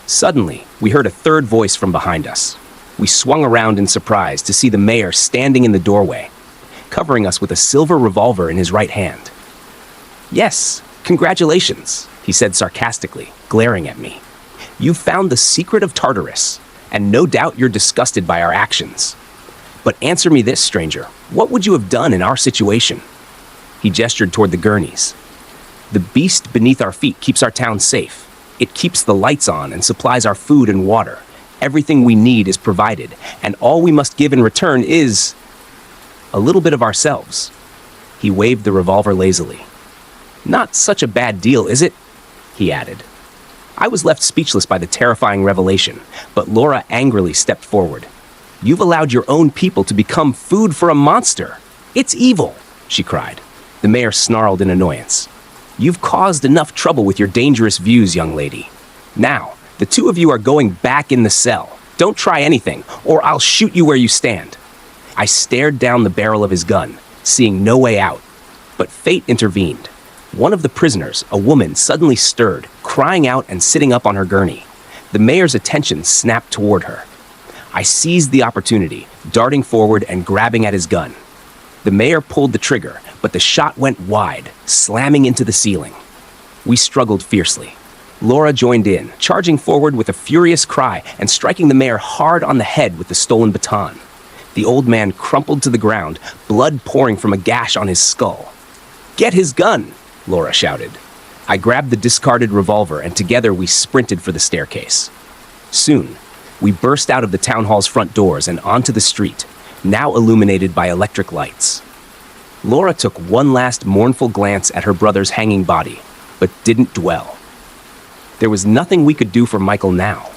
Suddenly, we heard a third voice from behind us. We swung around in surprise to see the mayor standing in the doorway, covering us with a silver revolver in his right hand. "Yes, congratulations," he said sarcastically, glaring at me. "You've found the secret of Tartarus, and no doubt you're disgusted by our actions. But answer me this, stranger. What would you have done in our situation?" He gestured toward the gurneys. "The beast beneath our feet keeps our town safe. It keeps the lights on and supplies our food and water. Everything we need is provided, and all we must give in return is a little bit of ourselves." He waved the revolver lazily. "Not such a bad deal, is it?" he added. I was left speechless by the terrifying revelation, but Laura angrily stepped forward. "You've allowed your own people to become food for a monster. It's evil," she cried. The mayor snarled in annoyance. "You've caused enough trouble with your dangerous views, young lady. Now, the 2 of you are going back in the cell. Don't try anything, or I'll shoot you where you stand." I stared down the barrel of his gun, seeing no way out. But fate intervened. One of the prisoners, a woman, suddenly stirred, crying out and sitting up on her gurney. The mayor's attention snapped toward her. I seized the opportunity, darting forward and grabbing at his gun. The mayor pulled the trigger, but the shot went wide, slamming into the ceiling. We struggled fiercely. Laura joined in, charging forward with a furious cry and striking the mayor hard on the head with the stolen baton. The old man crumpled to the ground, blood pouring from a gash on his skull. "Get his gun!" Laura shouted. I grabbed the discarded revolver and together we sprinted for the staircase. Soon, we burst out of the town hall's front doors and onto the street, now illuminated by electric lights. Laura took one last mournful glance at her brother's hanging body, but didn't dwell. There was nothing we could do for Michael now.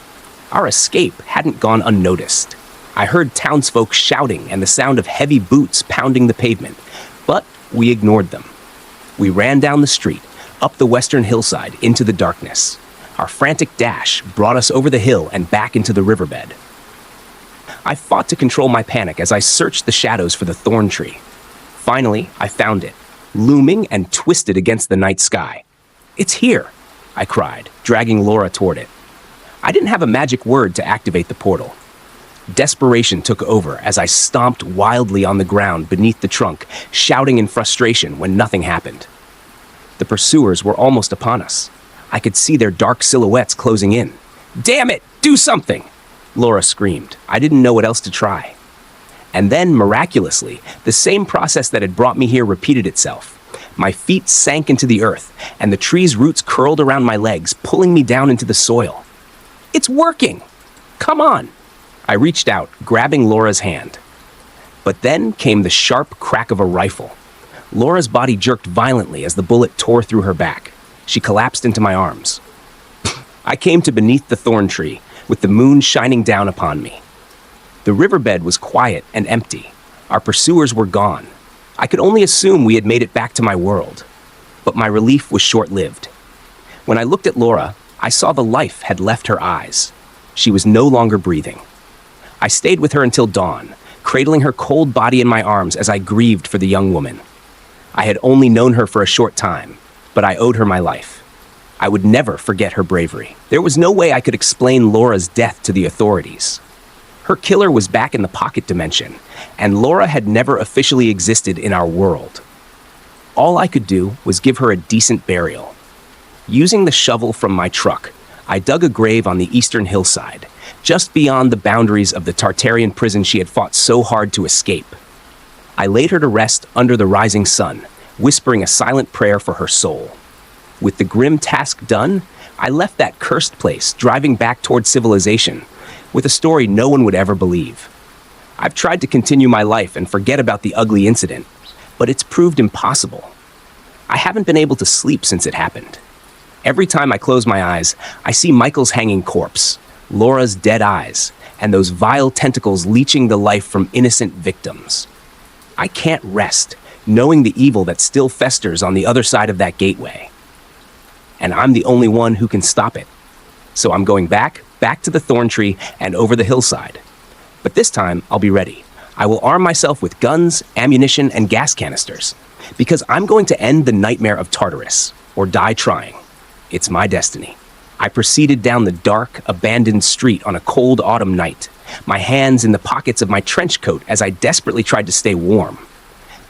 Our escape hadn't gone unnoticed. I heard townsfolk shouting and the sound of heavy boots pounding the pavement, but we ignored them. We ran down the street, up the western hillside, into the darkness. Our frantic dash brought us over the hill and back into the riverbed. I fought to control my panic as I searched the shadows for the thorn tree. Finally, I found it, looming and twisted against the night sky. "It's here," I cried, dragging Laura toward it. I didn't have a magic word to activate the portal. Desperation took over as I stomped wildly on the ground beneath the trunk, shouting in frustration when nothing happened. The pursuers were almost upon us. I could see their dark silhouettes closing in. "Damn it! Do something!" Laura screamed. I didn't know what else to try. And then, miraculously, the same process that had brought me here repeated itself. My feet sank into the earth, and the tree's roots curled around my legs, pulling me down into the soil. "It's working! Come on!" I reached out, grabbing Laura's hand. But then came the sharp crack of a rifle. Laura's body jerked violently as the bullet tore through her back. She collapsed into my arms. I came to beneath the thorn tree, with the moon shining down upon me. The riverbed was quiet and empty. Our pursuers were gone. I could only assume we had made it back to my world. But my relief was short-lived. When I looked at Laura, I saw the life had left her eyes. She was no longer breathing. I stayed with her until dawn, cradling her cold body in my arms as I grieved for the young woman. I had only known her for a short time, but I owed her my life. I would never forget her bravery. There was no way I could explain Laura's death to the authorities. Her killer was back in the pocket dimension, and Laura had never officially existed in our world. All I could do was give her a decent burial. Using the shovel from my truck, I dug a grave on the eastern hillside, just beyond the boundaries of the Tartarian prison she had fought so hard to escape. I laid her to rest under the rising sun, whispering a silent prayer for her soul. With the grim task done, I left that cursed place, driving back toward civilization, with a story no one would ever believe. I've tried to continue my life and forget about the ugly incident, but it's proved impossible. I haven't been able to sleep since it happened. Every time I close my eyes, I see Michael's hanging corpse, Laura's dead eyes, and those vile tentacles leeching the life from innocent victims. I can't rest, knowing the evil that still festers on the other side of that gateway. And I'm the only one who can stop it. So I'm going back to the thorn tree and over the hillside. But this time, I'll be ready. I will arm myself with guns, ammunition, and gas canisters, because I'm going to end the nightmare of Tartarus, or die trying. It's my destiny. I proceeded down the dark, abandoned street on a cold autumn night, my hands in the pockets of my trench coat as I desperately tried to stay warm.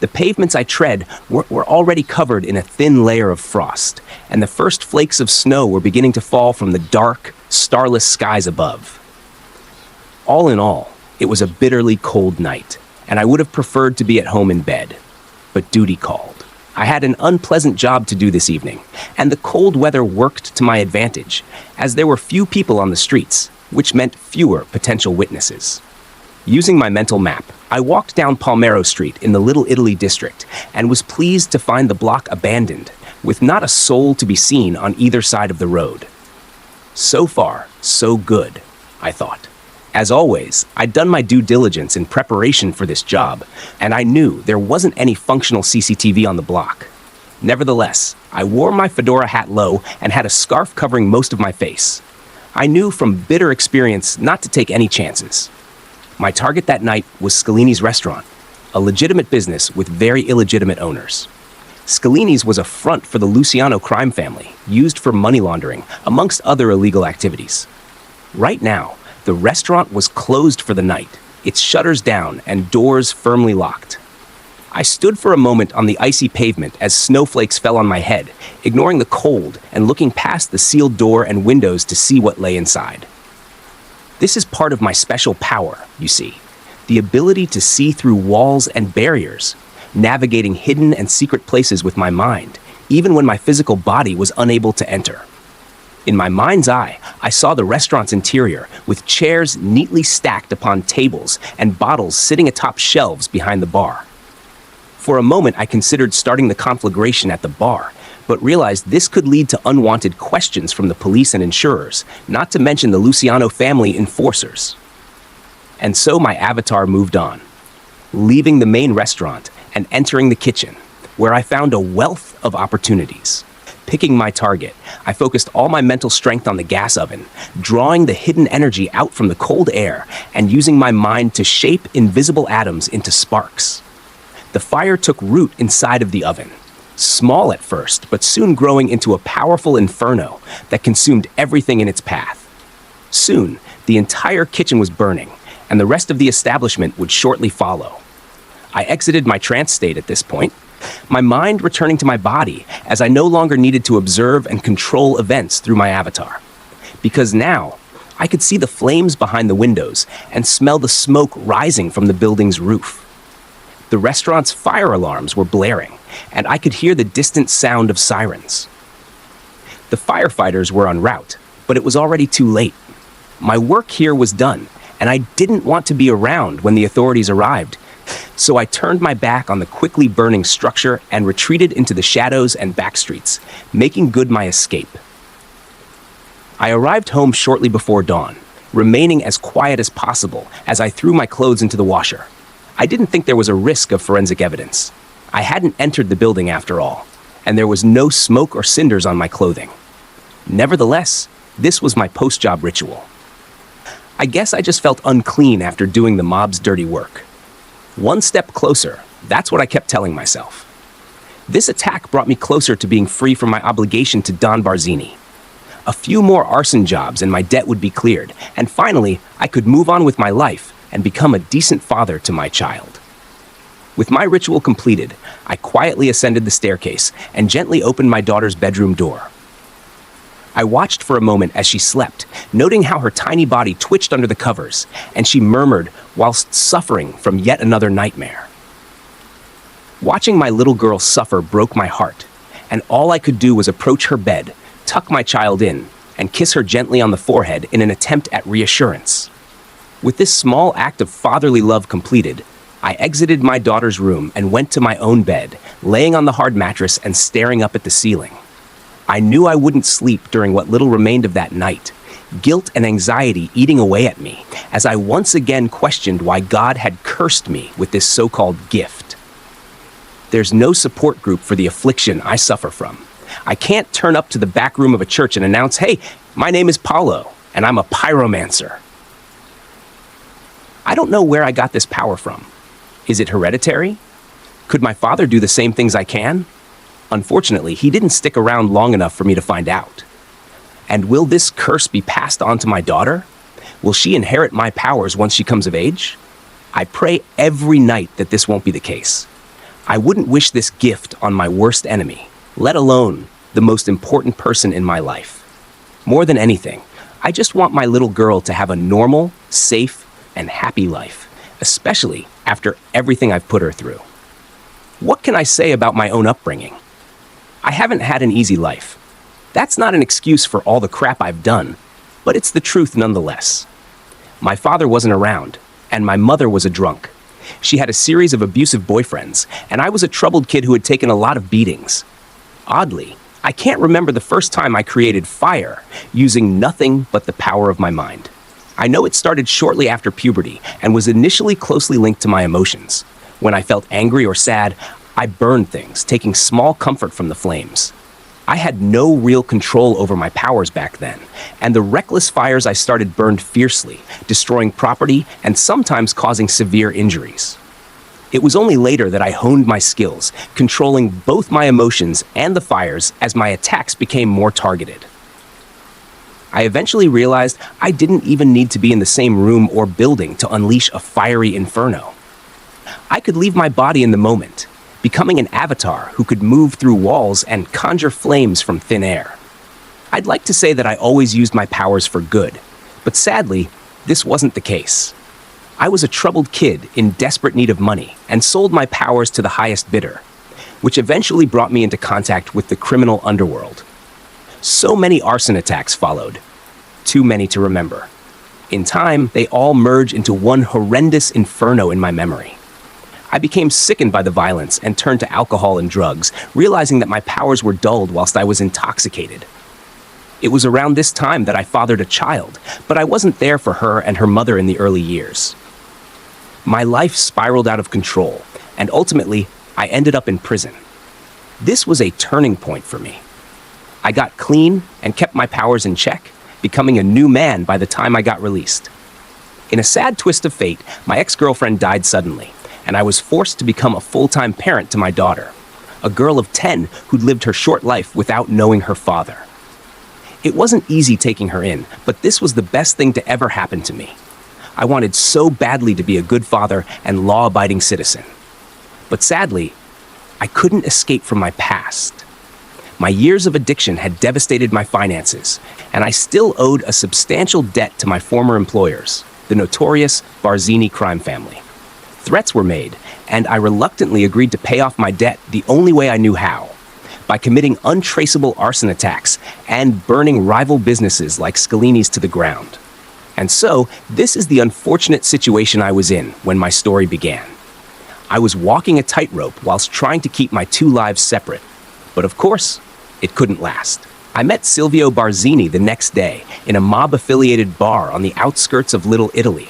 The pavements I tread were already covered in a thin layer of frost, and the first flakes of snow were beginning to fall from the dark, starless skies above. All in all, it was a bitterly cold night, and I would have preferred to be at home in bed. But duty called. I had an unpleasant job to do this evening, and the cold weather worked to my advantage, as there were few people on the streets, which meant fewer potential witnesses. Using my mental map, I walked down Palmero Street in the Little Italy district and was pleased to find the block abandoned, with not a soul to be seen on either side of the road. So far, so good, I thought. As always, I'd done my due diligence in preparation for this job, and I knew there wasn't any functional CCTV on the block. Nevertheless, I wore my fedora hat low and had a scarf covering most of my face. I knew from bitter experience not to take any chances. My target that night was Scalini's restaurant, a legitimate business with very illegitimate owners. Scalini's was a front for the Luciano crime family, used for money laundering, amongst other illegal activities. Right now, the restaurant was closed for the night, its shutters down and doors firmly locked. I stood for a moment on the icy pavement as snowflakes fell on my head, ignoring the cold and looking past the sealed door and windows to see what lay inside. This is part of my special power, you see, the ability to see through walls and barriers, navigating hidden and secret places with my mind, even when my physical body was unable to enter. In my mind's eye, I saw the restaurant's interior, with chairs neatly stacked upon tables and bottles sitting atop shelves behind the bar. For a moment, I considered starting the conflagration at the bar, but realized this could lead to unwanted questions from the police and insurers, not to mention the Luciano family enforcers. And so my avatar moved on, leaving the main restaurant and entering the kitchen, where I found a wealth of opportunities. Picking my target, I focused all my mental strength on the gas oven, drawing the hidden energy out from the cold air and using my mind to shape invisible atoms into sparks. The fire took root inside of the oven, small at first, but soon growing into a powerful inferno that consumed everything in its path. Soon, the entire kitchen was burning, and the rest of the establishment would shortly follow. I exited my trance state at this point, my mind returning to my body as I no longer needed to observe and control events through my avatar. Because now, I could see the flames behind the windows and smell the smoke rising from the building's roof. The restaurant's fire alarms were blaring, and I could hear the distant sound of sirens. The firefighters were en route, but it was already too late. My work here was done, and I didn't want to be around when the authorities arrived. So I turned my back on the quickly burning structure and retreated into the shadows and back streets, making good my escape. I arrived home shortly before dawn, remaining as quiet as possible as I threw my clothes into the washer. I didn't think there was a risk of forensic evidence. I hadn't entered the building after all, and there was no smoke or cinders on my clothing. Nevertheless, this was my post-job ritual. I guess I just felt unclean after doing the mob's dirty work. One step closer, that's what I kept telling myself. This attack brought me closer to being free from my obligation to Don Barzini. A few more arson jobs and my debt would be cleared, and finally, I could move on with my life and become a decent father to my child. With my ritual completed, I quietly ascended the staircase and gently opened my daughter's bedroom door. I watched for a moment as she slept, noting how her tiny body twitched under the covers, and she murmured whilst suffering from yet another nightmare. Watching my little girl suffer broke my heart, and all I could do was approach her bed, tuck my child in, and kiss her gently on the forehead in an attempt at reassurance. With this small act of fatherly love completed, I exited my daughter's room and went to my own bed, laying on the hard mattress and staring up at the ceiling. I knew I wouldn't sleep during what little remained of that night, guilt and anxiety eating away at me, as I once again questioned why God had cursed me with this so-called gift. There's no support group for the affliction I suffer from. I can't turn up to the back room of a church and announce, "Hey, my name is Paulo, and I'm a pyromancer." I don't know where I got this power from. Is it hereditary? Could my father do the same things I can? Unfortunately, he didn't stick around long enough for me to find out. And will this curse be passed on to my daughter? Will she inherit my powers once she comes of age? I pray every night that this won't be the case. I wouldn't wish this gift on my worst enemy, let alone the most important person in my life. More than anything, I just want my little girl to have a normal, safe, and happy life, especially after everything I've put her through. What can I say about my own upbringing? I haven't had an easy life. That's not an excuse for all the crap I've done, but it's the truth nonetheless. My father wasn't around, and my mother was a drunk. She had a series of abusive boyfriends, and I was a troubled kid who had taken a lot of beatings. Oddly, I can't remember the first time I created fire using nothing but the power of my mind. I know it started shortly after puberty and was initially closely linked to my emotions. When I felt angry or sad, I burned things, taking small comfort from the flames. I had no real control over my powers back then, and the reckless fires I started burned fiercely, destroying property and sometimes causing severe injuries. It was only later that I honed my skills, controlling both my emotions and the fires as my attacks became more targeted. I eventually realized I didn't even need to be in the same room or building to unleash a fiery inferno. I could leave my body in the moment, becoming an avatar who could move through walls and conjure flames from thin air. I'd like to say that I always used my powers for good, but sadly, this wasn't the case. I was a troubled kid in desperate need of money and sold my powers to the highest bidder, which eventually brought me into contact with the criminal underworld. So many arson attacks followed, too many to remember. In time, they all merge into one horrendous inferno in my memory. I became sickened by the violence and turned to alcohol and drugs, realizing that my powers were dulled whilst I was intoxicated. It was around this time that I fathered a child, but I wasn't there for her and her mother in the early years. My life spiraled out of control, and ultimately, I ended up in prison. This was a turning point for me. I got clean and kept my powers in check, becoming a new man by the time I got released. In a sad twist of fate, my ex-girlfriend died suddenly, and I was forced to become a full-time parent to my daughter, a girl of 10 who'd lived her short life without knowing her father. It wasn't easy taking her in, but this was the best thing to ever happen to me. I wanted so badly to be a good father and law-abiding citizen. But sadly, I couldn't escape from my past. My years of addiction had devastated my finances, and I still owed a substantial debt to my former employers, the notorious Barzini crime family. Threats were made, and I reluctantly agreed to pay off my debt the only way I knew how, by committing untraceable arson attacks and burning rival businesses like Scalini's to the ground. And so, this is the unfortunate situation I was in when my story began. I was walking a tightrope whilst trying to keep my two lives separate, but of course, it couldn't last. I met Silvio Barzini the next day in a mob-affiliated bar on the outskirts of Little Italy,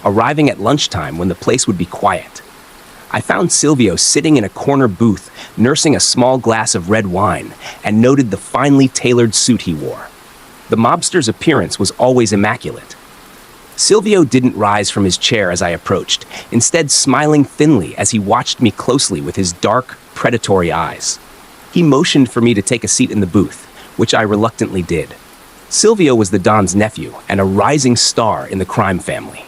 arriving at lunchtime when the place would be quiet. I found Silvio sitting in a corner booth, nursing a small glass of red wine, and noted the finely tailored suit he wore. The mobster's appearance was always immaculate. Silvio didn't rise from his chair as I approached, instead smiling thinly as he watched me closely with his dark, predatory eyes. He motioned for me to take a seat in the booth, which I reluctantly did. Silvio was the Don's nephew and a rising star in the crime family.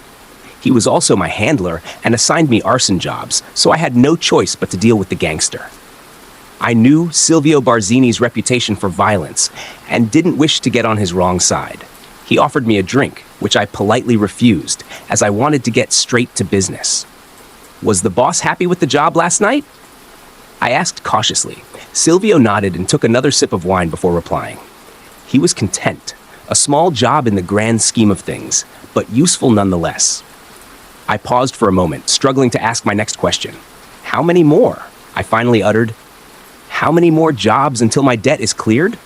He was also my handler and assigned me arson jobs, so I had no choice but to deal with the gangster. I knew Silvio Barzini's reputation for violence and didn't wish to get on his wrong side. He offered me a drink, which I politely refused, as I wanted to get straight to business. Was the boss happy with the job last night? I asked cautiously. Silvio nodded and took another sip of wine before replying. He was content, a small job in the grand scheme of things, but useful nonetheless. I paused for a moment, struggling to ask my next question. How many more? I finally uttered. How many more jobs until my debt is cleared?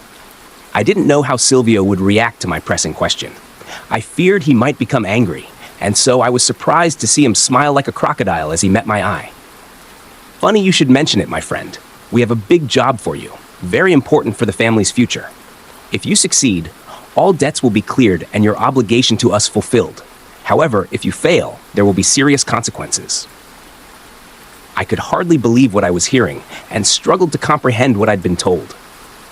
I didn't know how Silvio would react to my pressing question. I feared he might become angry, and so I was surprised to see him smile like a crocodile as he met my eye. Funny you should mention it, my friend. We have a big job for you, very important for the family's future. If you succeed, all debts will be cleared and your obligation to us fulfilled. However, if you fail, there will be serious consequences. I could hardly believe what I was hearing and struggled to comprehend what I'd been told.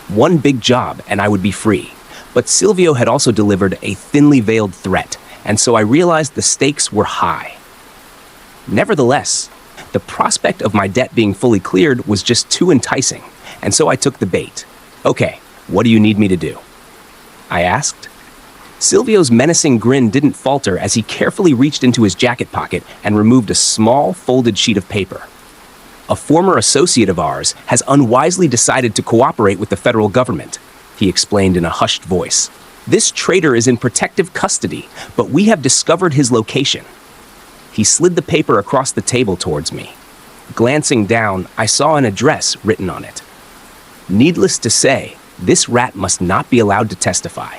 One big job and I would be free, but Silvio had also delivered a thinly veiled threat, and so I realized the stakes were high. Nevertheless, the prospect of my debt being fully cleared was just too enticing, and so I took the bait. Okay, what do you need me to do? I asked. Silvio's menacing grin didn't falter as he carefully reached into his jacket pocket and removed a small, folded sheet of paper. A former associate of ours has unwisely decided to cooperate with the federal government, he explained in a hushed voice. This traitor is in protective custody, but we have discovered his location. He slid the paper across the table towards me. Glancing down, I saw an address written on it. Needless to say, this rat must not be allowed to testify.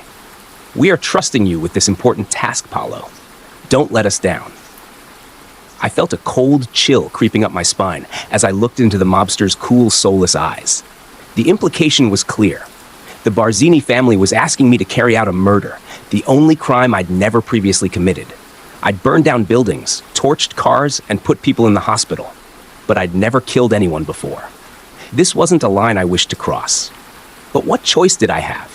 We are trusting you with this important task, Paulo. Don't let us down. I felt a cold chill creeping up my spine as I looked into the mobster's cool, soulless eyes. The implication was clear. The Barzini family was asking me to carry out a murder, the only crime I'd never previously committed. I'd burned down buildings, torched cars, and put people in the hospital. But I'd never killed anyone before. This wasn't a line I wished to cross. But what choice did I have?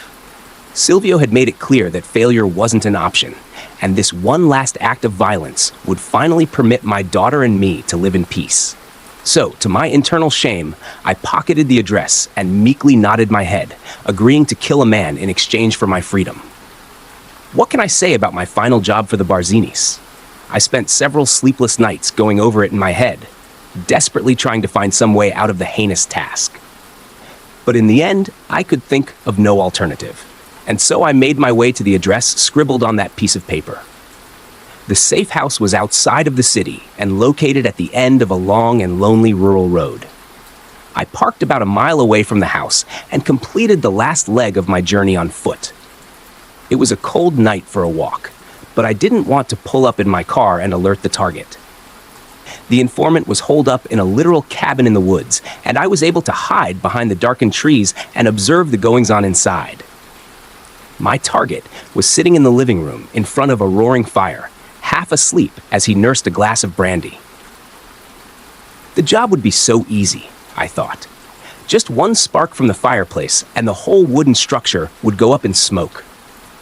Silvio had made it clear that failure wasn't an option, and this one last act of violence would finally permit my daughter and me to live in peace. So, to my internal shame, I pocketed the address and meekly nodded my head, agreeing to kill a man in exchange for my freedom. What can I say about my final job for the Barzinis? I spent several sleepless nights going over it in my head, desperately trying to find some way out of the heinous task. But in the end, I could think of no alternative, and so I made my way to the address scribbled on that piece of paper. The safe house was outside of the city and located at the end of a long and lonely rural road. I parked about a mile away from the house and completed the last leg of my journey on foot. It was a cold night for a walk, but I didn't want to pull up in my car and alert the target. The informant was holed up in a literal cabin in the woods, and I was able to hide behind the darkened trees and observe the goings-on inside. My target was sitting in the living room in front of a roaring fire, half asleep as he nursed a glass of brandy. The job would be so easy, I thought. Just one spark from the fireplace and the whole wooden structure would go up in smoke.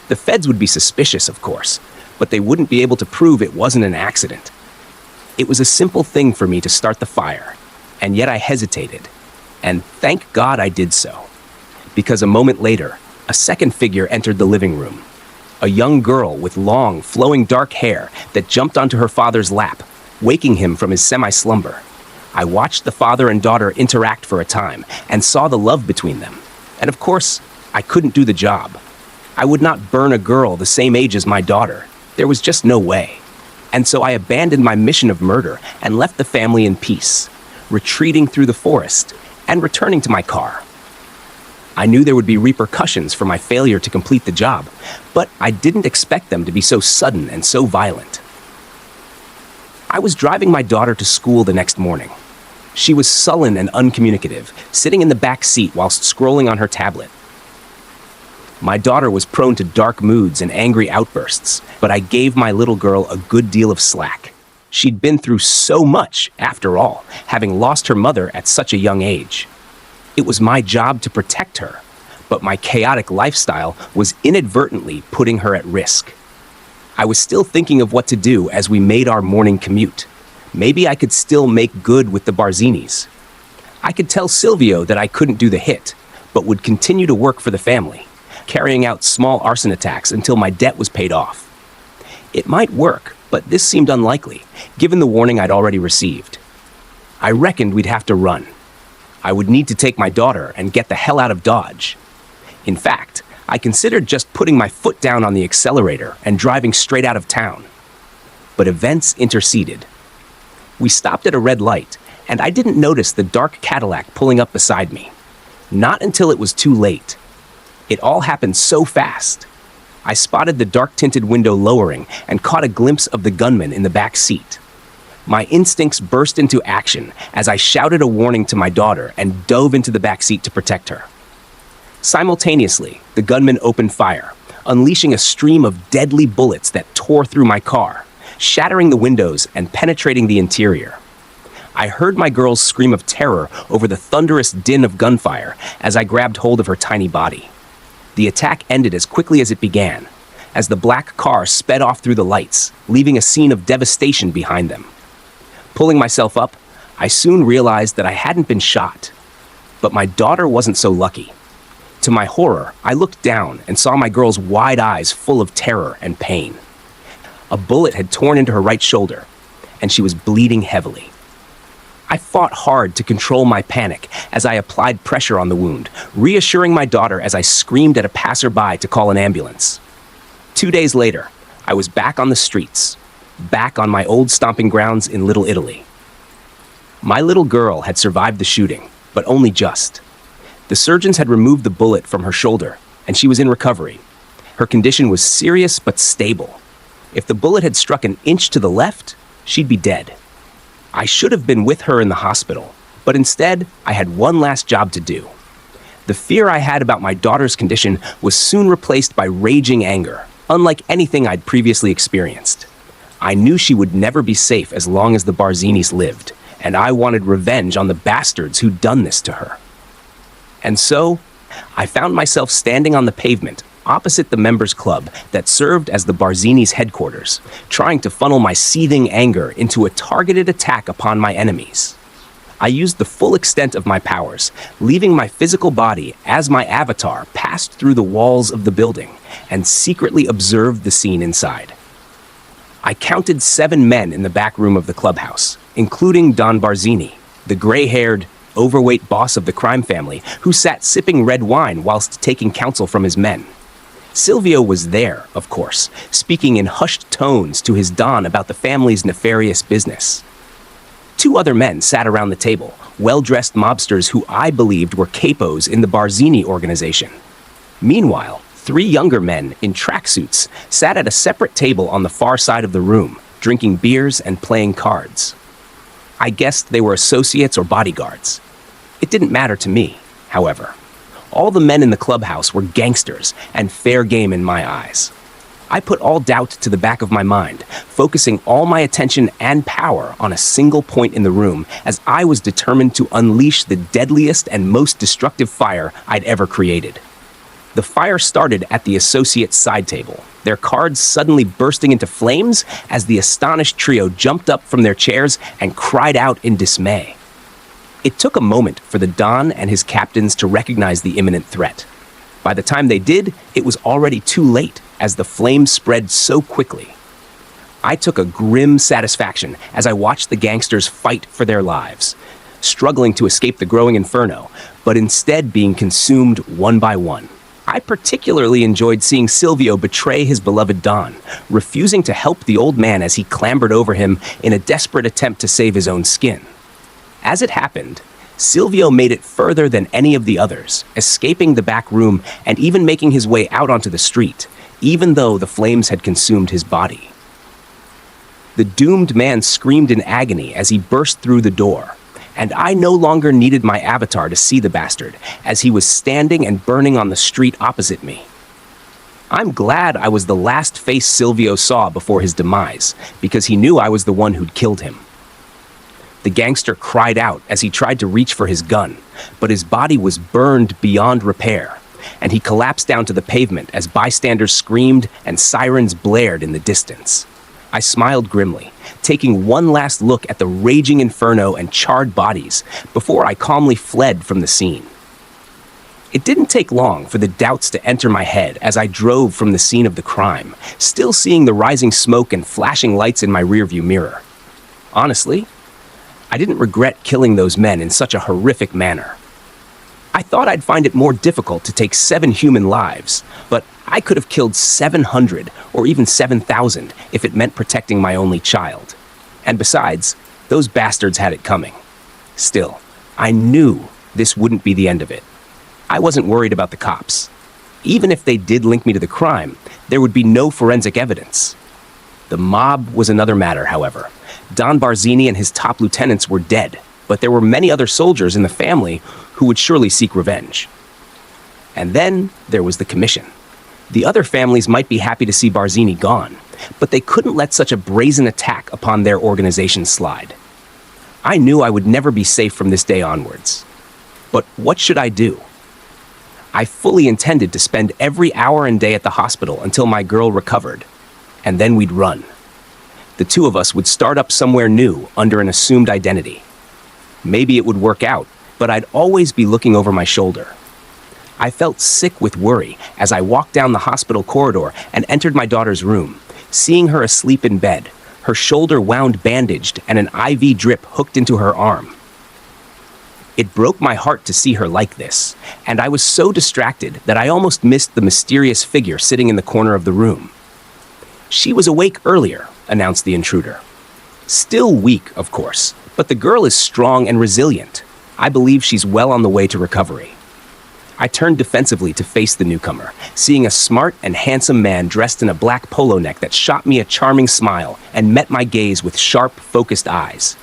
The feds would be suspicious, of course, but they wouldn't be able to prove it wasn't an accident. It was a simple thing for me to start the fire, and yet I hesitated. And thank God I did so. Because a moment later, a second figure entered the living room. A young girl with long, flowing dark hair that jumped onto her father's lap, waking him from his semi-slumber. I watched the father and daughter interact for a time and saw the love between them. And of course, I couldn't do the job. I would not burn a girl the same age as my daughter. There was just no way. And so I abandoned my mission of murder and left the family in peace, retreating through the forest and returning to my car. I knew there would be repercussions for my failure to complete the job, but I didn't expect them to be so sudden and so violent. I was driving my daughter to school the next morning. She was sullen and uncommunicative, sitting in the back seat whilst scrolling on her tablet. My daughter was prone to dark moods and angry outbursts, but I gave my little girl a good deal of slack. She'd been through so much, after all, having lost her mother at such a young age. It was my job to protect her, but my chaotic lifestyle was inadvertently putting her at risk. I was still thinking of what to do as we made our morning commute. Maybe I could still make good with the Barzinis. I could tell Silvio that I couldn't do the hit, but would continue to work for the family, carrying out small arson attacks until my debt was paid off. It might work, but this seemed unlikely, given the warning I'd already received. I reckoned we'd have to run. I would need to take my daughter and get the hell out of Dodge. In fact, I considered just putting my foot down on the accelerator and driving straight out of town. But events interceded. We stopped at a red light, and I didn't notice the dark Cadillac pulling up beside me. Not until it was too late. It all happened so fast. I spotted the dark-tinted window lowering and caught a glimpse of the gunman in the back seat. My instincts burst into action as I shouted a warning to my daughter and dove into the back seat to protect her. Simultaneously, the gunman opened fire, unleashing a stream of deadly bullets that tore through my car, shattering the windows and penetrating the interior. I heard my girl's scream of terror over the thunderous din of gunfire as I grabbed hold of her tiny body. The attack ended as quickly as it began, as the black car sped off through the lights, leaving a scene of devastation behind them. Pulling myself up, I soon realized that I hadn't been shot. But my daughter wasn't so lucky. To my horror, I looked down and saw my girl's wide eyes full of terror and pain. A bullet had torn into her right shoulder, and she was bleeding heavily. I fought hard to control my panic as I applied pressure on the wound, reassuring my daughter as I screamed at a passerby to call an ambulance. 2 days later, I was back on the streets, back on my old stomping grounds in Little Italy. My little girl had survived the shooting, but only just. The surgeons had removed the bullet from her shoulder, and she was in recovery. Her condition was serious but stable. If the bullet had struck an inch to the left, she'd be dead. I should have been with her in the hospital, but instead, I had one last job to do. The fear I had about my daughter's condition was soon replaced by raging anger, unlike anything I'd previously experienced. I knew she would never be safe as long as the Barzinis lived, and I wanted revenge on the bastards who'd done this to her. And so, I found myself standing on the pavement opposite the members' club that served as the Barzinis' headquarters, trying to funnel my seething anger into a targeted attack upon my enemies. I used the full extent of my powers, leaving my physical body as my avatar passed through the walls of the building and secretly observed the scene inside. I counted 7 men in the back room of the clubhouse, including Don Barzini, the gray-haired, overweight boss of the crime family who sat sipping red wine whilst taking counsel from his men. Silvio was there, of course, speaking in hushed tones to his Don about the family's nefarious business. 2 other men sat around the table, well-dressed mobsters who I believed were capos in the Barzini organization. Meanwhile, 3 younger men in tracksuits sat at a separate table on the far side of the room, drinking beers and playing cards. I guessed they were associates or bodyguards. It didn't matter to me, however. All the men in the clubhouse were gangsters and fair game in my eyes. I put all doubt to the back of my mind, focusing all my attention and power on a single point in the room as I was determined to unleash the deadliest and most destructive fire I'd ever created. The fire started at the associates' side table, their cards suddenly bursting into flames as the astonished trio jumped up from their chairs and cried out in dismay. It took a moment for the Don and his captains to recognize the imminent threat. By the time they did, it was already too late, as the flames spread so quickly. I took a grim satisfaction as I watched the gangsters fight for their lives, struggling to escape the growing inferno, but instead being consumed one by one. I particularly enjoyed seeing Silvio betray his beloved Don, refusing to help the old man as he clambered over him in a desperate attempt to save his own skin. As it happened, Silvio made it further than any of the others, escaping the back room and even making his way out onto the street, even though the flames had consumed his body. The doomed man screamed in agony as he burst through the door, and I no longer needed my avatar to see the bastard, as he was standing and burning on the street opposite me. I'm glad I was the last face Silvio saw before his demise, because he knew I was the one who'd killed him. The gangster cried out as he tried to reach for his gun, but his body was burned beyond repair, and he collapsed down to the pavement as bystanders screamed and sirens blared in the distance. I smiled grimly, taking one last look at the raging inferno and charred bodies before I calmly fled from the scene. It didn't take long for the doubts to enter my head as I drove from the scene of the crime, still seeing the rising smoke and flashing lights in my rearview mirror. Honestly, I didn't regret killing those men in such a horrific manner. I thought I'd find it more difficult to take 7 human lives, but I could have killed 700 or even 7,000 if it meant protecting my only child. And besides, those bastards had it coming. Still, I knew this wouldn't be the end of it. I wasn't worried about the cops. Even if they did link me to the crime, there would be no forensic evidence. The mob was another matter, however. Don Barzini and his top lieutenants were dead, but there were many other soldiers in the family who would surely seek revenge. And then there was the commission. The other families might be happy to see Barzini gone, but they couldn't let such a brazen attack upon their organization slide. I knew I would never be safe from this day onwards. But what should I do? I fully intended to spend every hour and day at the hospital until my girl recovered, and then we'd run. The two of us would start up somewhere new under an assumed identity. Maybe it would work out, but I'd always be looking over my shoulder. I felt sick with worry as I walked down the hospital corridor and entered my daughter's room, seeing her asleep in bed, her shoulder wound bandaged and an IV drip hooked into her arm. It broke my heart to see her like this, and I was so distracted that I almost missed the mysterious figure sitting in the corner of the room. "She was awake earlier," announced the intruder. "Still weak, of course, but the girl is strong and resilient. I believe she's well on the way to recovery." I turned defensively to face the newcomer, seeing a smart and handsome man dressed in a black polo neck that shot me a charming smile and met my gaze with sharp, focused eyes.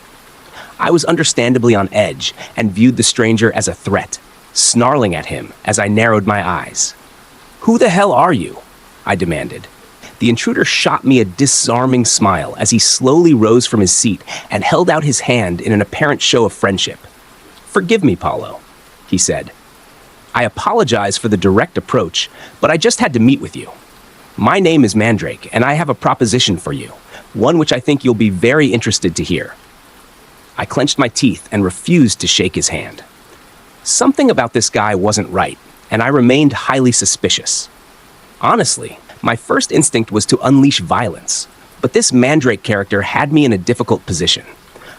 I was understandably on edge and viewed the stranger as a threat, snarling at him as I narrowed my eyes. "Who the hell are you?" I demanded. The intruder shot me a disarming smile as he slowly rose from his seat and held out his hand in an apparent show of friendship. "Forgive me, Paulo," he said. "I apologize for the direct approach, but I just had to meet with you. My name is Mandrake, and I have a proposition for you, one which I think you'll be very interested to hear." I clenched my teeth and refused to shake his hand. Something about this guy wasn't right, and I remained highly suspicious. Honestly, my first instinct was to unleash violence, but this Mandrake character had me in a difficult position.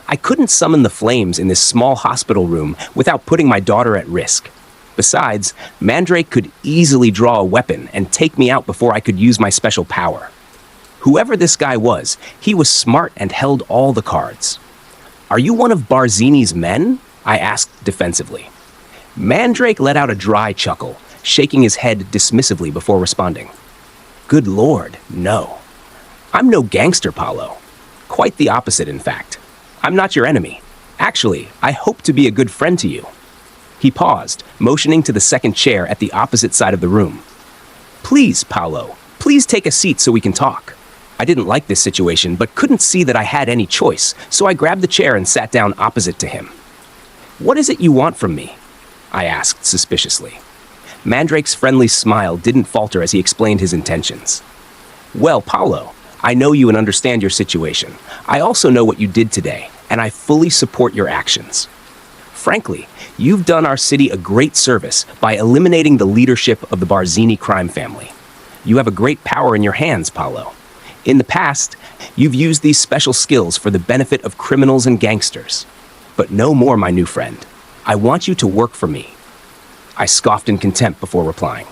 I couldn't summon the flames in this small hospital room without putting my daughter at risk. Besides, Mandrake could easily draw a weapon and take me out before I could use my special power. Whoever this guy was, he was smart and held all the cards. "Are you one of Barzini's men?" I asked defensively. Mandrake let out a dry chuckle, shaking his head dismissively before responding. "Good Lord, no. I'm no gangster, Paulo. Quite the opposite, in fact. I'm not your enemy. Actually, I hope to be a good friend to you." He paused, motioning to the second chair at the opposite side of the room. "Please, Paulo, please take a seat so we can talk." I didn't like this situation, but couldn't see that I had any choice, so I grabbed the chair and sat down opposite to him. "What is it you want from me?" I asked suspiciously. Mandrake's friendly smile didn't falter as he explained his intentions. "Well, Paulo, I know you and understand your situation. I also know what you did today, and I fully support your actions. Frankly, you've done our city a great service by eliminating the leadership of the Barzini crime family. You have a great power in your hands, Paulo. In the past, you've used these special skills for the benefit of criminals and gangsters. But no more, my new friend. I want you to work for me." I scoffed in contempt before replying.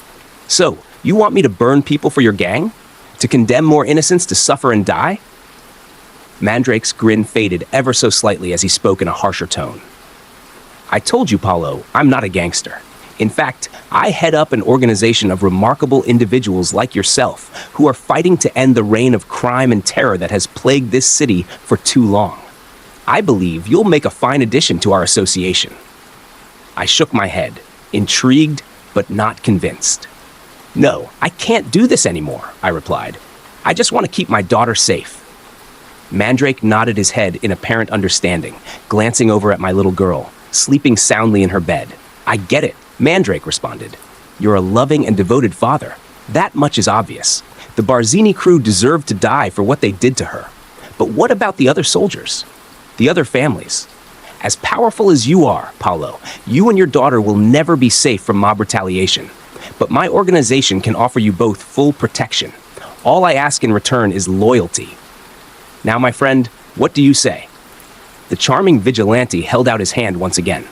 "So, you want me to burn people for your gang? To condemn more innocents to suffer and die?" Mandrake's grin faded ever so slightly as he spoke in a harsher tone. "I told you, Paulo, I'm not a gangster. In fact, I head up an organization of remarkable individuals like yourself who are fighting to end the reign of crime and terror that has plagued this city for too long. I believe you'll make a fine addition to our association." I shook my head, intrigued but not convinced. "No, I can't do this anymore," I replied. "I just want to keep my daughter safe." Mandrake nodded his head in apparent understanding, glancing over at my little girl, sleeping soundly in her bed. "I get it," Mandrake responded. "You're a loving and devoted father. That much is obvious. The Barzini crew deserved to die for what they did to her. But what about the other soldiers? The other families? As powerful as you are, Paolo, you and your daughter will never be safe from mob retaliation. But my organization can offer you both full protection. All I ask in return is loyalty. Now, my friend, what do you say? The charming vigilante held out his hand once again.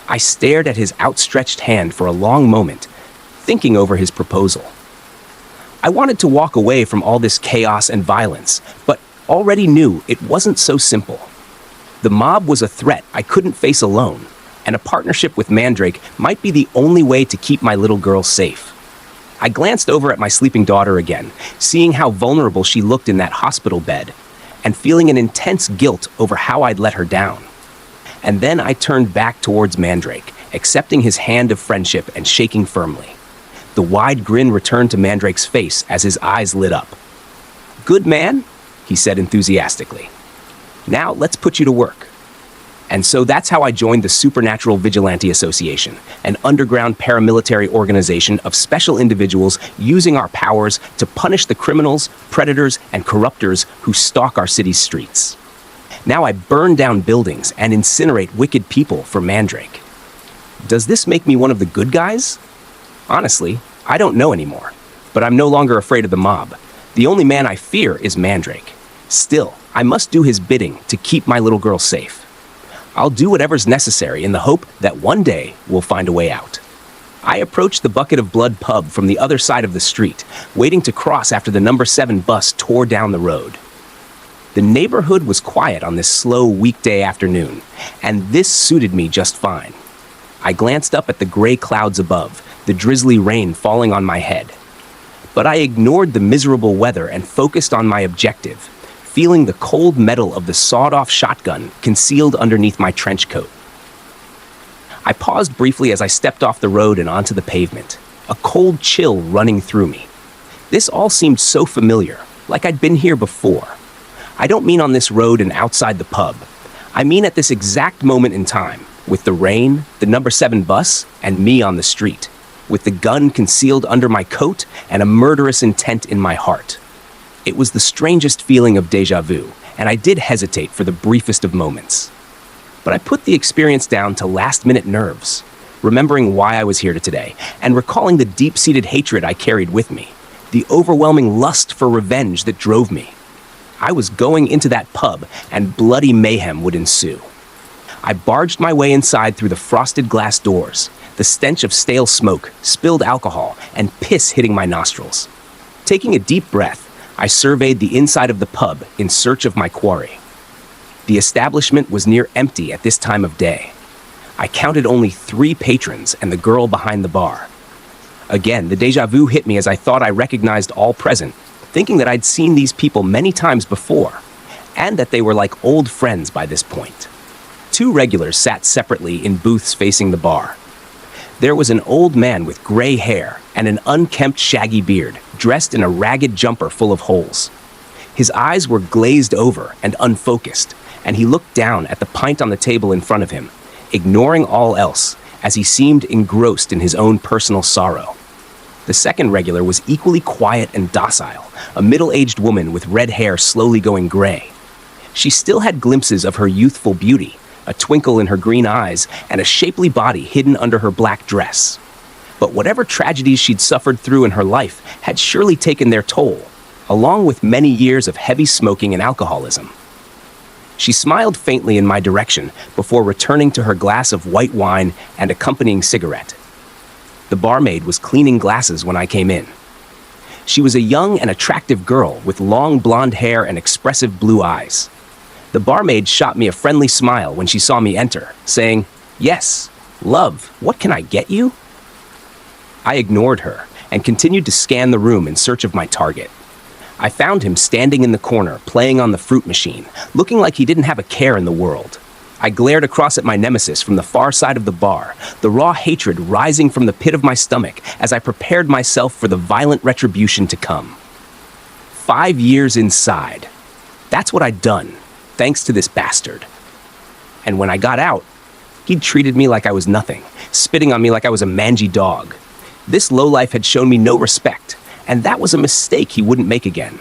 I stared at his outstretched hand for a long moment, thinking over his proposal. I wanted to walk away from all this chaos and violence, but already knew it wasn't so simple. The mob was a threat I couldn't face alone, and a partnership with Mandrake might be the only way to keep my little girl safe. I glanced over at my sleeping daughter again, seeing how vulnerable she looked in that hospital bed, and feeling an intense guilt over how I'd let her down. And then I turned back towards Mandrake, accepting his hand of friendship and shaking firmly. The wide grin returned to Mandrake's face as his eyes lit up. "Good man," he said enthusiastically. "Now let's put you to work." And so that's how I joined the Supernatural Vigilante Association, an underground paramilitary organization of special individuals using our powers to punish the criminals, predators, and corruptors who stalk our city's streets. Now I burn down buildings and incinerate wicked people for Mandrake. Does this make me one of the good guys? Honestly, I don't know anymore, but I'm no longer afraid of the mob. The only man I fear is Mandrake. Still, I must do his bidding to keep my little girl safe. I'll do whatever's necessary in the hope that one day we'll find a way out. I approached the Bucket of Blood pub from the other side of the street, waiting to cross after the number 7 bus tore down the road. The neighborhood was quiet on this slow weekday afternoon, and this suited me just fine. I glanced up at the gray clouds above, the drizzly rain falling on my head. But I ignored the miserable weather and focused on my objective, feeling the cold metal of the sawed-off shotgun concealed underneath my trench coat. I paused briefly as I stepped off the road and onto the pavement, a cold chill running through me. This all seemed so familiar, like I'd been here before. I don't mean on this road and outside the pub. I mean at this exact moment in time, with the rain, the number 7 bus, and me on the street, with the gun concealed under my coat and a murderous intent in my heart. It was the strangest feeling of déjà vu, and I did hesitate for the briefest of moments. But I put the experience down to last-minute nerves, remembering why I was here today, and recalling the deep-seated hatred I carried with me, the overwhelming lust for revenge that drove me. I was going into that pub, and bloody mayhem would ensue. I barged my way inside through the frosted glass doors, the stench of stale smoke, spilled alcohol, and piss hitting my nostrils. Taking a deep breath, I surveyed the inside of the pub in search of my quarry. The establishment was near empty at this time of day. I counted only 3 patrons and the girl behind the bar. Again, the déjà vu hit me as I thought I recognized all present, thinking that I'd seen these people many times before, and that they were like old friends by this point. 2 regulars sat separately in booths facing the bar. There was an old man with gray hair and an unkempt shaggy beard, dressed in a ragged jumper full of holes. His eyes were glazed over and unfocused, and he looked down at the pint on the table in front of him, ignoring all else, as he seemed engrossed in his own personal sorrow. The second regular was equally quiet and docile, a middle-aged woman with red hair slowly going gray. She still had glimpses of her youthful beauty, a twinkle in her green eyes, and a shapely body hidden under her black dress. But whatever tragedies she'd suffered through in her life had surely taken their toll, along with many years of heavy smoking and alcoholism. She smiled faintly in my direction before returning to her glass of white wine and accompanying cigarette. The barmaid was cleaning glasses when I came in. She was a young and attractive girl with long blonde hair and expressive blue eyes. The barmaid shot me a friendly smile when she saw me enter, saying, "Yes, love, what can I get you?" I ignored her and continued to scan the room in search of my target. I found him standing in the corner, playing on the fruit machine, looking like he didn't have a care in the world. I glared across at my nemesis from the far side of the bar, the raw hatred rising from the pit of my stomach as I prepared myself for the violent retribution to come. 5 years inside. That's what I'd done, thanks to this bastard. And when I got out, he'd treated me like I was nothing, spitting on me like I was a mangy dog. This lowlife had shown me no respect, and that was a mistake he wouldn't make again.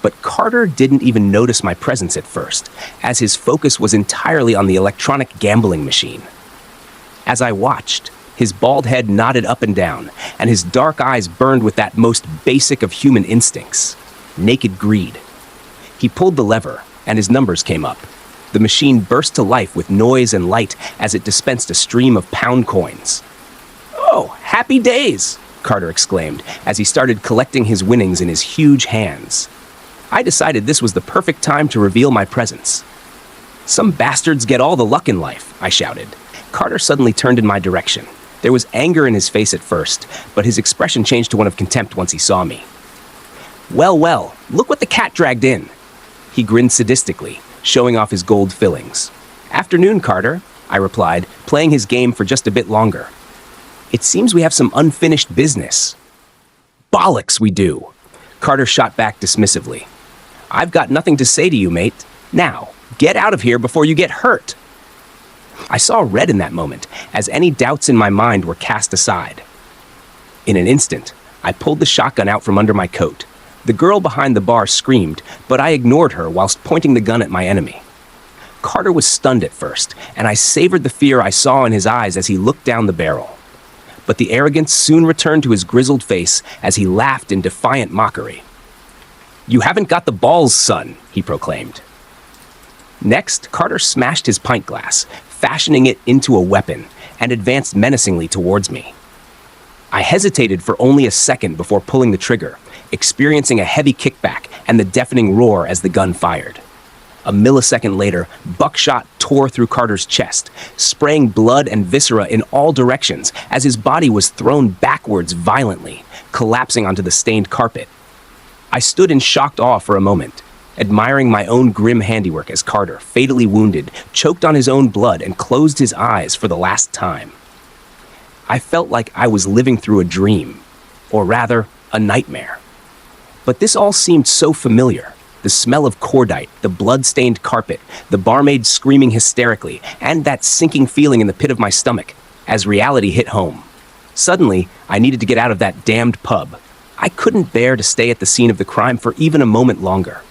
But Carter didn't even notice my presence at first, as his focus was entirely on the electronic gambling machine. As I watched, his bald head nodded up and down, and his dark eyes burned with that most basic of human instincts, naked greed. He pulled the lever, and his numbers came up. The machine burst to life with noise and light as it dispensed a stream of pound coins. "Oh, happy days!" Carter exclaimed as he started collecting his winnings in his huge hands. I decided this was the perfect time to reveal my presence. "Some bastards get all the luck in life," I shouted. Carter suddenly turned in my direction. There was anger in his face at first, but his expression changed to one of contempt once he saw me. Well, look what the cat dragged in." He grinned sadistically, showing off his gold fillings. "Afternoon, Carter," I replied, playing his game for just a bit longer. "It seems we have some unfinished business." "Bollocks, we do," Carter shot back dismissively. "I've got nothing to say to you, mate. Now, get out of here before you get hurt." I saw red in that moment, as any doubts in my mind were cast aside. In an instant, I pulled the shotgun out from under my coat. The girl behind the bar screamed, but I ignored her whilst pointing the gun at my enemy. Carter was stunned at first, and I savored the fear I saw in his eyes as he looked down the barrel. But the arrogance soon returned to his grizzled face as he laughed in defiant mockery. "You haven't got the balls, son," he proclaimed. Next, Carter smashed his pint glass, fashioning it into a weapon, and advanced menacingly towards me. I hesitated for only a second before pulling the trigger, experiencing a heavy kickback and the deafening roar as the gun fired. A millisecond later, buckshot tore through Carter's chest, spraying blood and viscera in all directions as his body was thrown backwards violently, collapsing onto the stained carpet. I stood in shocked awe for a moment, admiring my own grim handiwork as Carter, fatally wounded, choked on his own blood and closed his eyes for the last time. I felt like I was living through a dream, or rather, a nightmare. But this all seemed so familiar. The smell of cordite, the blood-stained carpet, the barmaid screaming hysterically, and that sinking feeling in the pit of my stomach as reality hit home. Suddenly, I needed to get out of that damned pub. I couldn't bear to stay at the scene of the crime for even a moment longer.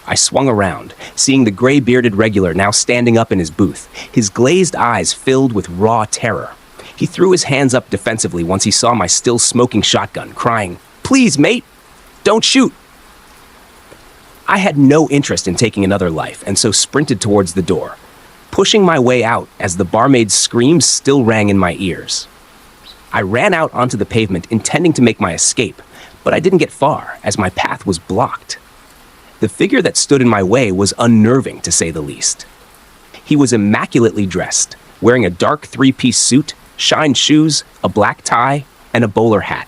I swung around, seeing the gray-bearded regular now standing up in his booth, his glazed eyes filled with raw terror. He threw his hands up defensively once he saw my still smoking shotgun, crying, "Please, mate, don't shoot!" I had no interest in taking another life, and so sprinted towards the door, pushing my way out as the barmaid's screams still rang in my ears. I ran out onto the pavement, intending to make my escape, but I didn't get far, as my path was blocked. The figure that stood in my way was unnerving, to say the least. He was immaculately dressed, wearing a dark three-piece suit, shined shoes, a black tie, and a bowler hat.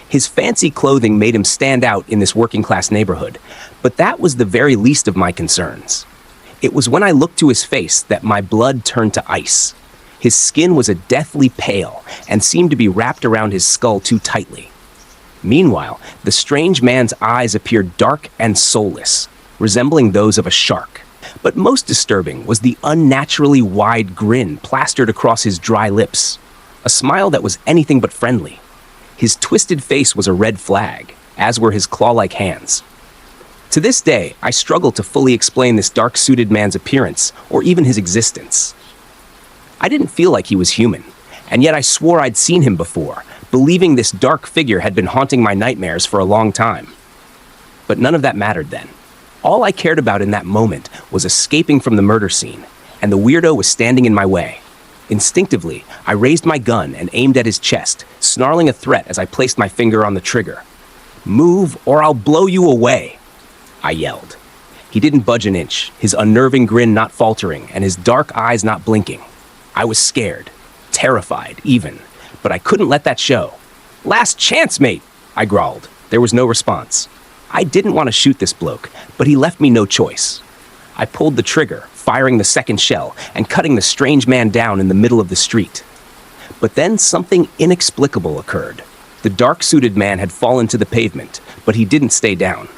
His fancy clothing made him stand out in this working-class neighborhood, but that was the very least of my concerns. It was when I looked to his face that my blood turned to ice. His skin was a deathly pale and seemed to be wrapped around his skull too tightly. Meanwhile, the strange man's eyes appeared dark and soulless, resembling those of a shark. But most disturbing was the unnaturally wide grin plastered across his dry lips, a smile that was anything but friendly. His twisted face was a red flag, as were his claw-like hands. To this day, I struggle to fully explain this dark-suited man's appearance, or even his existence. I didn't feel like he was human, and yet I swore I'd seen him before, believing this dark figure had been haunting my nightmares for a long time. But none of that mattered then. All I cared about in that moment was escaping from the murder scene, and the weirdo was standing in my way. Instinctively, I raised my gun and aimed at his chest, snarling a threat as I placed my finger on the trigger. "Move, or I'll blow you away," I yelled. He didn't budge an inch, his unnerving grin not faltering, and his dark eyes not blinking. I was scared, terrified even, but I couldn't let that show. "Last chance, mate," I growled. There was no response. I didn't want to shoot this bloke, but he left me no choice. I pulled the trigger, firing the second shell and cutting the strange man down in the middle of the street. But then something inexplicable occurred. The dark-suited man had fallen to the pavement, but he didn't stay down.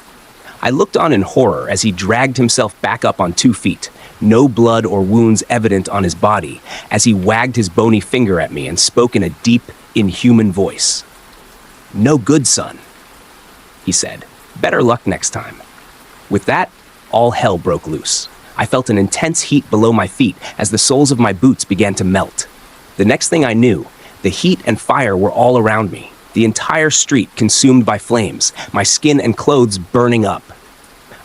I looked on in horror as he dragged himself back up on 2 feet, no blood or wounds evident on his body, as he wagged his bony finger at me and spoke in a deep, inhuman voice. "No good, son. he said. "Better luck next time." With that, all hell broke loose. I felt an intense heat below my feet as the soles of my boots began to melt. The next thing I knew, the heat and fire were all around me, the entire street consumed by flames, my skin and clothes burning up.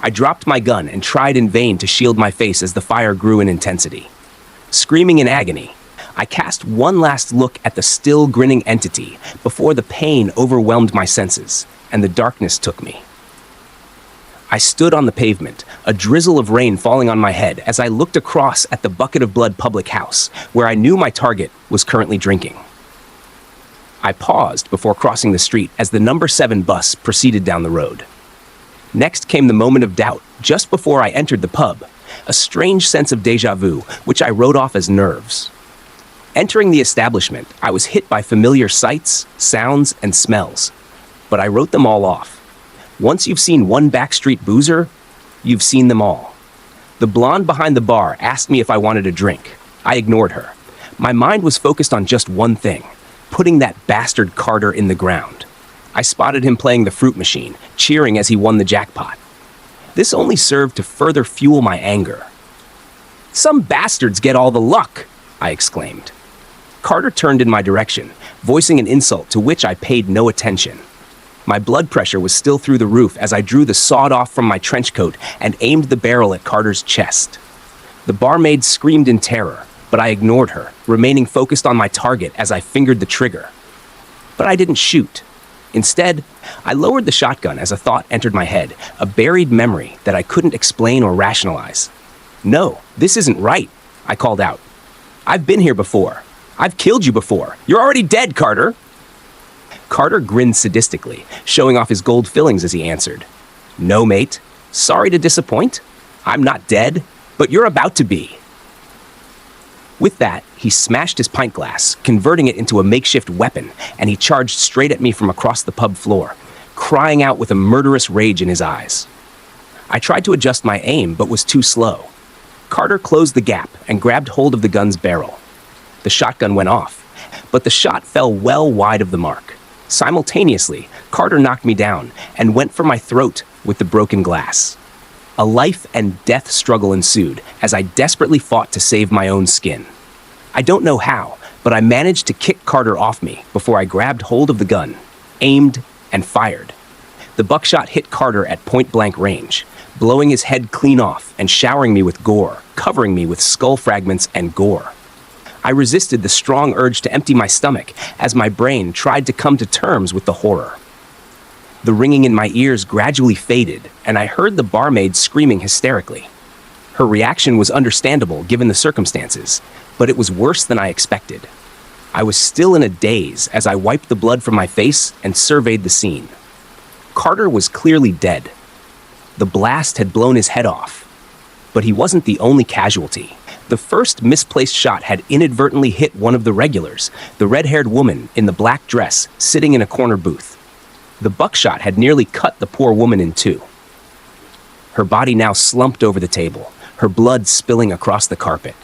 I dropped my gun and tried in vain to shield my face as the fire grew in intensity. Screaming in agony, I cast one last look at the still grinning entity before the pain overwhelmed my senses and the darkness took me. I stood on the pavement, a drizzle of rain falling on my head as I looked across at the Bucket of Blood public house, where I knew my target was currently drinking. I paused before crossing the street as the number 7 bus proceeded down the road. Next came the moment of doubt just before I entered the pub, a strange sense of déjà vu, which I wrote off as nerves. Entering the establishment, I was hit by familiar sights, sounds, and smells, but I wrote them all off. Once you've seen one backstreet boozer, you've seen them all. The blonde behind the bar asked me if I wanted a drink. I ignored her. My mind was focused on just one thing, putting that bastard Carter in the ground. I spotted him playing the fruit machine, cheering as he won the jackpot. This only served to further fuel my anger. "Some bastards get all the luck," I exclaimed. Carter turned in my direction, voicing an insult to which I paid no attention. My blood pressure was still through the roof as I drew the sawed-off from my trench coat and aimed the barrel at Carter's chest. The barmaid screamed in terror, but I ignored her, remaining focused on my target as I fingered the trigger. But I didn't shoot. Instead, I lowered the shotgun as a thought entered my head, a buried memory that I couldn't explain or rationalize. "No, this isn't right," I called out. "I've been here before. I've killed you before. You're already dead, Carter." Carter grinned sadistically, showing off his gold fillings as he answered. "No, mate. Sorry to disappoint. I'm not dead, but you're about to be." With that, he smashed his pint glass, converting it into a makeshift weapon, and he charged straight at me from across the pub floor, crying out with a murderous rage in his eyes. I tried to adjust my aim, but was too slow. Carter closed the gap and grabbed hold of the gun's barrel. The shotgun went off, but the shot fell well wide of the mark. Simultaneously, Carter knocked me down and went for my throat with the broken glass. A life and death struggle ensued as I desperately fought to save my own skin. I don't know how, but I managed to kick Carter off me before I grabbed hold of the gun, aimed, and fired. The buckshot hit Carter at point-blank range, blowing his head clean off and showering me with gore, covering me with skull fragments and gore. I resisted the strong urge to empty my stomach as my brain tried to come to terms with the horror. The ringing in my ears gradually faded, and I heard the barmaid screaming hysterically. Her reaction was understandable given the circumstances, but it was worse than I expected. I was still in a daze as I wiped the blood from my face and surveyed the scene. Carter was clearly dead. The blast had blown his head off. But he wasn't the only casualty. The first misplaced shot had inadvertently hit one of the regulars, the red-haired woman in the black dress sitting in a corner booth. The buckshot had nearly cut the poor woman in two. Her body now slumped over the table, her blood spilling across the carpet.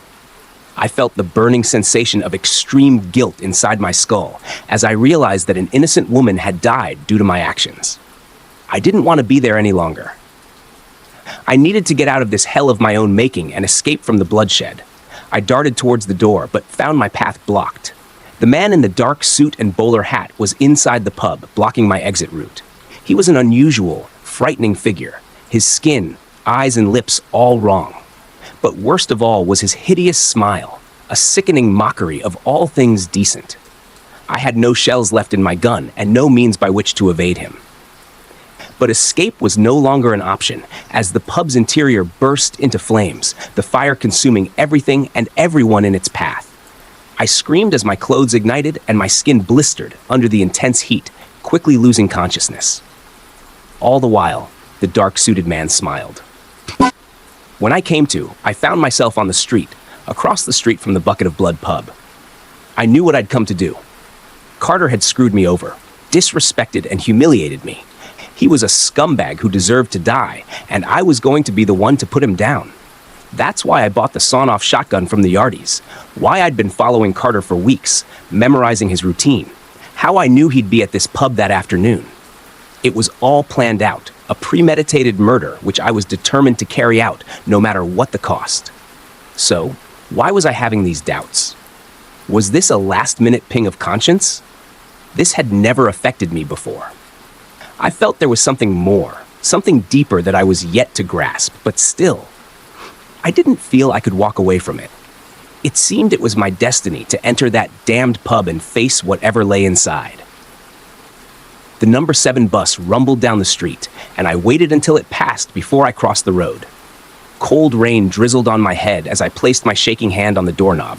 I felt the burning sensation of extreme guilt inside my skull as I realized that an innocent woman had died due to my actions. I didn't want to be there any longer. I needed to get out of this hell of my own making and escape from the bloodshed. I darted towards the door, but found my path blocked. The man in the dark suit and bowler hat was inside the pub, blocking my exit route. He was an unusual, frightening figure, his skin, eyes, and lips all wrong. But worst of all was his hideous smile, a sickening mockery of all things decent. I had no shells left in my gun and no means by which to evade him. But escape was no longer an option, as the pub's interior burst into flames, the fire consuming everything and everyone in its path. I screamed as my clothes ignited and my skin blistered under the intense heat, quickly losing consciousness. All the while, the dark-suited man smiled. When I came to, I found myself on the street, across the street from the Bucket of Blood pub. I knew what I'd come to do. Carter had screwed me over, disrespected and humiliated me. He was a scumbag who deserved to die, and I was going to be the one to put him down. That's why I bought the sawn-off shotgun from the Yardies, why I'd been following Carter for weeks, memorizing his routine, how I knew he'd be at this pub that afternoon. It was all planned out, a premeditated murder which I was determined to carry out no matter what the cost. So, why was I having these doubts? Was this a last-minute ping of conscience? This had never affected me before. I felt there was something more, something deeper that I was yet to grasp, but still, I didn't feel I could walk away from it. It seemed it was my destiny to enter that damned pub and face whatever lay inside. The number 7 bus rumbled down the street, and I waited until it passed before I crossed the road. Cold rain drizzled on my head as I placed my shaking hand on the doorknob,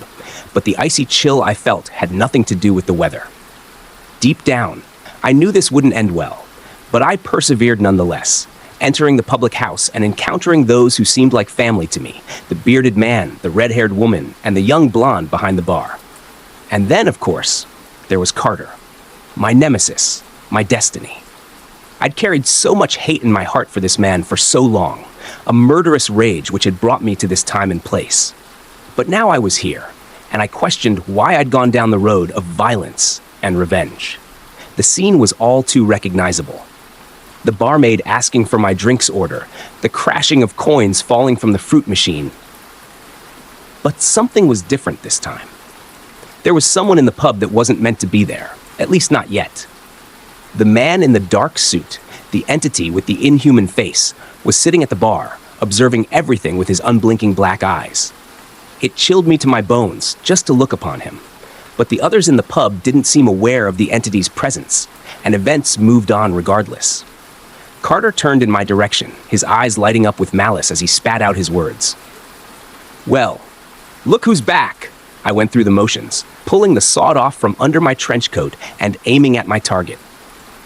but the icy chill I felt had nothing to do with the weather. Deep down, I knew this wouldn't end well, but I persevered nonetheless, entering the public house and encountering those who seemed like family to me, the bearded man, the red-haired woman, and the young blonde behind the bar. And then, of course, there was Carter, my nemesis, my destiny. I'd carried so much hate in my heart for this man for so long, a murderous rage which had brought me to this time and place. But now I was here, and I questioned why I'd gone down the road of violence and revenge. The scene was all too recognizable. The barmaid asking for my drinks order, the crashing of coins falling from the fruit machine. But something was different this time. There was someone in the pub that wasn't meant to be there, at least not yet. The man in the dark suit, the entity with the inhuman face, was sitting at the bar, observing everything with his unblinking black eyes. It chilled me to my bones just to look upon him. But the others in the pub didn't seem aware of the entity's presence, and events moved on regardless. Carter turned in my direction, his eyes lighting up with malice as he spat out his words. "Well, look who's back!" I went through the motions, pulling the sawed off from under my trench coat and aiming at my target.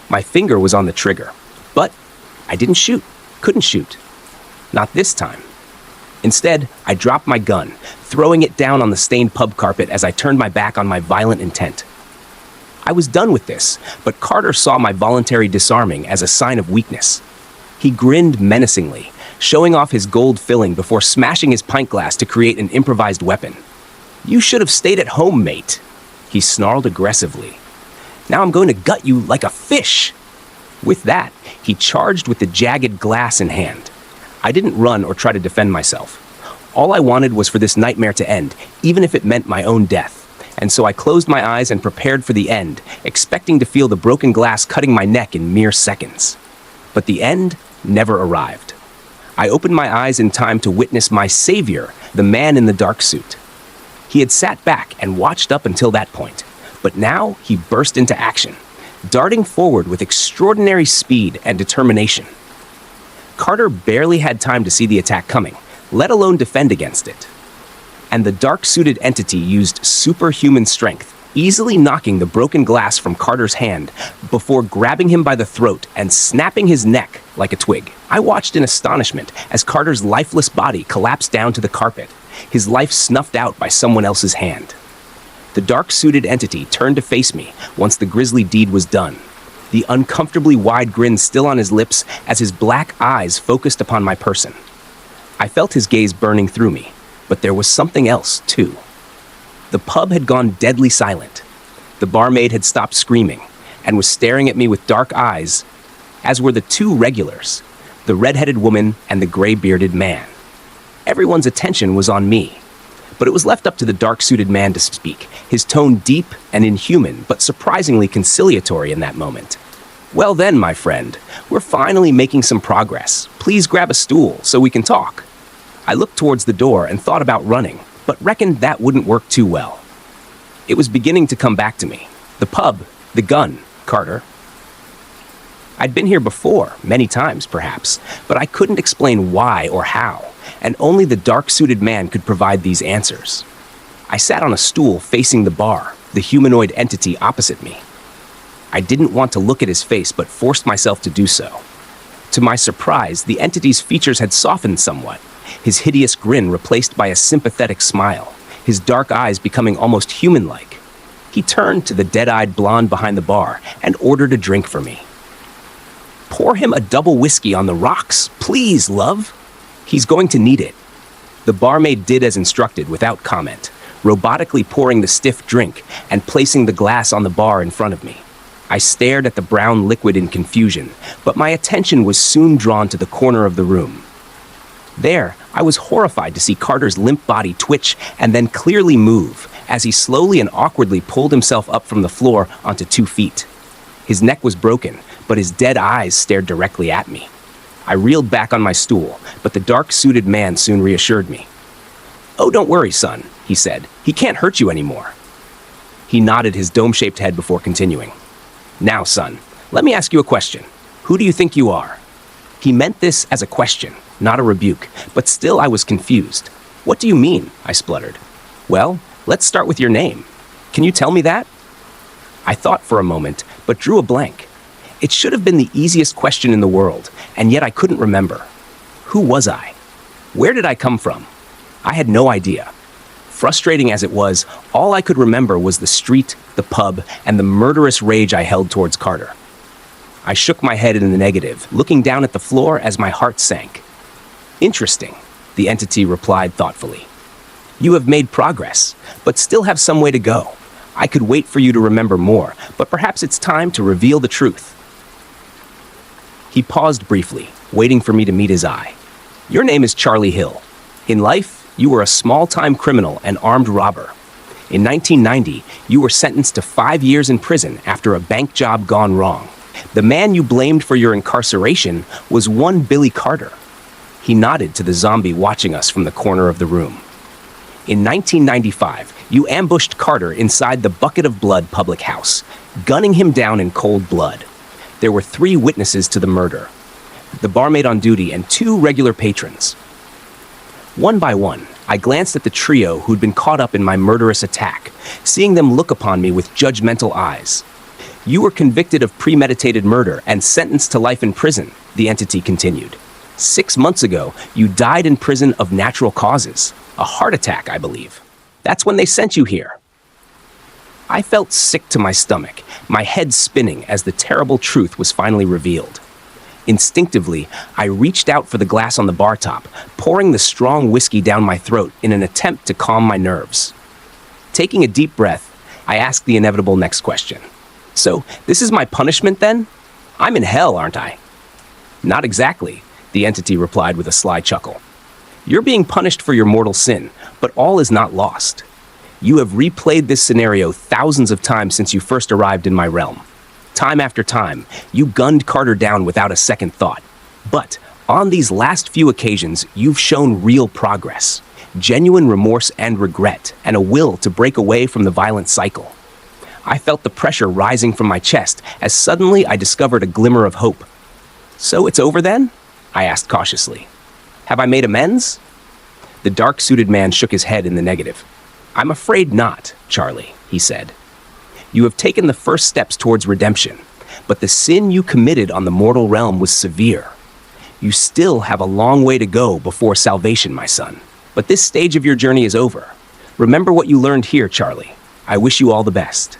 My finger was on the trigger, but I didn't shoot, couldn't shoot. Not this time. Instead, I dropped my gun, throwing it down on the stained pub carpet as I turned my back on my violent intent. I was done with this, but Carter saw my voluntary disarming as a sign of weakness. He grinned menacingly, showing off his gold filling before smashing his pint glass to create an improvised weapon. "You should have stayed at home, mate," he snarled aggressively. "Now I'm going to gut you like a fish." With that, he charged with the jagged glass in hand. I didn't run or try to defend myself. All I wanted was for this nightmare to end, even if it meant my own death. And so I closed my eyes and prepared for the end, expecting to feel the broken glass cutting my neck in mere seconds. But the end never arrived. I opened my eyes in time to witness my savior, the man in the dark suit. He had sat back and watched up until that point, but now he burst into action, darting forward with extraordinary speed and determination. Carter barely had time to see the attack coming, let alone defend against it. And the dark-suited entity used superhuman strength, easily knocking the broken glass from Carter's hand before grabbing him by the throat and snapping his neck like a twig. I watched in astonishment as Carter's lifeless body collapsed down to the carpet, his life snuffed out by someone else's hand. The dark-suited entity turned to face me once the grisly deed was done, the uncomfortably wide grin still on his lips as his black eyes focused upon my person. I felt his gaze burning through me, but there was something else, too. The pub had gone deadly silent. The barmaid had stopped screaming and was staring at me with dark eyes, as were the 2 regulars, the red-headed woman and the gray-bearded man. Everyone's attention was on me, but it was left up to the dark-suited man to speak, his tone deep and inhuman, but surprisingly conciliatory in that moment. "Well then, my friend, we're finally making some progress. Please grab a stool so we can talk." I looked towards the door and thought about running, but reckoned that wouldn't work too well. It was beginning to come back to me. The pub, the gun, Carter. I'd been here before, many times perhaps, but I couldn't explain why or how, and only the dark-suited man could provide these answers. I sat on a stool facing the bar, the humanoid entity opposite me. I didn't want to look at his face, but forced myself to do so. To my surprise, the entity's features had softened somewhat, his hideous grin replaced by a sympathetic smile, his dark eyes becoming almost human-like. He turned to the dead-eyed blonde behind the bar and ordered a drink for me. "Pour him a double whiskey on the rocks, please, love. He's going to need it." The barmaid did as instructed without comment, robotically pouring the stiff drink and placing the glass on the bar in front of me. I stared at the brown liquid in confusion, but my attention was soon drawn to the corner of the room. There, I was horrified to see Carter's limp body twitch and then clearly move as he slowly and awkwardly pulled himself up from the floor onto 2 feet. His neck was broken, but his dead eyes stared directly at me. I reeled back on my stool, but the dark-suited man soon reassured me. "Oh, don't worry, son," he said. "He can't hurt you anymore." He nodded his dome-shaped head before continuing. "Now, son, let me ask you a question. Who do you think you are?" He meant this as a question, not a rebuke, but still I was confused. "What do you mean?" I spluttered. "Well, let's start with your name. Can you tell me that?" I thought for a moment, but drew a blank. It should have been the easiest question in the world, and yet I couldn't remember. Who was I? Where did I come from? I had no idea. Frustrating as it was, all I could remember was the street, the pub, and the murderous rage I held towards Carter. I shook my head in the negative, looking down at the floor as my heart sank. "Interesting," the entity replied thoughtfully. "You have made progress, but still have some way to go. I could wait for you to remember more, but perhaps it's time to reveal the truth." He paused briefly, waiting for me to meet his eye. "Your name is Charlie Hill. In life, you were a small-time criminal and armed robber. In 1990, you were sentenced to 5 years in prison after a bank job gone wrong. The man you blamed for your incarceration was one Billy Carter." He nodded to the zombie watching us from the corner of the room. "In 1995, you ambushed Carter inside the Bucket of Blood public house, gunning him down in cold blood. There were 3 witnesses to the murder: the barmaid on duty and 2 regular patrons. One by one, I glanced at the trio who'd been caught up in my murderous attack, seeing them look upon me with judgmental eyes. You were convicted of premeditated murder and sentenced to life in prison," the entity continued. 6 months ago, you died in prison of natural causes. A heart attack, I believe. That's when they sent you here." I felt sick to my stomach, my head spinning as the terrible truth was finally revealed. Instinctively, I reached out for the glass on the bar top, pouring the strong whiskey down my throat in an attempt to calm my nerves. Taking a deep breath, I asked the inevitable next question. "So, this is my punishment then? I'm in hell, aren't I?" "Not exactly," the entity replied with a sly chuckle. "You're being punished for your mortal sin, but all is not lost. You have replayed this scenario thousands of times since you first arrived in my realm. Time after time, you gunned Carter down without a second thought. But on these last few occasions, you've shown real progress, genuine remorse and regret, and a will to break away from the violent cycle." I felt the pressure rising from my chest as suddenly I discovered a glimmer of hope. "So it's over then?" I asked cautiously. "Have I made amends?" The dark-suited man shook his head in the negative. "I'm afraid not, Charlie," he said. "You have taken the first steps towards redemption, but the sin you committed on the mortal realm was severe. You still have a long way to go before salvation, my son. But this stage of your journey is over. Remember what you learned here, Charlie. I wish you all the best."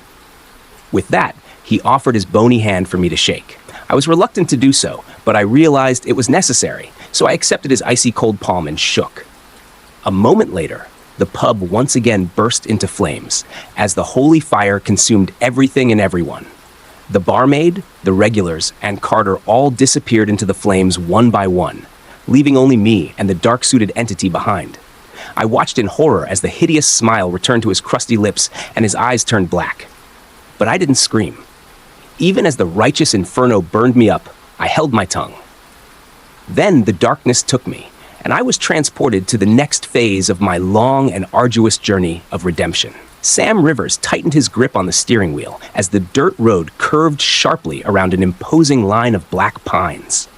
With that, he offered his bony hand for me to shake. I was reluctant to do so, but I realized it was necessary, so I accepted his icy cold palm and shook. A moment later, the pub once again burst into flames as the holy fire consumed everything and everyone. The barmaid, the regulars, and Carter all disappeared into the flames one by one, leaving only me and the dark-suited entity behind. I watched in horror as the hideous smile returned to his crusty lips and his eyes turned black. But I didn't scream. Even as the righteous inferno burned me up, I held my tongue. Then the darkness took me, and I was transported to the next phase of my long and arduous journey of redemption. Sam Rivers tightened his grip on the steering wheel as the dirt road curved sharply around an imposing line of black pines.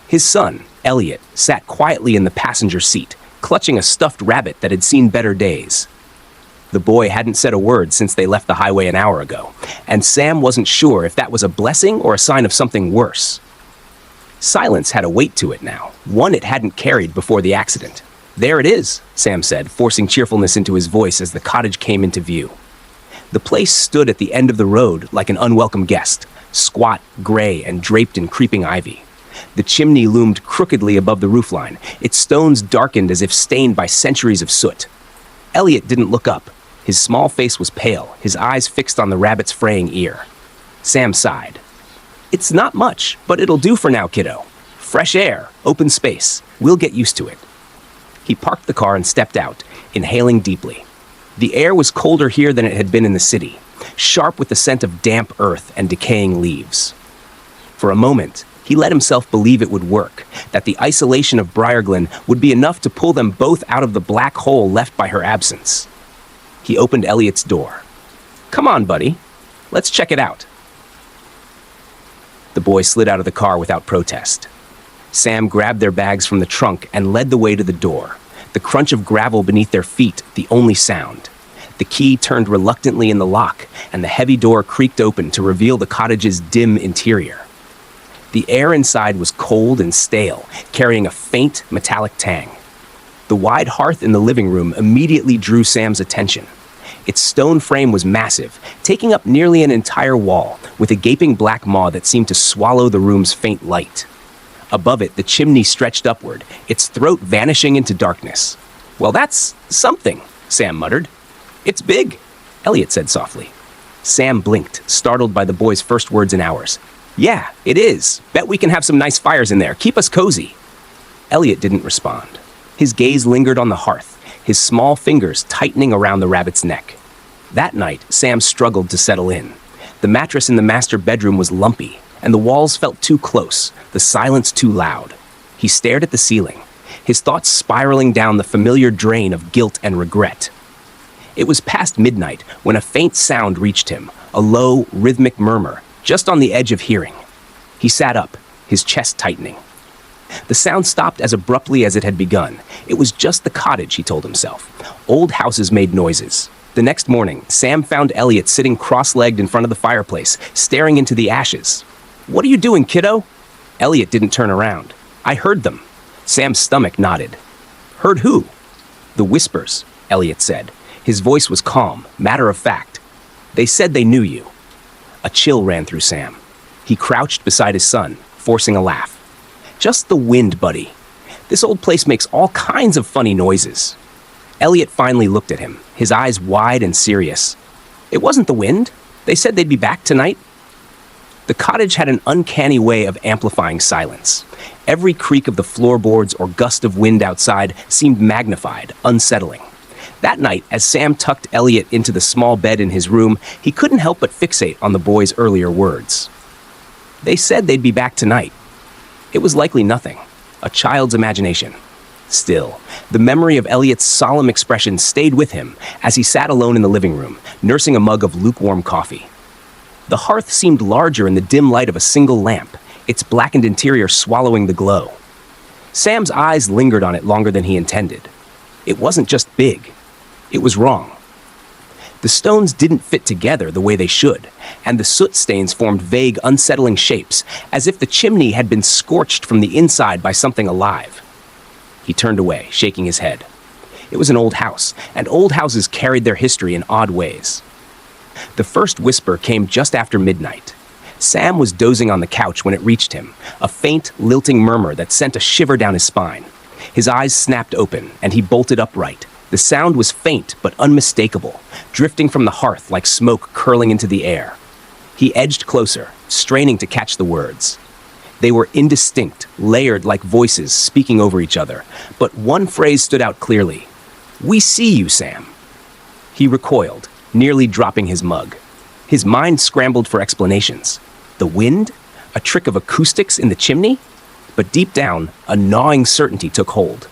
His son, Elliot, sat quietly in the passenger seat, clutching a stuffed rabbit that had seen better days. The boy hadn't said a word since they left the highway an hour ago, and Sam wasn't sure if that was a blessing or a sign of something worse. Silence had a weight to it now, one it hadn't carried before the accident. "There it is," Sam said, forcing cheerfulness into his voice as the cottage came into view. The place stood at the end of the road like an unwelcome guest, squat, gray, and draped in creeping ivy. The chimney loomed crookedly above the roofline, its stones darkened as if stained by centuries of soot. Elliot didn't look up. His small face was pale, his eyes fixed on the rabbit's fraying ear. Sam sighed. "It's not much, but it'll do for now, kiddo. Fresh air, open space. We'll get used to it." He parked the car and stepped out, inhaling deeply. The air was colder here than it had been in the city, sharp with the scent of damp earth and decaying leaves. For a moment, he let himself believe it would work, that the isolation of Briarglen would be enough to pull them both out of the black hole left by her absence. He opened Elliot's door. "Come on, buddy. Let's check it out." The boys slid out of the car without protest. Sam grabbed their bags from the trunk and led the way to the door, the crunch of gravel beneath their feet the only sound. The key turned reluctantly in the lock, and the heavy door creaked open to reveal the cottage's dim interior. The air inside was cold and stale, carrying a faint, metallic tang. The wide hearth in the living room immediately drew Sam's attention. Its stone frame was massive, taking up nearly an entire wall, with a gaping black maw that seemed to swallow the room's faint light. Above it, the chimney stretched upward, its throat vanishing into darkness. "Well, that's something," Sam muttered. "It's big," Elliot said softly. Sam blinked, startled by the boy's first words in hours. "Yeah, it is. Bet we can have some nice fires in there. Keep us cozy." Elliot didn't respond. His gaze lingered on the hearth, his small fingers tightening around the rabbit's neck. That night, Sam struggled to settle in. The mattress in the master bedroom was lumpy, and the walls felt too close, the silence too loud. He stared at the ceiling, his thoughts spiraling down the familiar drain of guilt and regret. It was past midnight when a faint sound reached him, a low, rhythmic murmur, just on the edge of hearing. He sat up, his chest tightening. The sound stopped as abruptly as it had begun. It was just the cottage, he told himself. Old houses made noises. The next morning, Sam found Elliot sitting cross-legged in front of the fireplace, staring into the ashes. "What are you doing, kiddo?" Elliot didn't turn around. "I heard them." Sam's stomach nodded. "Heard who?" "The whispers," Elliot said. His voice was calm, matter of fact. "They said they knew you." A chill ran through Sam. He crouched beside his son, forcing a laugh. "Just the wind, buddy. This old place makes all kinds of funny noises." Elliot finally looked at him, his eyes wide and serious. "It wasn't the wind. They said they'd be back tonight." The cottage had an uncanny way of amplifying silence. Every creak of the floorboards or gust of wind outside seemed magnified, unsettling. That night, as Sam tucked Elliot into the small bed in his room, he couldn't help but fixate on the boy's earlier words. They said they'd be back tonight. It was likely nothing, a child's imagination. Still, the memory of Elliot's solemn expression stayed with him as he sat alone in the living room, nursing a mug of lukewarm coffee. The hearth seemed larger in the dim light of a single lamp, its blackened interior swallowing the glow. Sam's eyes lingered on it longer than he intended. It wasn't just big. It was wrong. The stones didn't fit together the way they should, and the soot stains formed vague, unsettling shapes, as if the chimney had been scorched from the inside by something alive. He turned away, shaking his head. It was an old house, and old houses carried their history in odd ways. The first whisper came just after midnight. Sam was dozing on the couch when it reached him, a faint, lilting murmur that sent a shiver down his spine. His eyes snapped open, and he bolted upright. The sound was faint but unmistakable, drifting from the hearth like smoke curling into the air. He edged closer, straining to catch the words. They were indistinct, layered like voices speaking over each other, but one phrase stood out clearly. "We see you, Sam." He recoiled, nearly dropping his mug. His mind scrambled for explanations. The wind? A trick of acoustics in the chimney? But deep down, a gnawing certainty took hold.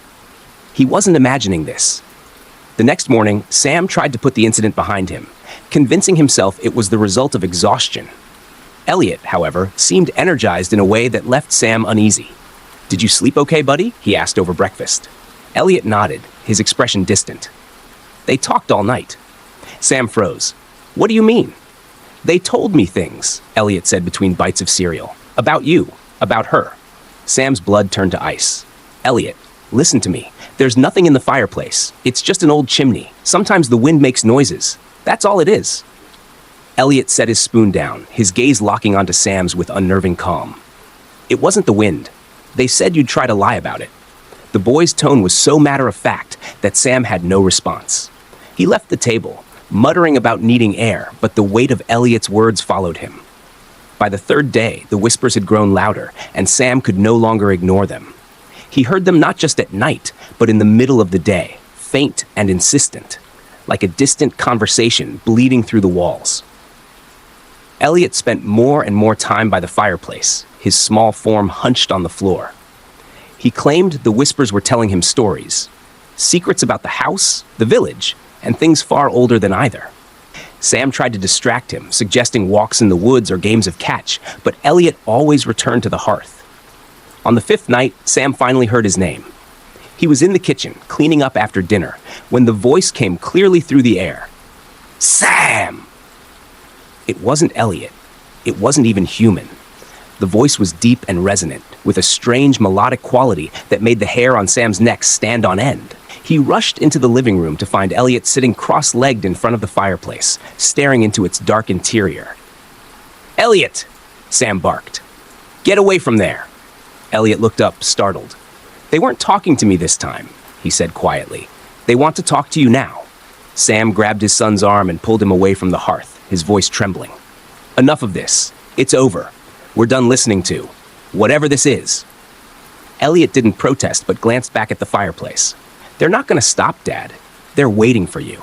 He wasn't imagining this. The next morning, Sam tried to put the incident behind him, convincing himself it was the result of exhaustion. Elliot, however, seemed energized in a way that left Sam uneasy. "Did you sleep okay, buddy?" he asked over breakfast. Elliot nodded, his expression distant. "They talked all night." Sam froze. "What do you mean?" "They told me things," Elliot said between bites of cereal. "About you, about her." Sam's blood turned to ice. "Elliot, listen to me. There's nothing in the fireplace. It's just an old chimney. Sometimes the wind makes noises. That's all it is." Elliot set his spoon down, his gaze locking onto Sam's with unnerving calm. "It wasn't the wind. They said you'd try to lie about it." The boy's tone was so matter-of-fact that Sam had no response. He left the table, muttering about needing air, but the weight of Elliot's words followed him. By the third day, the whispers had grown louder, and Sam could no longer ignore them. He heard them not just at night, but in the middle of the day, faint and insistent, like a distant conversation bleeding through the walls. Elliot spent more and more time by the fireplace, his small form hunched on the floor. He claimed the whispers were telling him stories, secrets about the house, the village, and things far older than either. Sam tried to distract him, suggesting walks in the woods or games of catch, but Elliot always returned to the hearth. On the fifth night, Sam finally heard his name. He was in the kitchen, cleaning up after dinner, when the voice came clearly through the air. Sam! It wasn't Elliot. It wasn't even human. The voice was deep and resonant, with a strange melodic quality that made the hair on Sam's neck stand on end. He rushed into the living room to find Elliot sitting cross-legged in front of the fireplace, staring into its dark interior. "Elliot!" Sam barked. "Get away from there!" Elliot looked up, startled. "They weren't talking to me this time," he said quietly. "They want to talk to you now." Sam grabbed his son's arm and pulled him away from the hearth, his voice trembling. "Enough of this. It's over. We're done listening to whatever this is." Elliot didn't protest, but glanced back at the fireplace. "They're not going to stop, Dad. They're waiting for you."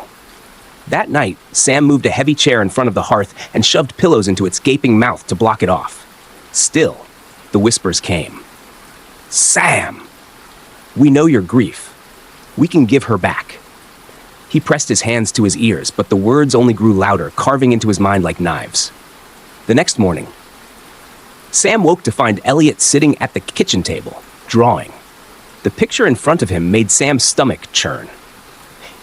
That night, Sam moved a heavy chair in front of the hearth and shoved pillows into its gaping mouth to block it off. Still, the whispers came. "Sam! We know your grief. We can give her back." He pressed his hands to his ears, but the words only grew louder, carving into his mind like knives. The next morning, Sam woke to find Elliot sitting at the kitchen table, drawing. The picture in front of him made Sam's stomach churn.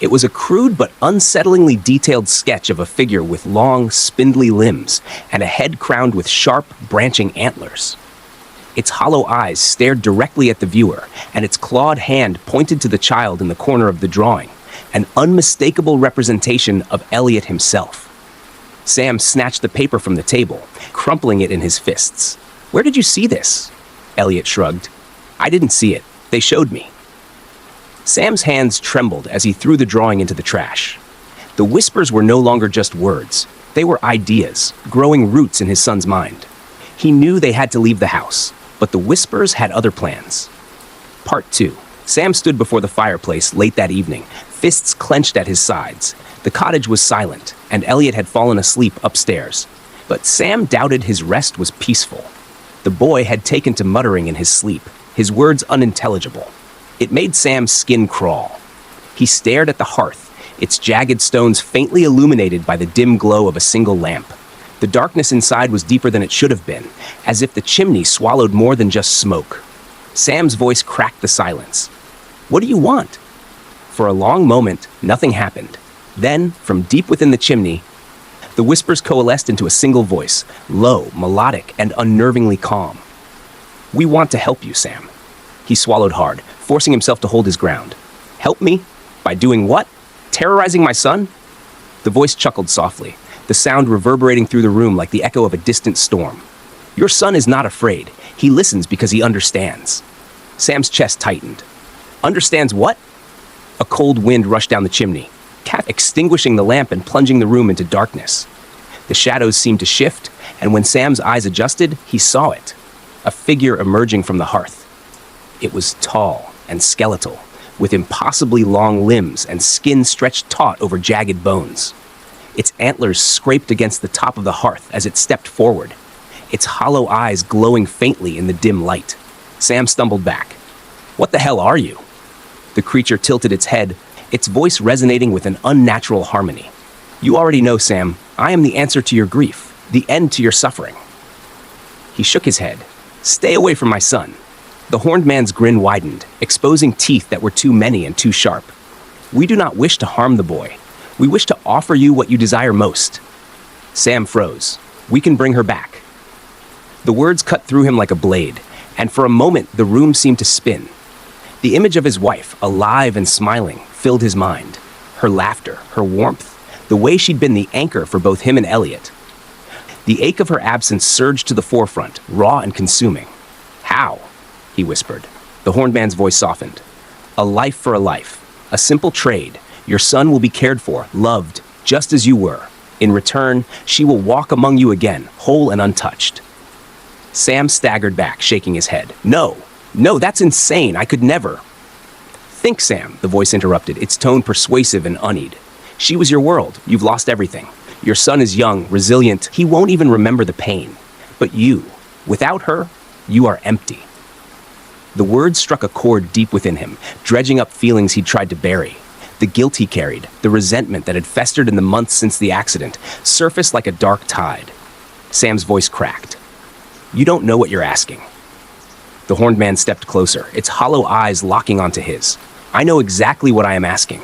It was a crude but unsettlingly detailed sketch of a figure with long, spindly limbs and a head crowned with sharp, branching antlers. Its hollow eyes stared directly at the viewer, and its clawed hand pointed to the child in the corner of the drawing, an unmistakable representation of Elliot himself. Sam snatched the paper from the table, crumpling it in his fists. "Where did you see this?" Elliot shrugged. "I didn't see it. They showed me." Sam's hands trembled as he threw the drawing into the trash. The whispers were no longer just words. They were ideas, growing roots in his son's mind. He knew they had to leave the house, but the whispers had other plans. Part 2. Sam stood before the fireplace late that evening, fists clenched at his sides. The cottage was silent, and Elliot had fallen asleep upstairs. But Sam doubted his rest was peaceful. The boy had taken to muttering in his sleep, his words unintelligible. It made Sam's skin crawl. He stared at the hearth, its jagged stones faintly illuminated by the dim glow of a single lamp. The darkness inside was deeper than it should have been, as if the chimney swallowed more than just smoke. Sam's voice cracked the silence. "What do you want?" For a long moment, nothing happened. Then, from deep within the chimney, the whispers coalesced into a single voice, low, melodic, and unnervingly calm. "We want to help you, Sam." He swallowed hard, forcing himself to hold his ground. "Help me? By doing what? Terrorizing my son?" The voice chuckled softly, the sound reverberating through the room like the echo of a distant storm. "Your son is not afraid. He listens because he understands." Sam's chest tightened. "Understands what?" A cold wind rushed down the chimney, extinguishing the lamp and plunging the room into darkness. The shadows seemed to shift, and when Sam's eyes adjusted, he saw it. A figure emerging from the hearth. It was tall and skeletal, with impossibly long limbs and skin stretched taut over jagged bones. Its antlers scraped against the top of the hearth as it stepped forward, its hollow eyes glowing faintly in the dim light. Sam stumbled back. "What the hell are you?" The creature tilted its head, its voice resonating with an unnatural harmony. "You already know, Sam. I am the answer to your grief, the end to your suffering." He shook his head. "Stay away from my son." The horned man's grin widened, exposing teeth that were too many and too sharp. "We do not wish to harm the boy. We wish to offer you what you desire most." Sam froze. "We can bring her back." The words cut through him like a blade, and for a moment the room seemed to spin. The image of his wife, alive and smiling, filled his mind. Her laughter, her warmth, the way she'd been the anchor for both him and Elliot. The ache of her absence surged to the forefront, raw and consuming. "How?" he whispered. The horned man's voice softened. "A life for a life. A simple trade. Your son will be cared for, loved, just as you were. In return, she will walk among you again, whole and untouched." Sam staggered back, shaking his head. No, that's insane. I could never." "Think, Sam," the voice interrupted, its tone persuasive and honeyed. "She was your world. You've lost everything. Your son is young, resilient. He won't even remember the pain. But you, without her, you are empty." The words struck a chord deep within him, dredging up feelings he'd tried to bury. The guilt he carried, the resentment that had festered in the months since the accident, surfaced like a dark tide. Sam's voice cracked. "You don't know what you're asking." The horned man stepped closer, its hollow eyes locking onto his. "I know exactly what I am asking.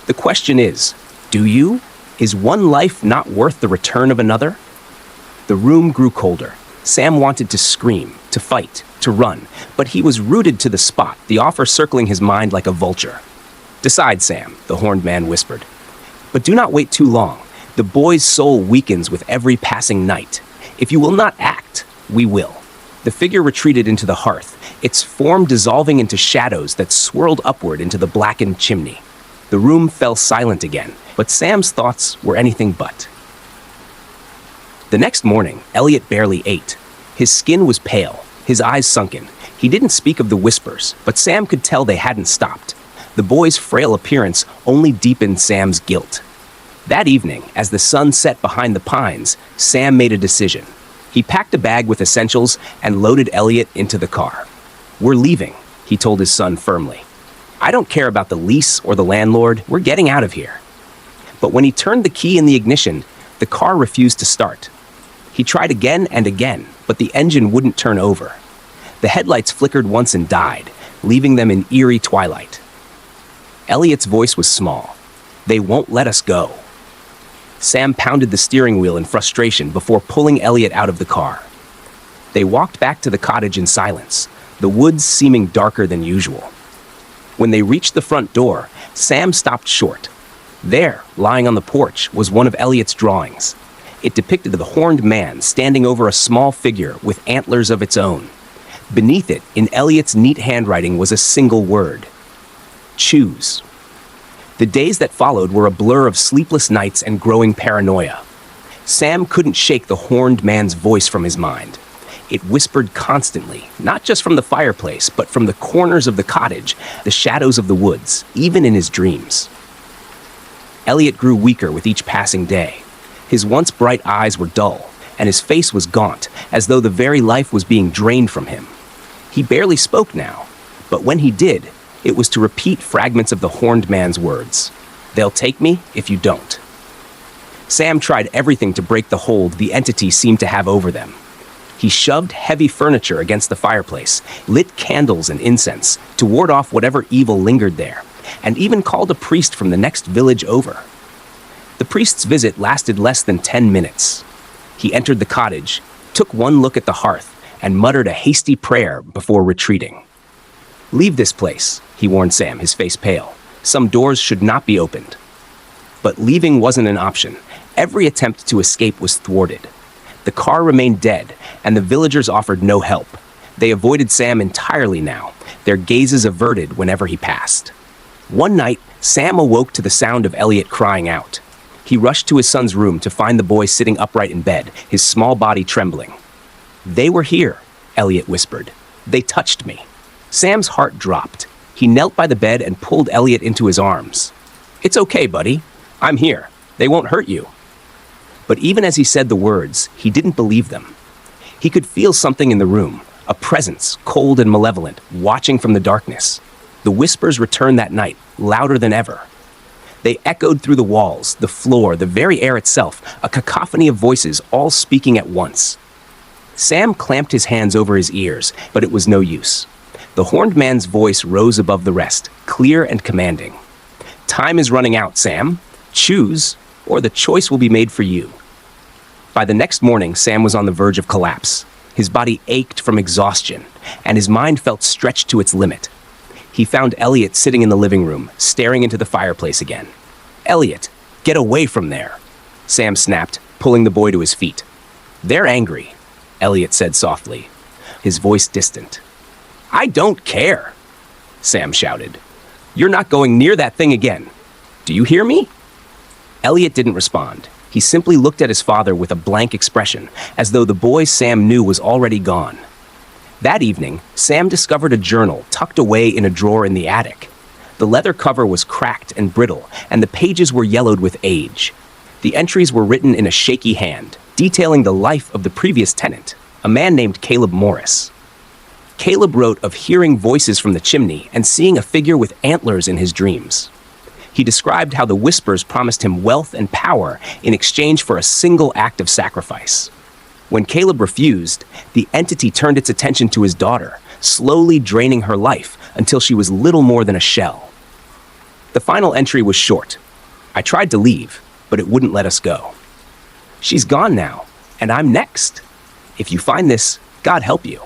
The question is, do you? Is one life not worth the return of another?" The room grew colder. Sam wanted to scream, to fight, to run, but he was rooted to the spot, the offer circling his mind like a vulture. "Decide, Sam," the horned man whispered. "But do not wait too long. The boy's soul weakens with every passing night. If you will not act, we will." The figure retreated into the hearth, its form dissolving into shadows that swirled upward into the blackened chimney. The room fell silent again, but Sam's thoughts were anything but. The next morning, Elliot barely ate. His skin was pale, his eyes sunken. He didn't speak of the whispers, but Sam could tell they hadn't stopped. The boy's frail appearance only deepened Sam's guilt. That evening, as the sun set behind the pines, Sam made a decision. He packed a bag with essentials and loaded Elliot into the car. "We're leaving," he told his son firmly. "I don't care about the lease or the landlord. We're getting out of here." But when he turned the key in the ignition, the car refused to start. He tried again and again, but the engine wouldn't turn over. The headlights flickered once and died, leaving them in eerie twilight. Elliot's voice was small. "They won't let us go." Sam pounded the steering wheel in frustration before pulling Elliot out of the car. They walked back to the cottage in silence, the woods seeming darker than usual. When they reached the front door, Sam stopped short. There, lying on the porch, was one of Elliot's drawings. It depicted the horned man standing over a small figure with antlers of its own. Beneath it, in Elliot's neat handwriting, was a single word: choose. The days that followed were a blur of sleepless nights and growing paranoia. Sam couldn't shake the horned man's voice from his mind. It whispered constantly, not just from the fireplace, but from the corners of the cottage, the shadows of the woods, even in his dreams. Elliot grew weaker with each passing day. His once bright eyes were dull, and his face was gaunt, as though the very life was being drained from him. He barely spoke now, but when he did, it was to repeat fragments of the horned man's words. "They'll take me if you don't." Sam tried everything to break the hold the entity seemed to have over them. He shoved heavy furniture against the fireplace, lit candles and incense to ward off whatever evil lingered there, and even called a priest from the next village over. The priest's visit lasted less than 10 minutes. He entered the cottage, took one look at the hearth, and muttered a hasty prayer before retreating. "Leave this place," he warned Sam, his face pale. "Some doors should not be opened." But leaving wasn't an option. Every attempt to escape was thwarted. The car remained dead, and the villagers offered no help. They avoided Sam entirely now, their gazes averted whenever he passed. One night, Sam awoke to the sound of Elliot crying out. He rushed to his son's room to find the boy sitting upright in bed, his small body trembling. "They were here," Elliot whispered. "They touched me." Sam's heart dropped. He knelt by the bed and pulled Elliot into his arms. "It's okay, buddy. I'm here. They won't hurt you." But even as he said the words, he didn't believe them. He could feel something in the room, a presence, cold and malevolent, watching from the darkness. The whispers returned that night, louder than ever. They echoed through the walls, the floor, the very air itself, a cacophony of voices, all speaking at once. Sam clamped his hands over his ears, but it was no use. The horned man's voice rose above the rest, clear and commanding. "Time is running out, Sam. Choose, or the choice will be made for you." By the next morning, Sam was on the verge of collapse. His body ached from exhaustion, and his mind felt stretched to its limit. He found Elliot sitting in the living room, staring into the fireplace again. "Elliot, get away from there," Sam snapped, pulling the boy to his feet. "They're angry," Elliot said softly, his voice distant. "I don't care," Sam shouted. "You're not going near that thing again. Do you hear me?" Elliot didn't respond. He simply looked at his father with a blank expression, as though the boy Sam knew was already gone. That evening, Sam discovered a journal tucked away in a drawer in the attic. The leather cover was cracked and brittle, and the pages were yellowed with age. The entries were written in a shaky hand, detailing the life of the previous tenant, a man named Caleb Morris. Caleb wrote of hearing voices from the chimney and seeing a figure with antlers in his dreams. He described how the whispers promised him wealth and power in exchange for a single act of sacrifice. When Caleb refused, the entity turned its attention to his daughter, slowly draining her life until she was little more than a shell. The final entry was short. I tried to leave, but it wouldn't let us go. She's gone now, and I'm next. If you find this, God help you.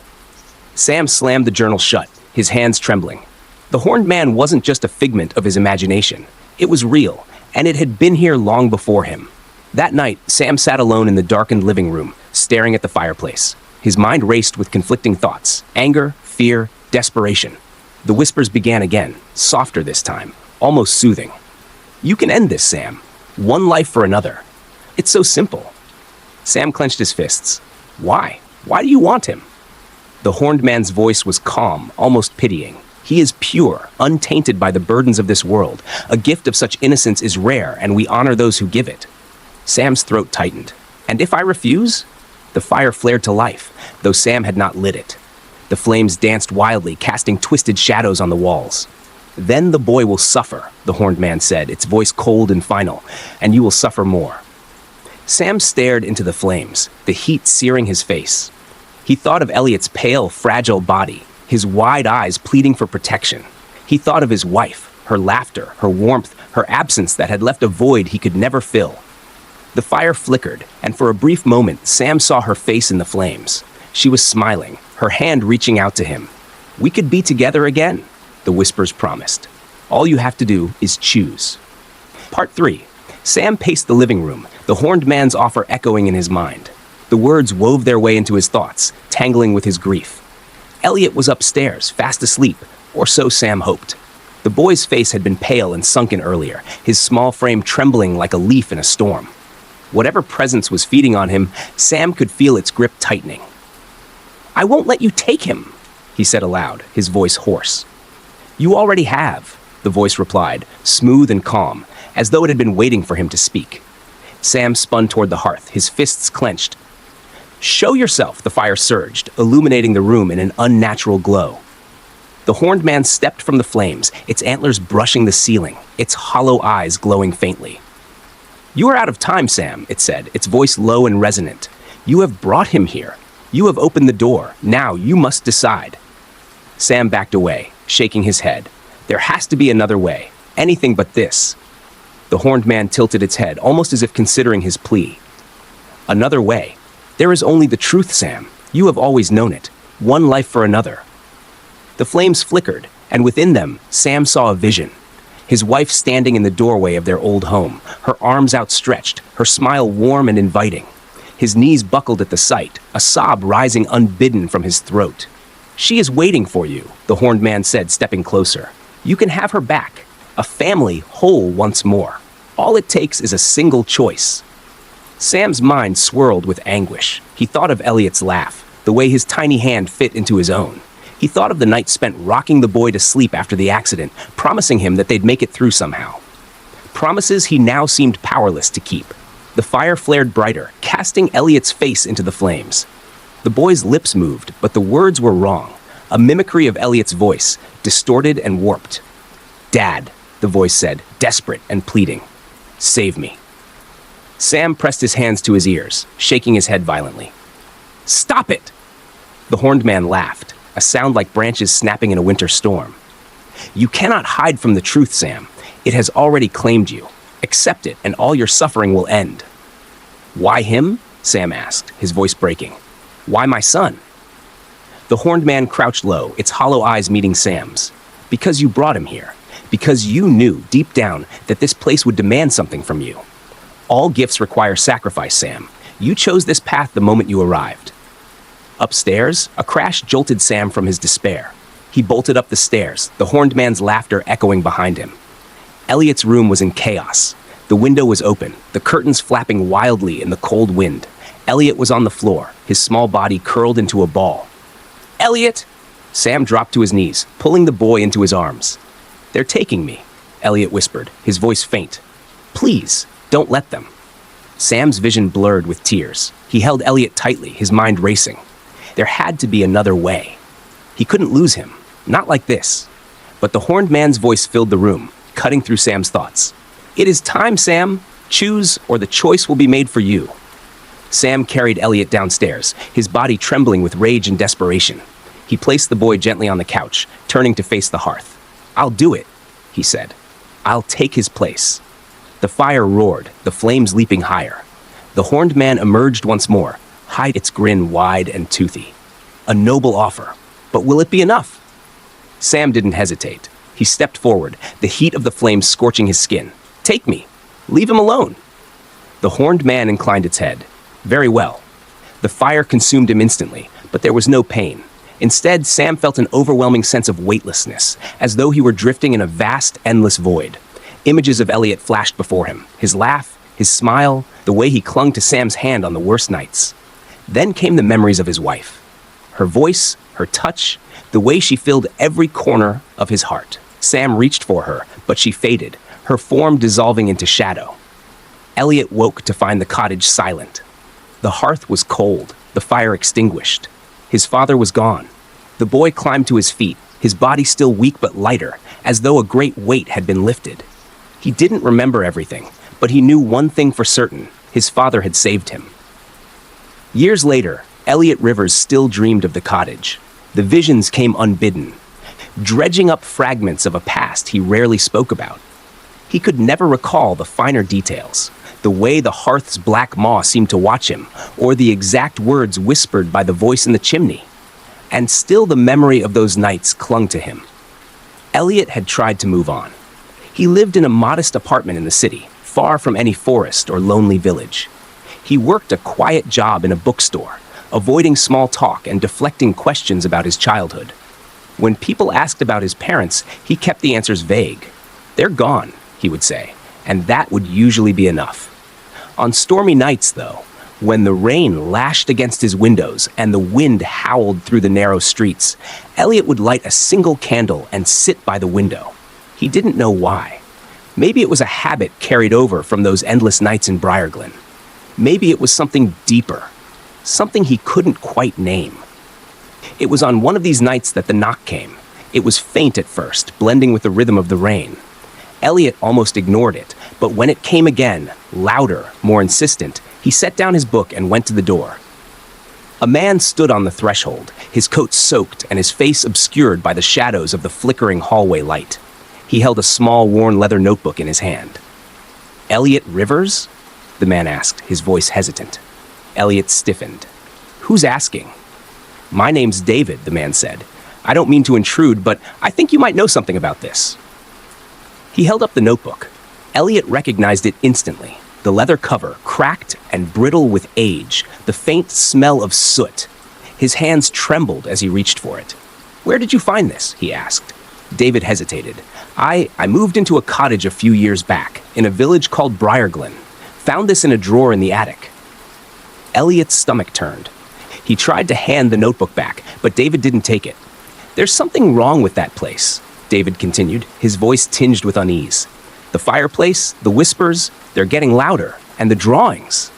Sam slammed the journal shut, his hands trembling. The horned man wasn't just a figment of his imagination. It was real, and it had been here long before him. That night, Sam sat alone in the darkened living room, staring at the fireplace. His mind raced with conflicting thoughts: anger, fear, desperation. The whispers began again, softer this time, almost soothing. You can end this, Sam. One life for another. It's so simple. Sam clenched his fists. Why? Why do you want him? The horned man's voice was calm, almost pitying. He is pure, untainted by the burdens of this world. A gift of such innocence is rare, and we honor those who give it. Sam's throat tightened. And if I refuse? The fire flared to life, though Sam had not lit it. The flames danced wildly, casting twisted shadows on the walls. Then the boy will suffer, the horned man said, its voice cold and final, and you will suffer more. Sam stared into the flames, the heat searing his face. He thought of Elliot's pale, fragile body, his wide eyes pleading for protection. He thought of his wife, her laughter, her warmth, her absence that had left a void he could never fill. The fire flickered, and for a brief moment, Sam saw her face in the flames. She was smiling, her hand reaching out to him. We could be together again, the whispers promised. All you have to do is choose. Part 3. Sam paced the living room, the horned man's offer echoing in his mind. The words wove their way into his thoughts, tangling with his grief. Elliot was upstairs, fast asleep, or so Sam hoped. The boy's face had been pale and sunken earlier, his small frame trembling like a leaf in a storm. Whatever presence was feeding on him, Sam could feel its grip tightening. I won't let you take him, he said aloud, his voice hoarse. You already have, the voice replied, smooth and calm, as though it had been waiting for him to speak. Sam spun toward the hearth, his fists clenched. Show yourself, the fire surged, illuminating the room in an unnatural glow. The horned man stepped from the flames, its antlers brushing the ceiling, its hollow eyes glowing faintly. You are out of time, Sam, it said, its voice low and resonant. You have brought him here. You have opened the door. Now you must decide. Sam backed away, shaking his head. There has to be another way. Anything but this. The horned man tilted its head, almost as if considering his plea. Another way. There is only the truth, Sam. You have always known it. One life for another. The flames flickered, and within them, Sam saw a vision. His wife standing in the doorway of their old home, her arms outstretched, her smile warm and inviting. His knees buckled at the sight, a sob rising unbidden from his throat. She is waiting for you, the horned man said, stepping closer. You can have her back. A family whole once more. All it takes is a single choice. Sam's mind swirled with anguish. He thought of Elliot's laugh, the way his tiny hand fit into his own. He thought of the night spent rocking the boy to sleep after the accident, promising him that they'd make it through somehow. Promises he now seemed powerless to keep. The fire flared brighter, casting Elliot's face into the flames. The boy's lips moved, but the words were wrong, a mimicry of Elliot's voice, distorted and warped. Dad, the voice said, desperate and pleading. Save me. Sam pressed his hands to his ears, shaking his head violently. Stop it! The horned man laughed, a sound like branches snapping in a winter storm. You cannot hide from the truth, Sam. It has already claimed you. Accept it, and all your suffering will end. Why him? Sam asked, his voice breaking. Why my son? The horned man crouched low, its hollow eyes meeting Sam's. Because you brought him here. Because you knew, deep down, that this place would demand something from you. All gifts require sacrifice, Sam. You chose this path the moment you arrived. Upstairs, a crash jolted Sam from his despair. He bolted up the stairs, the horned man's laughter echoing behind him. Elliot's room was in chaos. The window was open, the curtains flapping wildly in the cold wind. Elliot was on the floor, his small body curled into a ball. "Elliot!" Sam dropped to his knees, pulling the boy into his arms. "They're taking me," Elliot whispered, his voice faint. "Please, don't let them." Sam's vision blurred with tears. He held Elliot tightly, his mind racing. There had to be another way. He couldn't lose him, not like this. But the horned man's voice filled the room, cutting through Sam's thoughts. "It is time, Sam. Choose, or the choice will be made for you." Sam carried Elliot downstairs, his body trembling with rage and desperation. He placed the boy gently on the couch, turning to face the hearth. "I'll do it," he said. "I'll take his place." The fire roared, the flames leaping higher. The horned man emerged once more, its grin wide and toothy. A noble offer, but will it be enough? Sam didn't hesitate. He stepped forward, the heat of the flames scorching his skin. "Take me. Leave him alone." The horned man inclined its head. "Very well." The fire consumed him instantly, but there was no pain. Instead, Sam felt an overwhelming sense of weightlessness, as though he were drifting in a vast, endless void. Images of Elliot flashed before him, his laugh, his smile, the way he clung to Sam's hand on the worst nights. Then came the memories of his wife. Her voice, her touch, the way she filled every corner of his heart. Sam reached for her, but she faded, her form dissolving into shadow. Elliot woke to find the cottage silent. The hearth was cold, the fire extinguished. His father was gone. The boy climbed to his feet, his body still weak but lighter, as though a great weight had been lifted. He didn't remember everything, but he knew one thing for certain: his father had saved him. Years later, Elliot Rivers still dreamed of the cottage. The visions came unbidden, dredging up fragments of a past he rarely spoke about. He could never recall the finer details, the way the hearth's black maw seemed to watch him, or the exact words whispered by the voice in the chimney. And still the memory of those nights clung to him. Elliot had tried to move on. He lived in a modest apartment in the city, far from any forest or lonely village. He worked a quiet job in a bookstore, avoiding small talk and deflecting questions about his childhood. When people asked about his parents, he kept the answers vague. "They're gone," he would say, and that would usually be enough. On stormy nights, though, when the rain lashed against his windows and the wind howled through the narrow streets, Elliot would light a single candle and sit by the window. He didn't know why. Maybe it was a habit carried over from those endless nights in Briarglen. Maybe it was something deeper, something he couldn't quite name. It was on one of these nights that the knock came. It was faint at first, blending with the rhythm of the rain. Elliot almost ignored it, but when it came again, louder, more insistent, he set down his book and went to the door. A man stood on the threshold, his coat soaked and his face obscured by the shadows of the flickering hallway light. He held a small, worn leather notebook in his hand. "Elliot Rivers?" the man asked, his voice hesitant. Elliot stiffened. "Who's asking?" "My name's David," the man said. "I don't mean to intrude, but I think you might know something about this." He held up the notebook. Elliot recognized it instantly. The leather cover, cracked and brittle with age, the faint smell of soot. His hands trembled as he reached for it. "Where did you find this?" he asked. David hesitated. I moved into a cottage a few years back, in a village called Briarglen. Found this in a drawer in the attic." Elliot's stomach turned. He tried to hand the notebook back, but David didn't take it. "There's something wrong with that place," David continued, his voice tinged with unease. "The fireplace, the whispers, they're getting louder, and the drawings."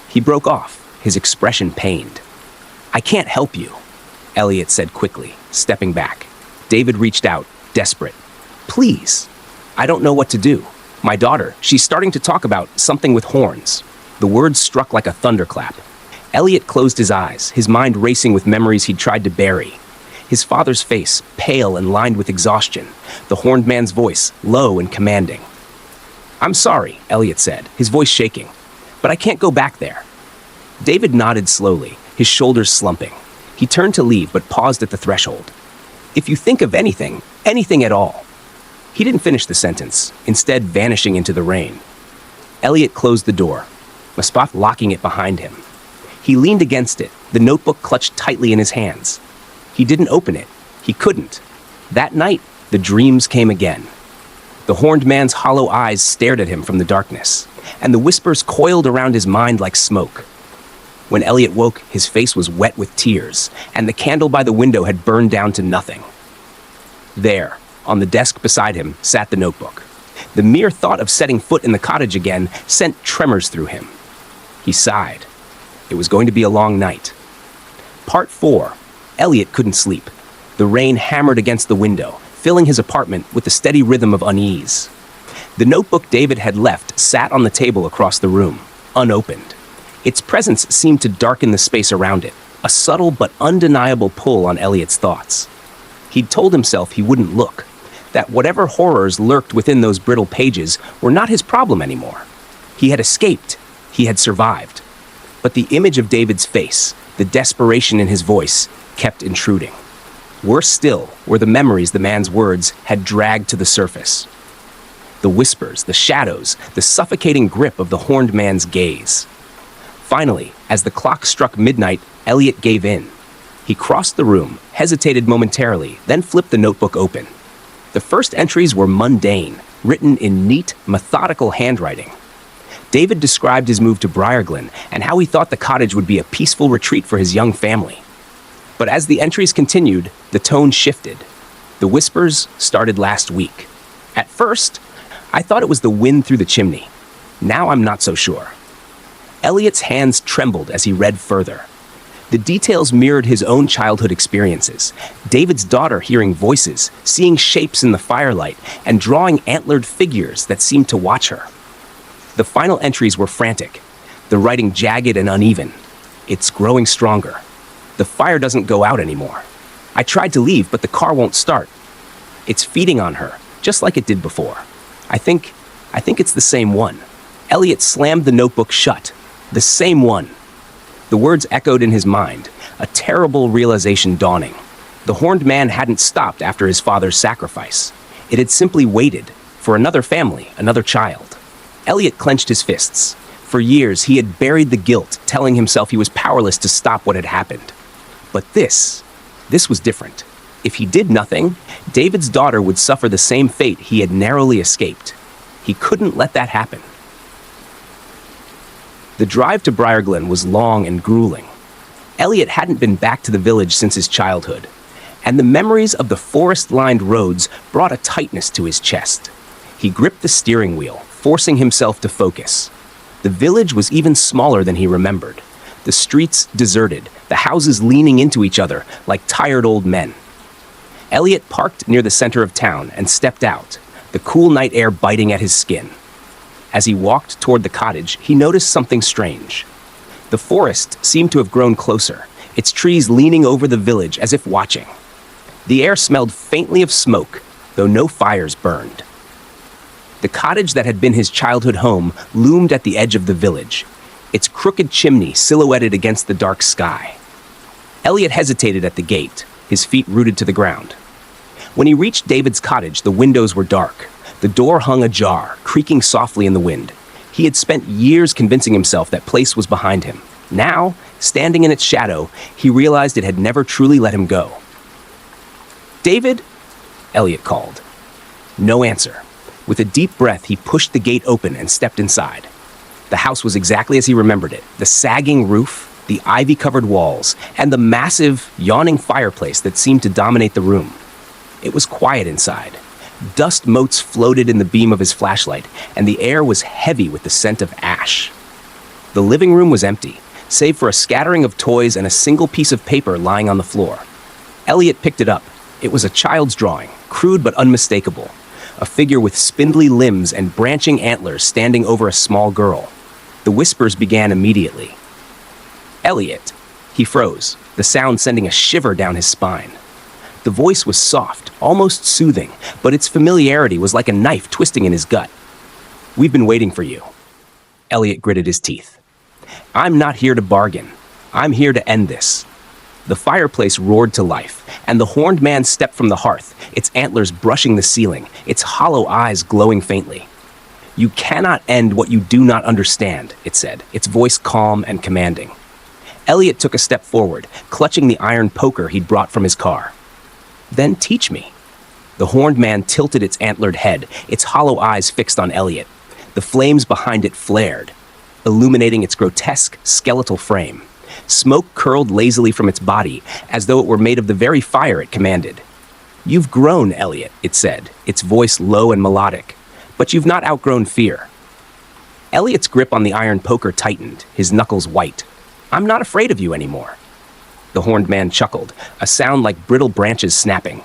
He broke off, his expression pained. "I can't help you," Elliot said quickly, stepping back. David reached out, desperate. "Please. I don't know what to do. My daughter, she's starting to talk about something with horns." The words struck like a thunderclap. Elliot closed his eyes, his mind racing with memories he'd tried to bury. His father's face, pale and lined with exhaustion. The horned man's voice, low and commanding. "I'm sorry," Elliot said, his voice shaking, "but I can't go back there." David nodded slowly, his shoulders slumping. He turned to leave, but paused at the threshold. "If you think of anything, anything at all." He didn't finish the sentence, instead vanishing into the rain. Elliot closed the door, Muspat locking it behind him. He leaned against it, the notebook clutched tightly in his hands. He didn't open it. He couldn't. That night, the dreams came again. The horned man's hollow eyes stared at him from the darkness, and the whispers coiled around his mind like smoke. When Elliot woke, his face was wet with tears, and the candle by the window had burned down to nothing. There, on the desk beside him, sat the notebook. The mere thought of setting foot in the cottage again sent tremors through him. He sighed. It was going to be a long night. Part 4. Elliot couldn't sleep. The rain hammered against the window, filling his apartment with the steady rhythm of unease. The notebook David had left sat on the table across the room, unopened. Its presence seemed to darken the space around it, a subtle but undeniable pull on Elliot's thoughts. He'd told himself he wouldn't look, that whatever horrors lurked within those brittle pages were not his problem anymore. He had escaped. He had survived. But the image of David's face, the desperation in his voice, kept intruding. Worse still were the memories the man's words had dragged to the surface. The whispers, the shadows, the suffocating grip of the horned man's gaze. Finally, as the clock struck midnight, Elliot gave in. He crossed the room, hesitated momentarily, then flipped the notebook open. The first entries were mundane, written in neat, methodical handwriting. David described his move to Briarglen and how he thought the cottage would be a peaceful retreat for his young family. But as the entries continued, the tone shifted. The whispers started last week. At first, I thought it was the wind through the chimney. Now I'm not so sure. Elliot's hands trembled as he read further. The details mirrored his own childhood experiences. David's daughter hearing voices, seeing shapes in the firelight, and drawing antlered figures that seemed to watch her. The final entries were frantic, the writing jagged and uneven. It's growing stronger. The fire doesn't go out anymore. I tried to leave, but the car won't start. It's feeding on her, just like it did before. I think it's the same one. Elliot slammed the notebook shut. The same one. The words echoed in his mind, a terrible realization dawning. The horned man hadn't stopped after his father's sacrifice. It had simply waited for another family, another child. Elliot clenched his fists. For years, he had buried the guilt, telling himself he was powerless to stop what had happened. But this was different. If he did nothing, David's daughter would suffer the same fate he had narrowly escaped. He couldn't let that happen. The drive to Briarglen was long and grueling. Elliot hadn't been back to the village since his childhood, and the memories of the forest-lined roads brought a tightness to his chest. He gripped the steering wheel, forcing himself to focus. The village was even smaller than he remembered. The streets deserted, the houses leaning into each other like tired old men. Elliot parked near the center of town and stepped out, the cool night air biting at his skin. As he walked toward the cottage, he noticed something strange. The forest seemed to have grown closer, its trees leaning over the village as if watching. The air smelled faintly of smoke, though no fires burned. The cottage that had been his childhood home loomed at the edge of the village, its crooked chimney silhouetted against the dark sky. Elliot hesitated at the gate, his feet rooted to the ground. When he reached David's cottage, the windows were dark. The door hung ajar, creaking softly in the wind. He had spent years convincing himself that place was behind him. Now, standing in its shadow, he realized it had never truly let him go. "David?" Elliot called. No answer. With a deep breath, he pushed the gate open and stepped inside. The house was exactly as he remembered it. The sagging roof, the ivy-covered walls, and the massive, yawning fireplace that seemed to dominate the room. It was quiet inside. Dust motes floated in the beam of his flashlight, and the air was heavy with the scent of ash. The living room was empty, save for a scattering of toys and a single piece of paper lying on the floor. Elliot picked it up. It was a child's drawing, crude but unmistakable. A figure with spindly limbs and branching antlers standing over a small girl. The whispers began immediately. "Elliot." He froze, the sound sending a shiver down his spine. The voice was soft, almost soothing, but its familiarity was like a knife twisting in his gut. "We've been waiting for you." Elliot gritted his teeth. "I'm not here to bargain. I'm here to end this." The fireplace roared to life, and the horned man stepped from the hearth, its antlers brushing the ceiling, its hollow eyes glowing faintly. "You cannot end what you do not understand," it said, its voice calm and commanding. Elliot took a step forward, clutching the iron poker he'd brought from his car. "Then teach me." The horned man tilted its antlered head, its hollow eyes fixed on Elliot. The flames behind it flared, illuminating its grotesque, skeletal frame. Smoke curled lazily from its body, as though it were made of the very fire it commanded. "You've grown, Elliot," it said, its voice low and melodic, "but you've not outgrown fear." Elliot's grip on the iron poker tightened, his knuckles white. "I'm not afraid of you anymore." The horned man chuckled, a sound like brittle branches snapping.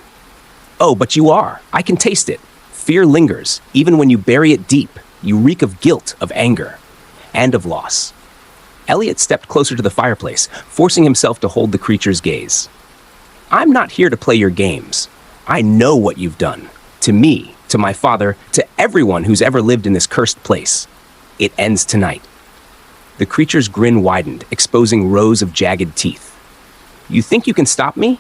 "Oh, but you are. I can taste it. Fear lingers, even when you bury it deep. You reek of guilt, of anger, and of loss." Elliot stepped closer to the fireplace, forcing himself to hold the creature's gaze. "I'm not here to play your games. I know what you've done. To me, to my father, to everyone who's ever lived in this cursed place. It ends tonight." The creature's grin widened, exposing rows of jagged teeth. "You think you can stop me?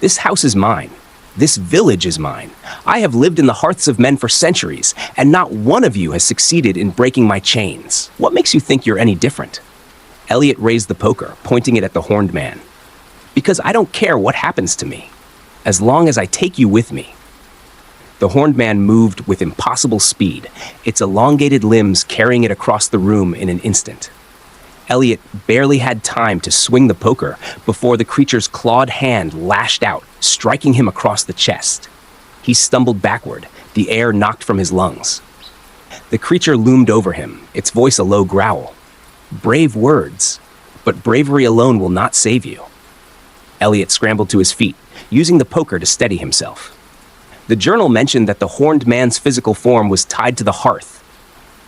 This house is mine. This village is mine. I have lived in the hearths of men for centuries, and not one of you has succeeded in breaking my chains. What makes you think you're any different?" Elliot raised the poker, pointing it at the horned man. "Because I don't care what happens to me, as long as I take you with me." The horned man moved with impossible speed, its elongated limbs carrying it across the room in an instant. Elliot barely had time to swing the poker before the creature's clawed hand lashed out, striking him across the chest. He stumbled backward, the air knocked from his lungs. The creature loomed over him, its voice a low growl. "Brave words, but bravery alone will not save you." Elliot scrambled to his feet, using the poker to steady himself. The journal mentioned that the horned man's physical form was tied to the hearth.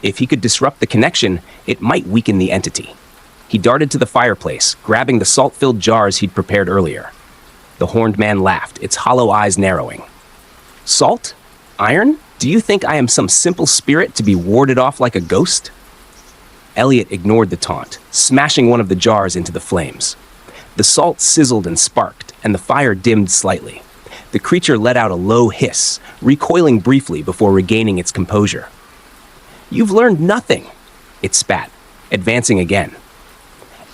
If he could disrupt the connection, it might weaken the entity. He darted to the fireplace, grabbing the salt-filled jars he'd prepared earlier. The horned man laughed, its hollow eyes narrowing. "Salt? Iron? Do you think I am some simple spirit to be warded off like a ghost?" Elliot ignored the taunt, smashing one of the jars into the flames. The salt sizzled and sparked, and the fire dimmed slightly. The creature let out a low hiss, recoiling briefly before regaining its composure. "You've learned nothing," it spat, advancing again.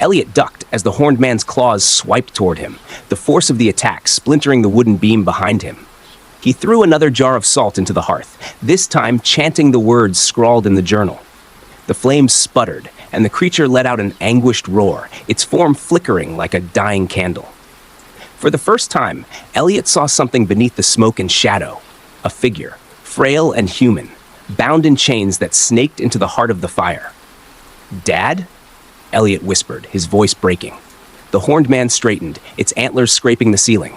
Elliot ducked as the horned man's claws swiped toward him, the force of the attack splintering the wooden beam behind him. He threw another jar of salt into the hearth, this time chanting the words scrawled in the journal. The flames sputtered, and the creature let out an anguished roar, its form flickering like a dying candle. For the first time, Elliot saw something beneath the smoke and shadow, a figure, frail and human, bound in chains that snaked into the heart of the fire. "Dad?" Elliot whispered, his voice breaking. The horned man straightened, its antlers scraping the ceiling.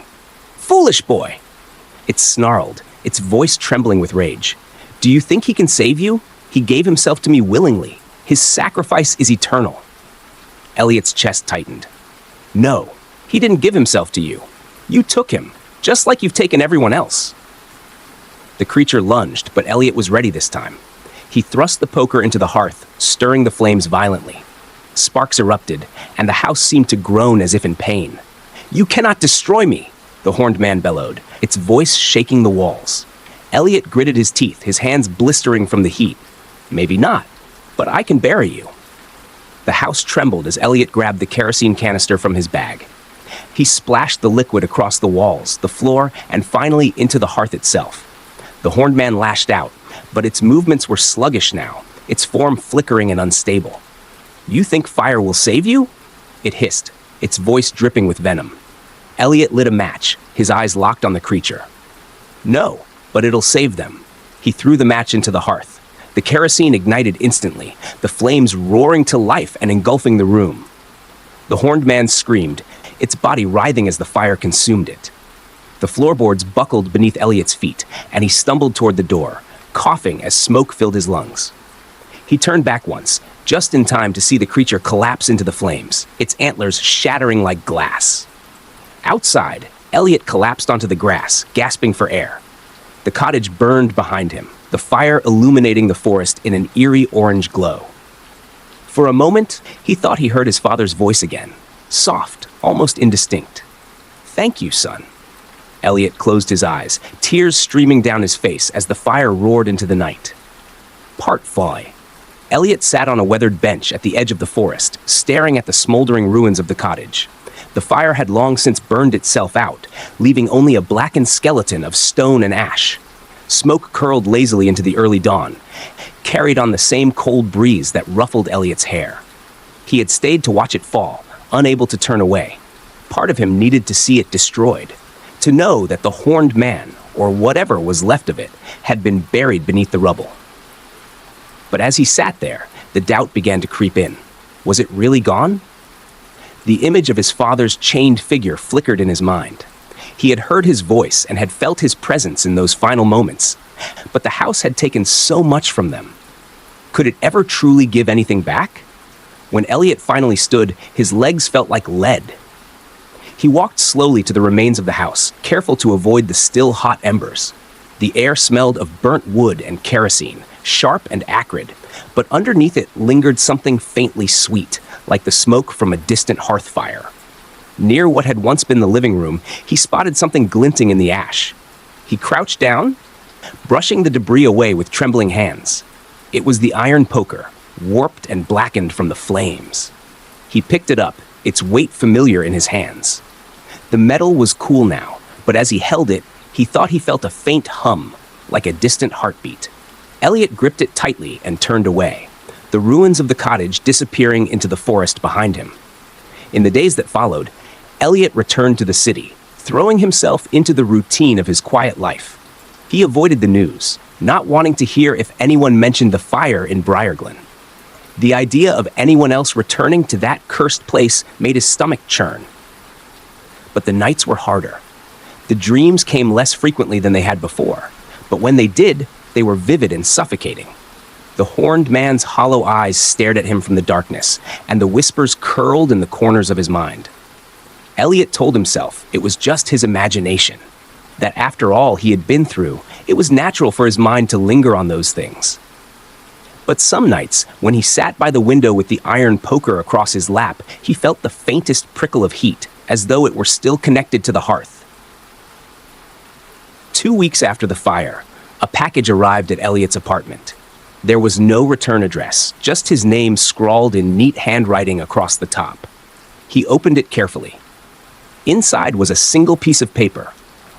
"Foolish boy!" It snarled, its voice trembling with rage. "Do you think he can save you? He gave himself to me willingly. His sacrifice is eternal." Elliot's chest tightened. "No, he didn't give himself to you. You took him, just like you've taken everyone else." The creature lunged, but Elliot was ready this time. He thrust the poker into the hearth, stirring the flames violently. Sparks erupted, and the house seemed to groan as if in pain. "You cannot destroy me," the horned man bellowed, its voice shaking the walls. Elliot gritted his teeth, his hands blistering from the heat. "Maybe not, but I can bury you." The house trembled as Elliot grabbed the kerosene canister from his bag. He splashed the liquid across the walls, the floor, and finally into the hearth itself. The horned man lashed out, but its movements were sluggish now, its form flickering and unstable. "You think fire will save you?" It hissed, its voice dripping with venom. Elliot lit a match, his eyes locked on the creature. "No, but it'll save them." He threw the match into the hearth. The kerosene ignited instantly, the flames roaring to life and engulfing the room. The horned man screamed, its body writhing as the fire consumed it. The floorboards buckled beneath Elliot's feet, and he stumbled toward the door, coughing as smoke filled his lungs. He turned back once, just in time to see the creature collapse into the flames, its antlers shattering like glass. Outside, Elliot collapsed onto the grass, gasping for air. The cottage burned behind him, the fire illuminating the forest in an eerie orange glow. For a moment, he thought he heard his father's voice again, soft, almost indistinct. "Thank you, son." Elliot closed his eyes, tears streaming down his face as the fire roared into the night. Part 5. Elliot sat on a weathered bench at the edge of the forest, staring at the smoldering ruins of the cottage. The fire had long since burned itself out, leaving only a blackened skeleton of stone and ash. Smoke curled lazily into the early dawn, carried on the same cold breeze that ruffled Elliot's hair. He had stayed to watch it fall, unable to turn away. Part of him needed to see it destroyed, to know that the horned man, or whatever was left of it, had been buried beneath the rubble. But as he sat there, the doubt began to creep in. Was it really gone? The image of his father's chained figure flickered in his mind. He had heard his voice and had felt his presence in those final moments, but the house had taken so much from them. Could it ever truly give anything back? When Elliot finally stood, his legs felt like lead. He walked slowly to the remains of the house, careful to avoid the still hot embers. The air smelled of burnt wood and kerosene, sharp and acrid, but underneath it lingered something faintly sweet, like the smoke from a distant hearth fire. Near what had once been the living room, he spotted something glinting in the ash. He crouched down, brushing the debris away with trembling hands. It was the iron poker, warped and blackened from the flames. He picked it up, its weight familiar in his hands. The metal was cool now, but as he held it, he thought he felt a faint hum, like a distant heartbeat. Elliot gripped it tightly and turned away, the ruins of the cottage disappearing into the forest behind him. In the days that followed, Elliot returned to the city, throwing himself into the routine of his quiet life. He avoided the news, not wanting to hear if anyone mentioned the fire in Briarglen. The idea of anyone else returning to that cursed place made his stomach churn. But the nights were harder. The dreams came less frequently than they had before, but when they did, they were vivid and suffocating. The horned man's hollow eyes stared at him from the darkness, and the whispers curled in the corners of his mind. Elliot told himself it was just his imagination, that after all he had been through, it was natural for his mind to linger on those things. But some nights, when he sat by the window with the iron poker across his lap, he felt the faintest prickle of heat, as though it were still connected to the hearth. 2 weeks after the fire, a package arrived at Elliot's apartment. There was no return address, just his name scrawled in neat handwriting across the top. He opened it carefully. Inside was a single piece of paper,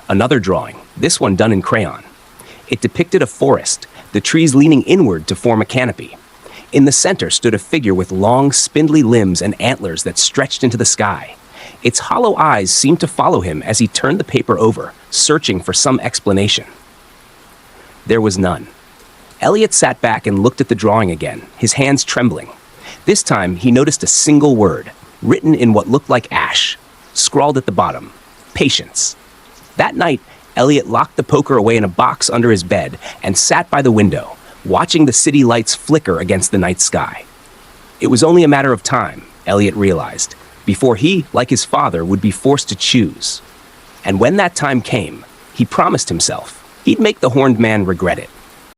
another drawing, this one done in crayon. It depicted a forest, the trees leaning inward to form a canopy. In the center stood a figure with long, spindly limbs and antlers that stretched into the sky. Its hollow eyes seemed to follow him as he turned the paper over, searching for some explanation. There was none. Elliot sat back and looked at the drawing again, his hands trembling. This time, he noticed a single word, written in what looked like ash, scrawled at the bottom: patience. That night, Elliot locked the poker away in a box under his bed and sat by the window, watching the city lights flicker against the night sky. It was only a matter of time, Elliot realized, before he, like his father, would be forced to choose. And when that time came, he promised himself he'd make the horned man regret it.